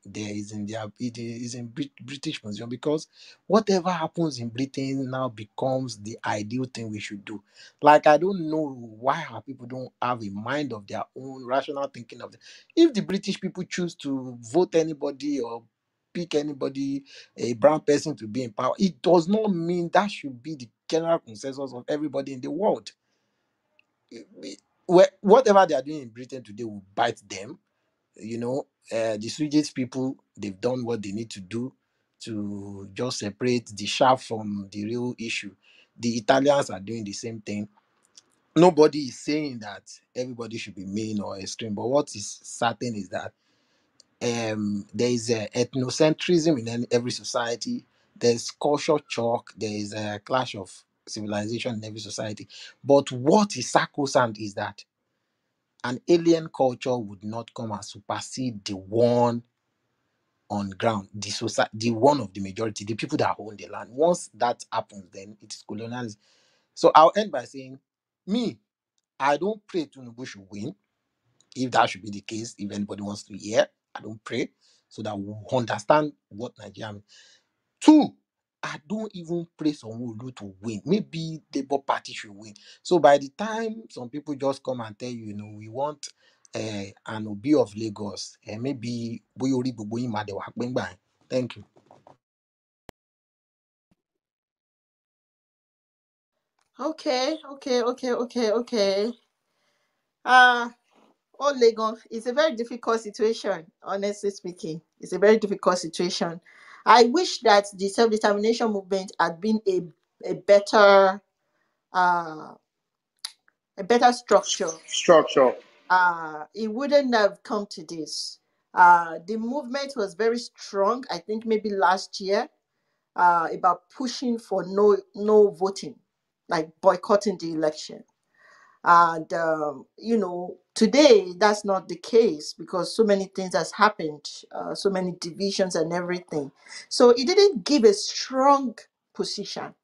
It is in British museum, because whatever happens in Britain now becomes the ideal thing we should do. Like, I don't know why our people don't have a mind of their own, rational thinking of if the British people choose to vote anybody or pick anybody, a brown person, to be in power, it does not mean that should be the general consensus of everybody in the world. Whatever they are doing in Britain today will bite them. The Swedish people, they've done what they need to do to just separate the shaft from the real issue. The Italians are doing the same thing. Nobody is saying that everybody should be mean or extreme, but what is certain is that there is ethnocentrism in every society. There's culture shock. There is a clash of civilization in every society. But what is sacrosanct is that an alien culture would not come and supersede the one on ground, the one of the majority, the people that own the land. Once that happens, then it is colonialism. So I'll end by saying, I don't pray Tinubu should win. If that should be the case, if anybody wants to hear, I don't pray, so that we understand what Nigeria means. 2, I don't even pray Sanwo-Olu to win. Maybe the Labour Party should win. So by the time some people just come and tell you, we want an Obi of Lagos, maybe Boyori Gbogbo Imadewa Pengba. Thank you. Okay. Uh oh, Legon, it's a very difficult situation, honestly speaking. It's a very difficult situation. I wish that the self-determination movement had been a better uh a better structure. Structure. It wouldn't have come to this. The movement was very strong, I think maybe last year, about pushing for no voting, like boycotting the election. And today that's not the case, because so many things has happened, so many divisions and everything. So it didn't give a strong position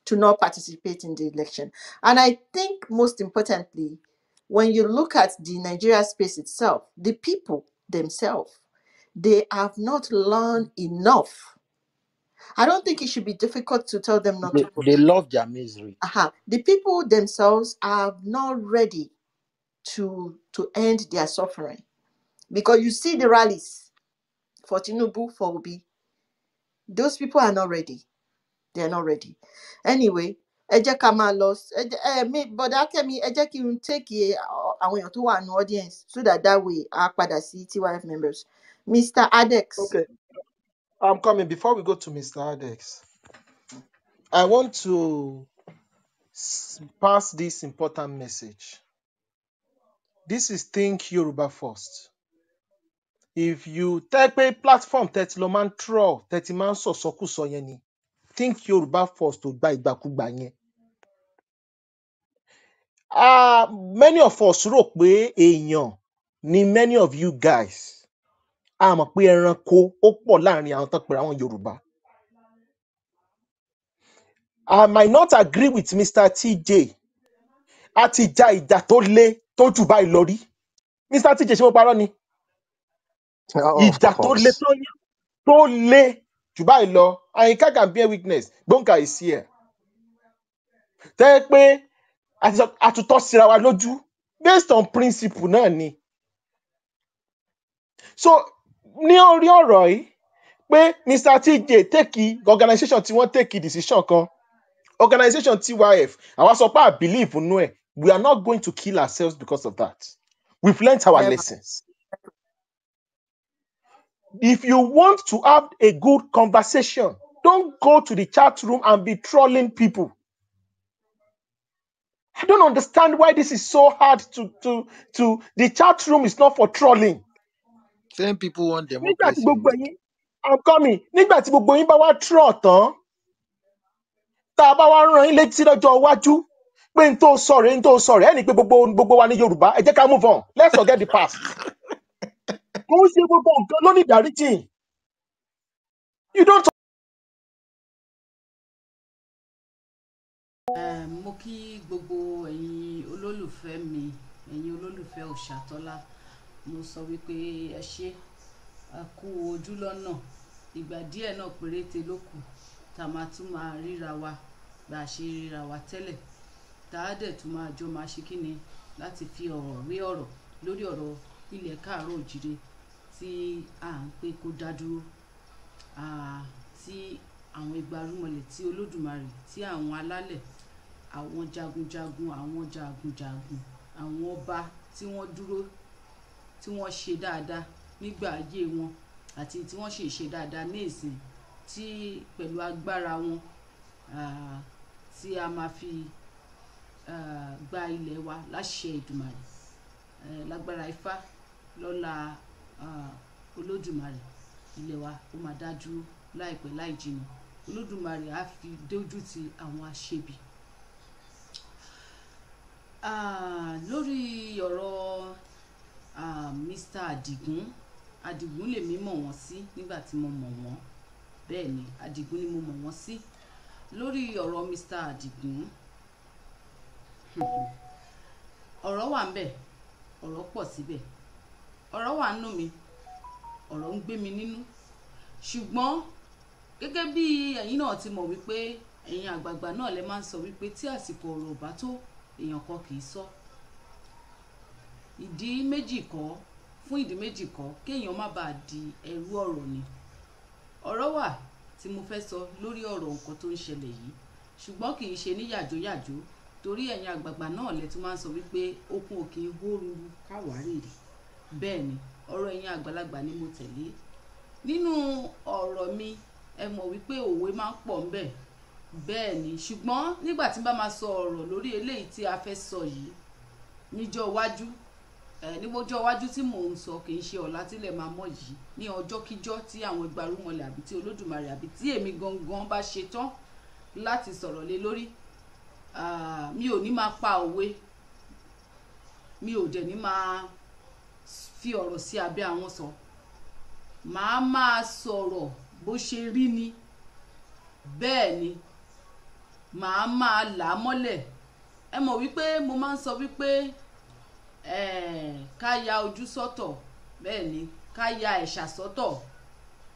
to not participate in the election. And I think most importantly, when you look at the Nigeria space itself, the people themselves, they have not learned enough. I don't think it should be difficult to tell them not to vote. They love their misery. The people themselves are not ready to end their suffering, because you see the rallies for Tinubu, for Obi, those people are not ready. They are not ready. Anyway, ẹ jẹ́ ká máa lọ mi bọ̀dá Kẹ́mi ẹ jẹ́ kí n take àwọn èèyàn tó wà ní audience so that way á padà sí TYF members. Mr. Adex. Okay, I'm coming. Before we go to Mr. Adex, I want to pass this important message. This is Think Yoruba First. If you take a platform that lo man troll, that man so sọkúsọ yẹn ni, Think Yoruba First to gba ìgbàkúgbà yẹn. Many of us rò pé èèyàn ni many of you guys. A mọ̀ pé ẹranko ó pọ̀ láàrin àwọn tó pèrè àwọn Yorùbá. I might not agree with Mr. TJ. A ti ja ìjà tó le tó jù báyìí lọ rí. Mr. TJ ṣé mo parọ́ ni? Of Ìjà tó le course. tó le jù báyìí lọ. Àyìnká can bear witness. Gbóǹkà is here. Tẹ́ pé àtútọ́ síra wa lójú based on principle náà ni. So ní orí ọ̀rọ̀ yìí pé Mr. TJ take organization tí wọ́n take decision kan. Organization TYF, àwa sọ pé I believe nínú ẹ̀. We are not going to kill ourselves because of that. We've learnt our Never. lessons. If you want to have a good conversation, don't go to the chat room and be trolling people. I don't understand why this is so hard to the chat room is not for trolling. Same people want Nígbà tí democracy. gbogbo yín, I'm coming. Nígbà tí gbogbo yín bá wá troll tán, tá a bá wá rán yín létí lọ́jọ́ iwájú pé n tó sọ̀rọ̀ ẹni pé gbogbo wa ní Yorùbá, ẹ jẹ́ ká move on. Let's forget the past. Kò ń ṣe gbogbo nǹkan ló ní ìdáríjì. You don't. Mo kí gbogbo ẹ̀yin olólùfẹ́ mi, ẹ̀yin olólùfẹ́ Òṣàtọ́lá, mo sọ wípé ẹ ṣé, a kú ojú lọ́nà, ìgbà díẹ̀ náà péréte ló kù tá a máa tún máa ríra wa bá a ṣe ríra wa tẹ́lẹ̀, tá a dẹ̀ tún máa jọ máa ṣe kíni láti fi ọ̀rọ̀ wé ọ̀rọ̀ lórí ọ̀rọ̀ ilẹ̀ káàárọ̀ òjìrè tí à ń pé kó dá dúró, tí àwọn ìgbárùmọ̀lẹ̀ tí Olódùmarè, tí àwọn alálẹ̀, àwọn jagunjagun, àwọn jagunjagun, àwọn ọba tí wọ́n dúró, tí wọ́n ṣe dáadáa nígbà ayé wọn àti tí wọ́n ṣe dáadáa ní ìsìn, tí pẹ̀lú agbára wọn tí a máa fi gba ilẹ̀ wa láṣẹ Èdùmàrè, lágbára Ifá, lọ́lá Olódùmarè, ilẹ̀ wa ó máa dá dúró láìpẹ́ láì jìnnà. Olódùmarè á fi dójú ti àwọn aṣebi. Lórí ọ̀rọ̀ Mr. Adigun lèmi mọ̀ wọ́n sí nígbà tí mo mọ̀ wọ́n, bẹ́ẹ̀ ni Adigun ni mo mọ̀ wọ́n sí. Lórí ọ̀rọ̀ Mr. Adigun, ọ̀rọ̀ wà ń bẹ̀, ọ̀rọ̀ pọ̀ síbẹ̀, ọ̀rọ̀ wà nínú mi, ọ̀rọ̀ ń gbé mi nínú, ṣùgbọ́n gẹ́gẹ́ bí ẹ̀yin náà ti mọ̀ wípé ẹ̀yin àgbààgbà náà lè máa ń sọ wípé tí àsìkò ọ̀rọ̀ ò bá tó èèyàn kan kì í sọ. Fún ìdí méjì kọ́ kéèyàn má bàa di ẹrú ọ̀rọ̀ ni. Ọ̀rọ̀ wà tí mo fẹ́ sọ lórí ọ̀rọ̀ nǹkan tó ń ṣẹlẹ̀ yìí, ṣùgbọ́n kì í ṣe ní yàjóyàjó, torí ẹ̀yin àgbààgbà náà lè tún máa ń sọ wípé okun òkè hóruru káwárìrì. Bẹ́ẹ̀ ni ọ̀rọ̀ ẹ̀yin àgbàlagbà ni mo tẹ̀lé. Nínú ọ̀rọ̀ mi ẹ mọ̀ wípé òwe máa ń pọ̀ ńbẹ̀, bẹ́ẹ̀ ni, ṣùgbọ́n nígbà tí n bá máa sọ ọ̀rọ̀ lórí eléyìí tí a fẹ́ sọ yìí níjọ́ iwájú, níwọ́jọ́ iwájú tí mò ń sọ kì í ṣe ọ̀la tílẹ̀ máa mọ́ yìí, ní ọjọ́ kíjọ́ tí àwọn ìgbárùmọ̀lẹ̀ àbí tí Olódùmarè àbí tí èmi gangan bá ṣe tán láti sọ̀rọ̀ lé lórí, mi ò ní máa pa òwe, mi ò dẹ̀ ní máa fi ọ̀rọ̀ sí abẹ́ àwọn sọ, màá máa sọ̀rọ̀ bó ṣe rí ni, bẹ́ẹ̀ ni màá máa là á mọ́lẹ̀. Ẹ mọ̀ wípé mo máa ń sọ wípé ká ya ojú sọ́tọ̀, bẹ́ẹ̀ ni ká ya ẹ̀ṣà sọ́tọ̀,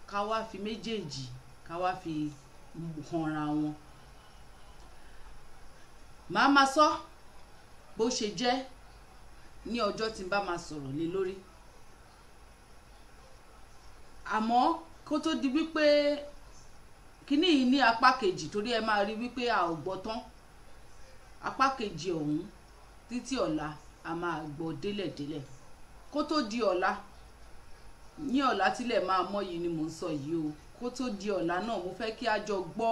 ká wá fi méjèèjì ká wá fi hànra wọn. Màá máa sọ bó ṣe jẹ́ ní ọjọ́ tí n bá máa sọ̀rọ̀ lé lórí, àmọ́ kó tó di wípé kíní yìí ní apá kejì, torí ẹ máa rí wípé a ò gbọ́ tán, apá kejì ọ̀hún títí ọ̀la a máa gbọ́ délẹ̀délẹ̀ kó tó di ọ̀la ní ọ̀la tílẹ̀ máa mọ́ yìí ni mò ń sọ yìí o kó tó di ọ̀la náà mo fẹ́ kí a jọ gbọ́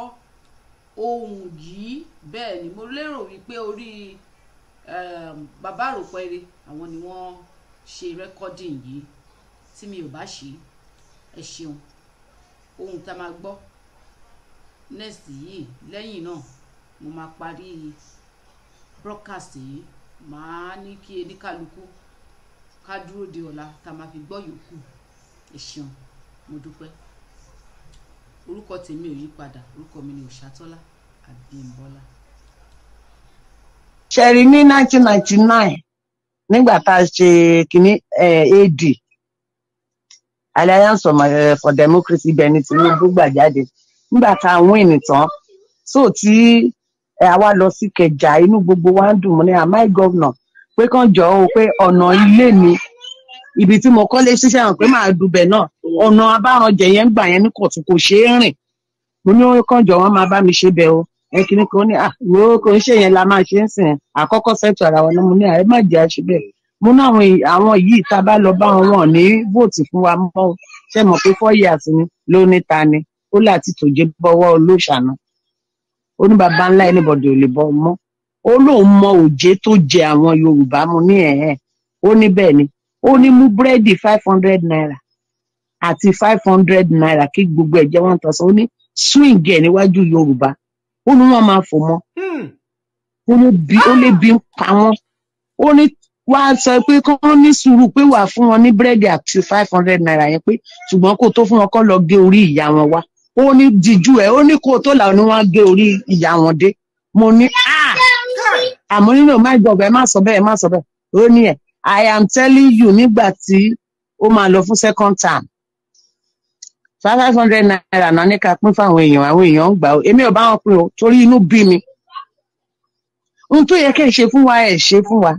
ohun yìí bẹ́ẹ̀ ni mo lérò wípé orí bàbá àròpẹ̀rẹ̀ àwọn ni wọ́n ṣe rẹ́kọ́dìn yìí tí mi ò bá ṣe ẹ ṣeun ohun tá a máa gbọ́ next yìí lẹ́yìn náà mo máa parí broadcast yìí màá ní kí oníkálukú ká dúró de ọ̀la tá a máa fi gbọ́ yòókù ẹ ṣeun mo dúpẹ́ orúkọ tèmi ò yí padà orúkọ mi ni Òṣàtọ́lá Abímbọ́lá. ṣẹ̀rí ní 1999 nígbà tá a ṣe kínní AD Alliance for Democracy ibẹ̀ ni Tinubu gbà jáde nígbà tá a win tán so tí àwa lọ sí Ìkẹjà inú gbogbo wa ń dùn mọ́ ní àmáì gọ́vnà pé kàn jọ o pé ọ̀nà ilé mi ibi tí mo kọ́lé ṣiṣẹ́ hàn pé máa dùbẹ̀ náà ọ̀nà abáranjẹ yẹn ń gbà yẹn ní kọ̀tún kò ṣeé rìn mo ní kàn jọ wọn máa bá mi ṣe bẹ́ẹ̀ o kìíní kan ní wo kò ń ṣe yẹn la máa ṣe ń sìn àkọ́kọ́ sẹ́tù ara wọn mo ní ẹ má jẹ́ àṣẹ bẹ́ẹ̀ mo ní àwọn yìí tá a bá lọ bá wọn ní vóòtì fún wa mọ́ ṣe mọ̀ pé 4 years ni ló ní ta ni ó láti tòjé bọ́wọ́ olóṣàná ó ní baba ńlá anybody ò lè bọ́ mọ́ ó lóun mọ òjé tó jẹ àwọn Yorùbá mo ní ó ní bẹ́ẹ̀ ni ó ní mú búrẹ́dì 500 naira àti 500 naira kí gbogbo ẹ̀ jẹ́ 1000 ó ní swing ẹ̀ níwájú Yorùbá ó ní wọ́n máa fò mọ́ ó lè bí ń pa wọ́n ó ní wá sọ pé kán ní sùúrù pé wà fún wọn ní búrẹ́dì àti 500 naira yẹn pé ṣùgbọ́n kó tó fún wọn kọ́ lọ gé orí ìyá wọn wá ó ní díjú ẹ̀ ó ní kó tó là ní wọ́n gé orí ìyá wọn dé mo ní àmọ́ nínú má gbọ̀gbọ̀ ẹ má sọ bẹ́ẹ̀ ó ní ẹ̀ I am telling you nígbà tí ó máa lọ fún second term 500 naira náà ní ká pín fáwọn èèyàn ń gbà ó èmi ò bá wọn pín o torí inú bí mi ohun tó yẹ kẹ́ ẹ ṣe fún wa ẹ ṣe fún wa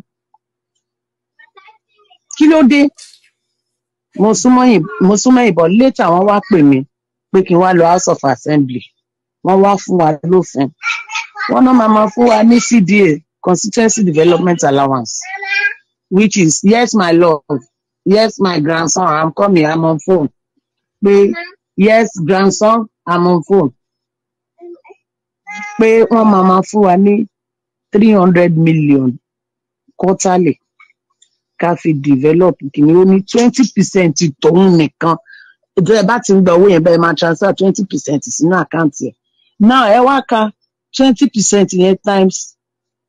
kí ló dé mo súnmọ́ ìbọn later wọ́n wá pè mí pé kí n wá lọ House of Assembly wọ́n wá fún wa lófin wọ́n náà máa fún wa ní CDA Constituency Development Allowance which is yes my love yes my grandson I'm coming I'm on phone pé yes grandson I'm on phone pé wọ́n máa fún wa ní 300 million quarterly ká fi develop kìíní ó ní 20% tóun nìkan ẹ bá ti ń gba owó yẹn bẹ́ẹ̀ máa transfer 20% sínú àkáǹtì ẹ̀ now ẹ wá ka 20% yẹn times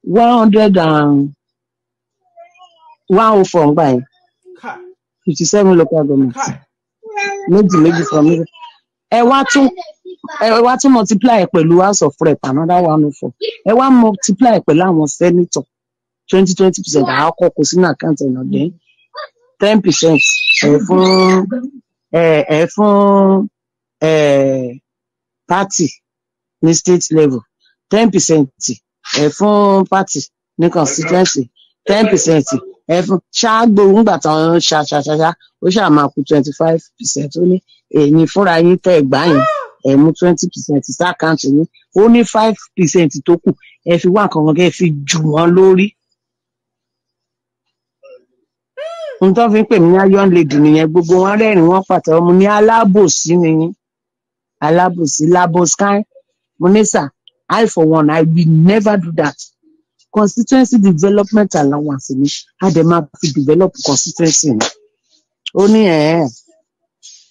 104 ngbà yẹn 57 local government méjì from me ẹ wá tún multiply pẹ̀lú House of Rep another 104 ẹ wá multiply pẹ̀lú àwọn senator 20% àkọ́kọ́ kò sínú àkáǹtì ẹ̀ náà dé 10% ẹ fún party ní state level 10% ẹ fún party ní constituency 10% ẹ fún ṣáàgbó ńgbà tán ṣaṣaṣaṣa ó ṣáà máa kú 25% ó ní èyí fúnra yín tẹ́ ẹ gbà yín ẹ mú 20% sí àkáǹtì yín ó ní 5% tó kù ẹ fi wá nǹkan kan kẹ́ ẹ fi jù wọ́n lórí. n tó fi ń pè mí ní iron lady nìyẹn gbogbo wọn rẹ́rìn wọ́n pàtẹ́wọ́ mo ní alábòsí nìyẹn alábòsí laboscan mo ní sà I for one I will never do that constituency development allowance ni a dẹ̀ máa fi develop constituency ni ó ní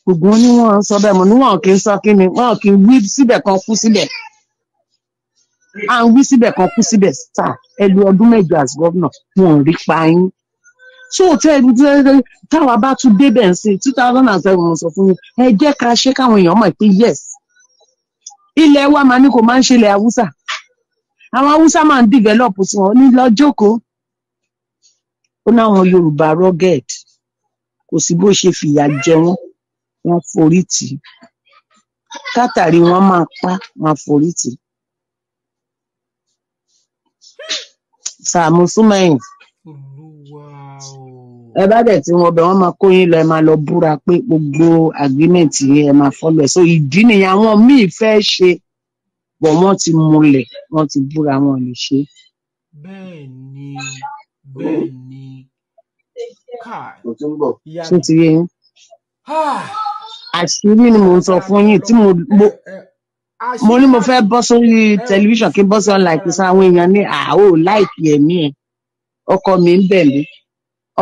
gbogbo wọn ni wọ́n sọ bẹ́ẹ̀ mo ní wọn kì í sọ kí ni wọn kì í wí síbẹ̀ kan kú síbẹ̀ à ń wí síbẹ̀ kan kú síbẹ̀ sà ẹ lu ọdún 8 as governor wọn ò rí pa yín so táwa bá tún débẹ̀ ń ṣe 2007 mo sọ fún yín ẹ jẹ́ ká ṣe káwọn èèyàn mọ̀ pé yes ilẹ̀ wa máa ní kò máa ń ṣe ilẹ̀ Haúsá àwọn Haúsá máa ń develop sí wọn ní lọ́jọ́kọ́ ó náwọn Yorùbá rugged kò sí bó ṣe fìyà jẹ wọ́n forí tì í kátàrí wọ́n máa pa wọ́n forí tì í Sàámú súnmẹ́yìn ẹ bá dẹ̀ tí wọ́n bẹ̀ wọ́n máa kó yín lọ ẹ máa lọ búra pé gbogbo agreement yín ẹ máa follow ẹ̀ so ìdí nìyẹn àwọn míì fẹ́ ṣe bọ̀ wọ́n ti múlẹ̀ wọ́n ti búra wọn lè ṣe bẹ́ẹ̀ ni káì ìyá ṣé mi. ti yé yín àṣírí ni mò ń sọ Lágbára fún yín tí mo ní àṣírí mo fẹ́ bọ́ sórí ẹ ò ní tẹlifíṣàn kí n ṣubú bọ́ sí online kí lágbára sáwọn lọ́wọ́ èèyàn ní àó láìkí ẹ̀mí ẹ̀ ọkọ mi ń bẹ̀ mí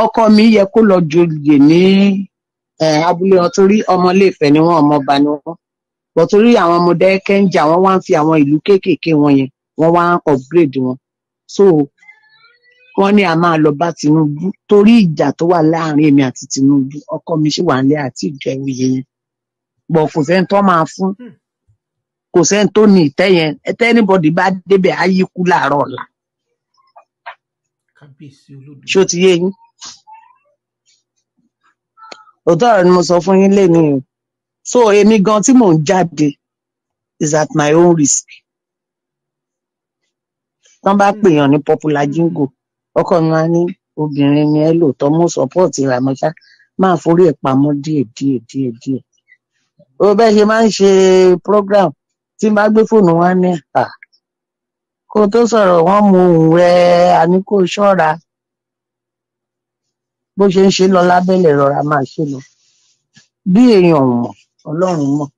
ọkọ mi yẹ kó lọ joyè ní abúlé wọn torí ọmọ Ilé-Ifẹ̀ ni wọn ọmọọba ni wọn bọ̀ torí àwọn ọmọdé kẹ́ńjà wọn wá ń fi àwọn ìlú kéékèèké wọn yẹn wọn wá ń upgrade wọn so wọn ní a máa lọ bá Tinubu torí ìjà tó wà láàrin èmi àti Tinubu ọkọ mi ṣì wà nílé àti ìjọ ìwé yẹn bọ̀ kò sẹ́ni tó máa fún kò sẹ́ni tó ní ìtẹ́ yẹn ẹtẹ́ anybody bá débẹ̀ á yí kú láàárọ̀ ọ̀la kábíyèsí ṣó Olódùmarè. ti yé yín òótọ́ ọ̀rọ̀ ni mo sọ fún yín léni o so èmi gan tí mò ń jáde is at my own risk tán bá pèèyàn ní popular jingo ọkọ mi máa ní obìnrin ni ẹ lóòótọ́ mo support ìràmọ́ṣá máa forí ẹ̀ pamọ́ díẹ̀ ó bẹ́ẹ̀ ṣe máa ń ṣe program tí n bá gbé fóònù wá ní kó tó sọ̀rọ̀ wọ́n mú un rẹ̀ àní kó ṣọ́ra bó ṣe ń ṣe lọ lábẹ́lẹ̀ rọra máa ṣe lọ bí èèyàn mọ̀ Ọlọ́run mọ̀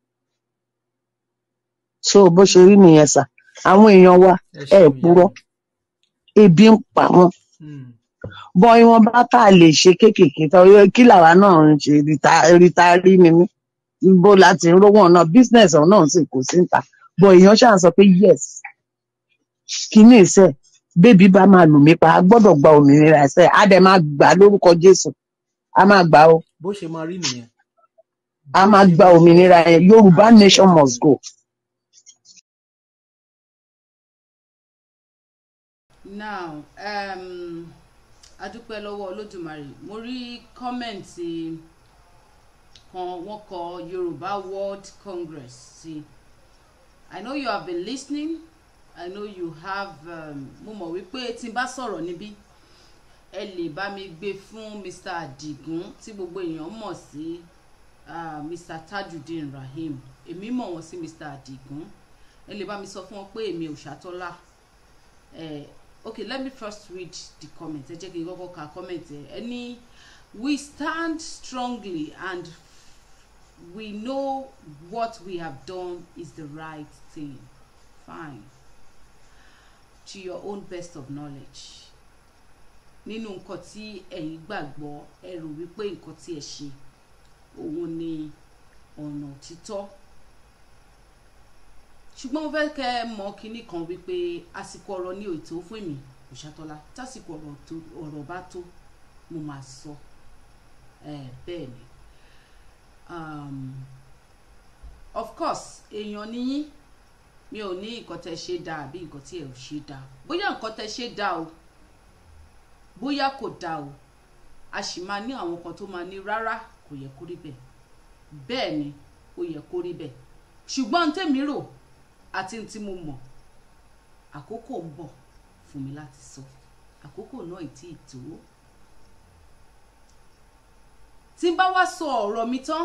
so bó ṣe rí nìyẹn sà àwọn èèyàn wa purọ́ ebi ń pa wọn bọ́ ìwọ̀n bá tá a lè ṣe kéékèèké tó kí làwa náà ń ṣe rìtárí ni mí bó láti rówó náà business náà sì kò sí níta bọ́ èèyàn ṣáà sọ pé yes kíní ìṣe bébí bá máa lù mí pa á gbọ́dọ̀ gba òmìnira ẹ̀ṣẹ̀ á dẹ̀ máa gbà lórúkọ Jésù á máa gbà ó bó ṣe máa rí nìyẹn á máa gba òmìnira yẹn Yorùbá nation must go. now adúpẹ́ lọ́wọ́ Olódùmarè mo rí kọ́mẹ̀ntì kan wọ́n kọ Yorùbá World Congress sí I know you have been listening I know you have mo mọ̀ wípé tí n bá sọ̀rọ̀ níbí ẹ lè bá mi gbé fún Mr. Adigun tí gbogbo èèyàn mọ̀ sí Mr. Tajudeen Rahim èmi mọ̀ wọ́n sí Mr. Adigun ẹ lè bá mi sọ fún wọn pé èmi ò ṣàtọ́lá okay let me first read the comment ẹ jẹ́ kí n kọ́kọ́ ka comment ẹ ní we stand strongly and we know what we have done is the right thing fine to your own best of knowledge nínú nǹkan tí ẹ̀yin gbàgbọ́ ẹ rò wípé nǹkan tí ẹ ṣe òun ni ọ̀nà òtítọ́ ṣùgbọ́n mo fẹ́ kẹ́ ẹ mọ̀ kinní kan wípé àsìkò ọ̀rọ̀ ní òtó fún èmi Òṣàtọ́lá tásìkò ọ̀rọ̀ bá tó mo máa sọ bẹ́ẹ̀ ni of course èèyàn ni yín mi ò ní nǹkan tẹ́ ṣe dáa àbí nǹkan tí ẹ ò ṣe dáa bóyá nǹkan tẹ́ ṣe dáa o bóyá kò dáa o a sì máa ní àwọn kan tó máa ní rárá kò yẹ kó rí bẹ́ẹ̀ bẹ́ẹ̀ ni ó yẹ kó rí bẹ́ẹ̀ ṣùgbọ́n tèmi rò àti tí mo mọ̀ àkókò ń bọ̀ fún mi láti sọ àkókò náà ì tí ì tó tí n bá wá sọ ọ̀rọ̀ mi tán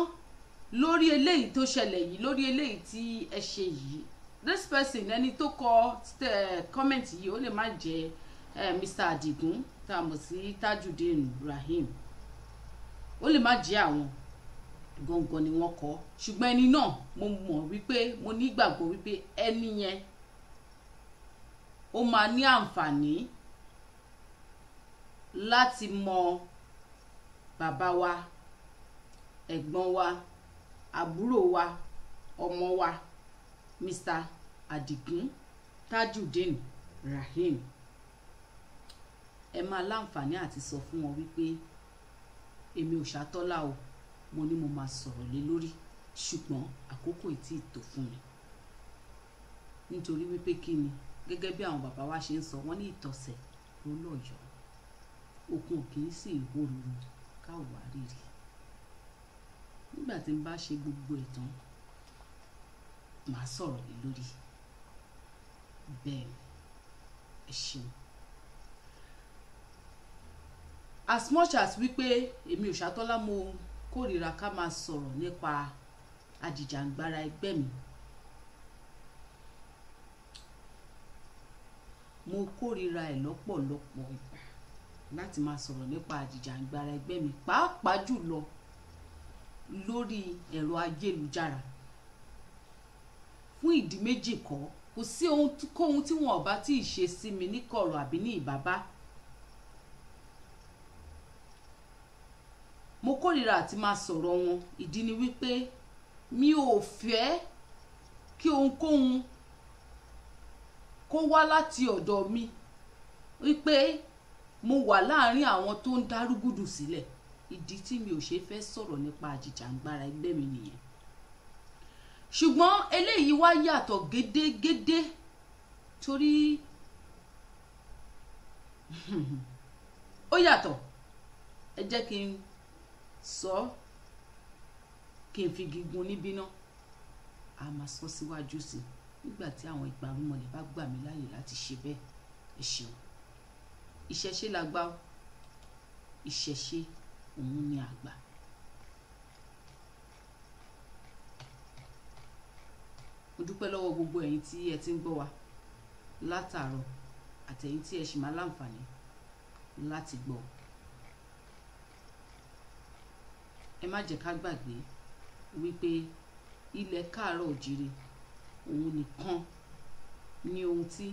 lórí eléyìí tó ṣẹlẹ̀ yìí lórí eléyìí tí ẹ ṣe yìí this person ẹni tó kọ comment yìí ó lè má jẹ́ Mr. Adigun tá a mọ̀ sí Tajudeen Rahim ó lè má jẹ́ àwọn gangan ni wọ́n kọ ṣùgbọ́n ẹni náà mo mọ̀ wípé mo nígbàgbọ́ wípé ẹni yẹn ó máa ní àǹfààní láti mọ bàbá wa ẹ̀gbọ́n wa àbúrò wa ọmọ wa Mr. Adigun Tajudeen Rahim ẹ máa láǹfààní àti sọ fún wọn wípé èmi ò ṣàtọ́lá o mo ní mo máa sọ̀rọ̀ lé lórí ṣùgbọ́n àkókò ì tí ì tó fún mi nítorí wípé kí ni gẹ́gẹ́ bí àwọn bàbá wa ṣe ń sọ wọ́n ní ìtọ̀sẹ̀ ló lọ́yọ̀ọ́ okun kì í sì hóruru káwà rírì nígbà tí n bá ṣe gbogbo ìtàn màá sọ̀rọ̀ lé lórí bẹ́ẹ̀ ẹ ṣeun as much as wípé èmi ò ṣàtọ́lá mo kórìíra ká máa sọ̀rọ̀ nípa àjìjàǹgbara ẹgbẹ́ mi mo kórìíra ẹ̀ lọ́pọ̀lọpọ̀ láti máa sọ̀rọ̀ nípa àjìjàǹgbara ẹgbẹ́ mi pàápàá jùlọ lórí ẹ̀rọ ayélujára fún ìdí méjì kọ́ kò sí ohunkóhun tí wọn ò bá tí ì ṣe sí mi ní kọ̀rọ̀ àbí ní ìbábá. Mo kórìíra àti máa sọ̀rọ̀ wọn ìdí ni wípé mi ò fẹ́ kí ohunkóhun kó wá láti ọ̀dọ̀ mi wípé mo wà láàrin àwọn tó ń dárúgùdù sílẹ̀. Ìdí tí mi ò ṣe fẹ́ sọ̀rọ̀ nípa àjìjàǹgbara ẹgbẹ́ mi nìyẹn. Ṣùgbọ́n eléyìí wá yàtọ̀ gédégédé torí ó yàtọ̀. Ẹ jẹ́ kí n sọ kí n fi gígùn níbí náà a máa sọ síwájú sí nígbà tí àwọn ìgbàrúmọlẹ̀ bá gbà mí láàyè láti ṣe bẹ́ẹ̀. Ẹ ṣeun. Ìṣẹ̀ṣe làgbà o, ìṣẹ̀ṣe òun ni àgbà. Mo dúpẹ́ lọ́wọ́ gbogbo ẹ̀yin tí ẹ ti ń gbọ́ wa látàárọ̀ àtẹ̀yin tí ẹ ṣì máa láǹfààní láti gbọ́. Ẹ má jẹ́ ká gbàgbé wípé ilẹ̀ káàárọ̀ òjìrì òun nìkan ní ohun tí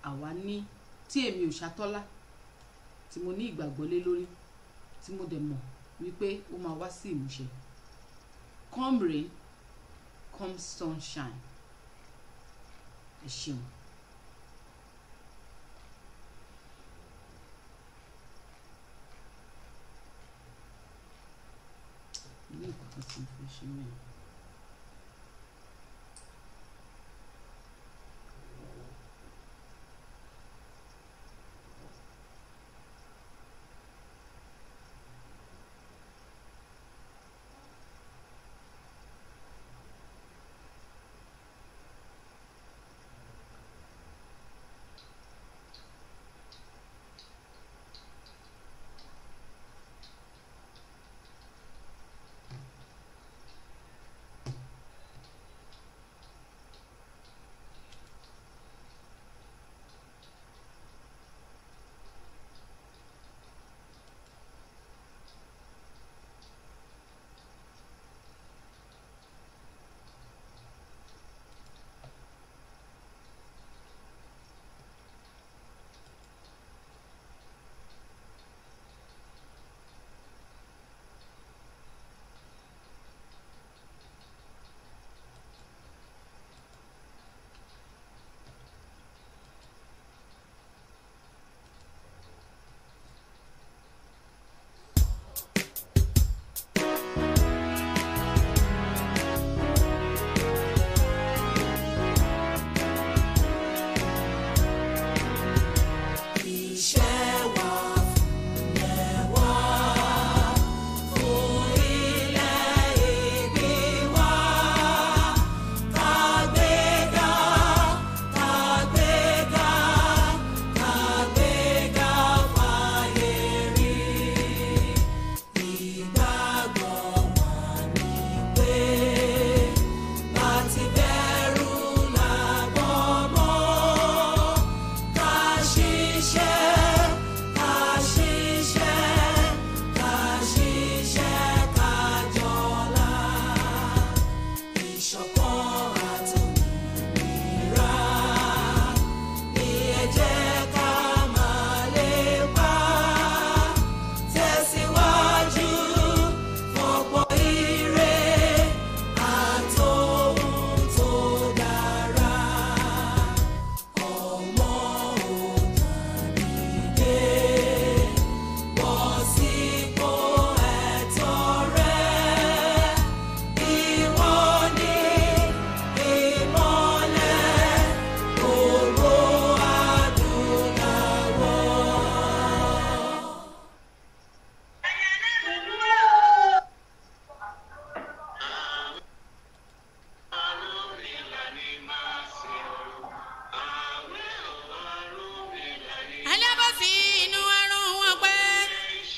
àwa ní tí èmi ò ṣàtọ́lá tí mo ní ìgbàgbọ́ lé lórí tí mo dẹ̀ mọ̀ wípé ó máa wá sí ìmúṣẹ. Come rain, come sunshine. Ẹ ṣeun. Ní ìkọ̀kọ̀ tí mo fẹ́ ṣe mẹ́rin.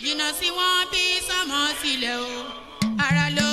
jìnnà sí wọn bí sọmọ sílẹ̀ o ara ló.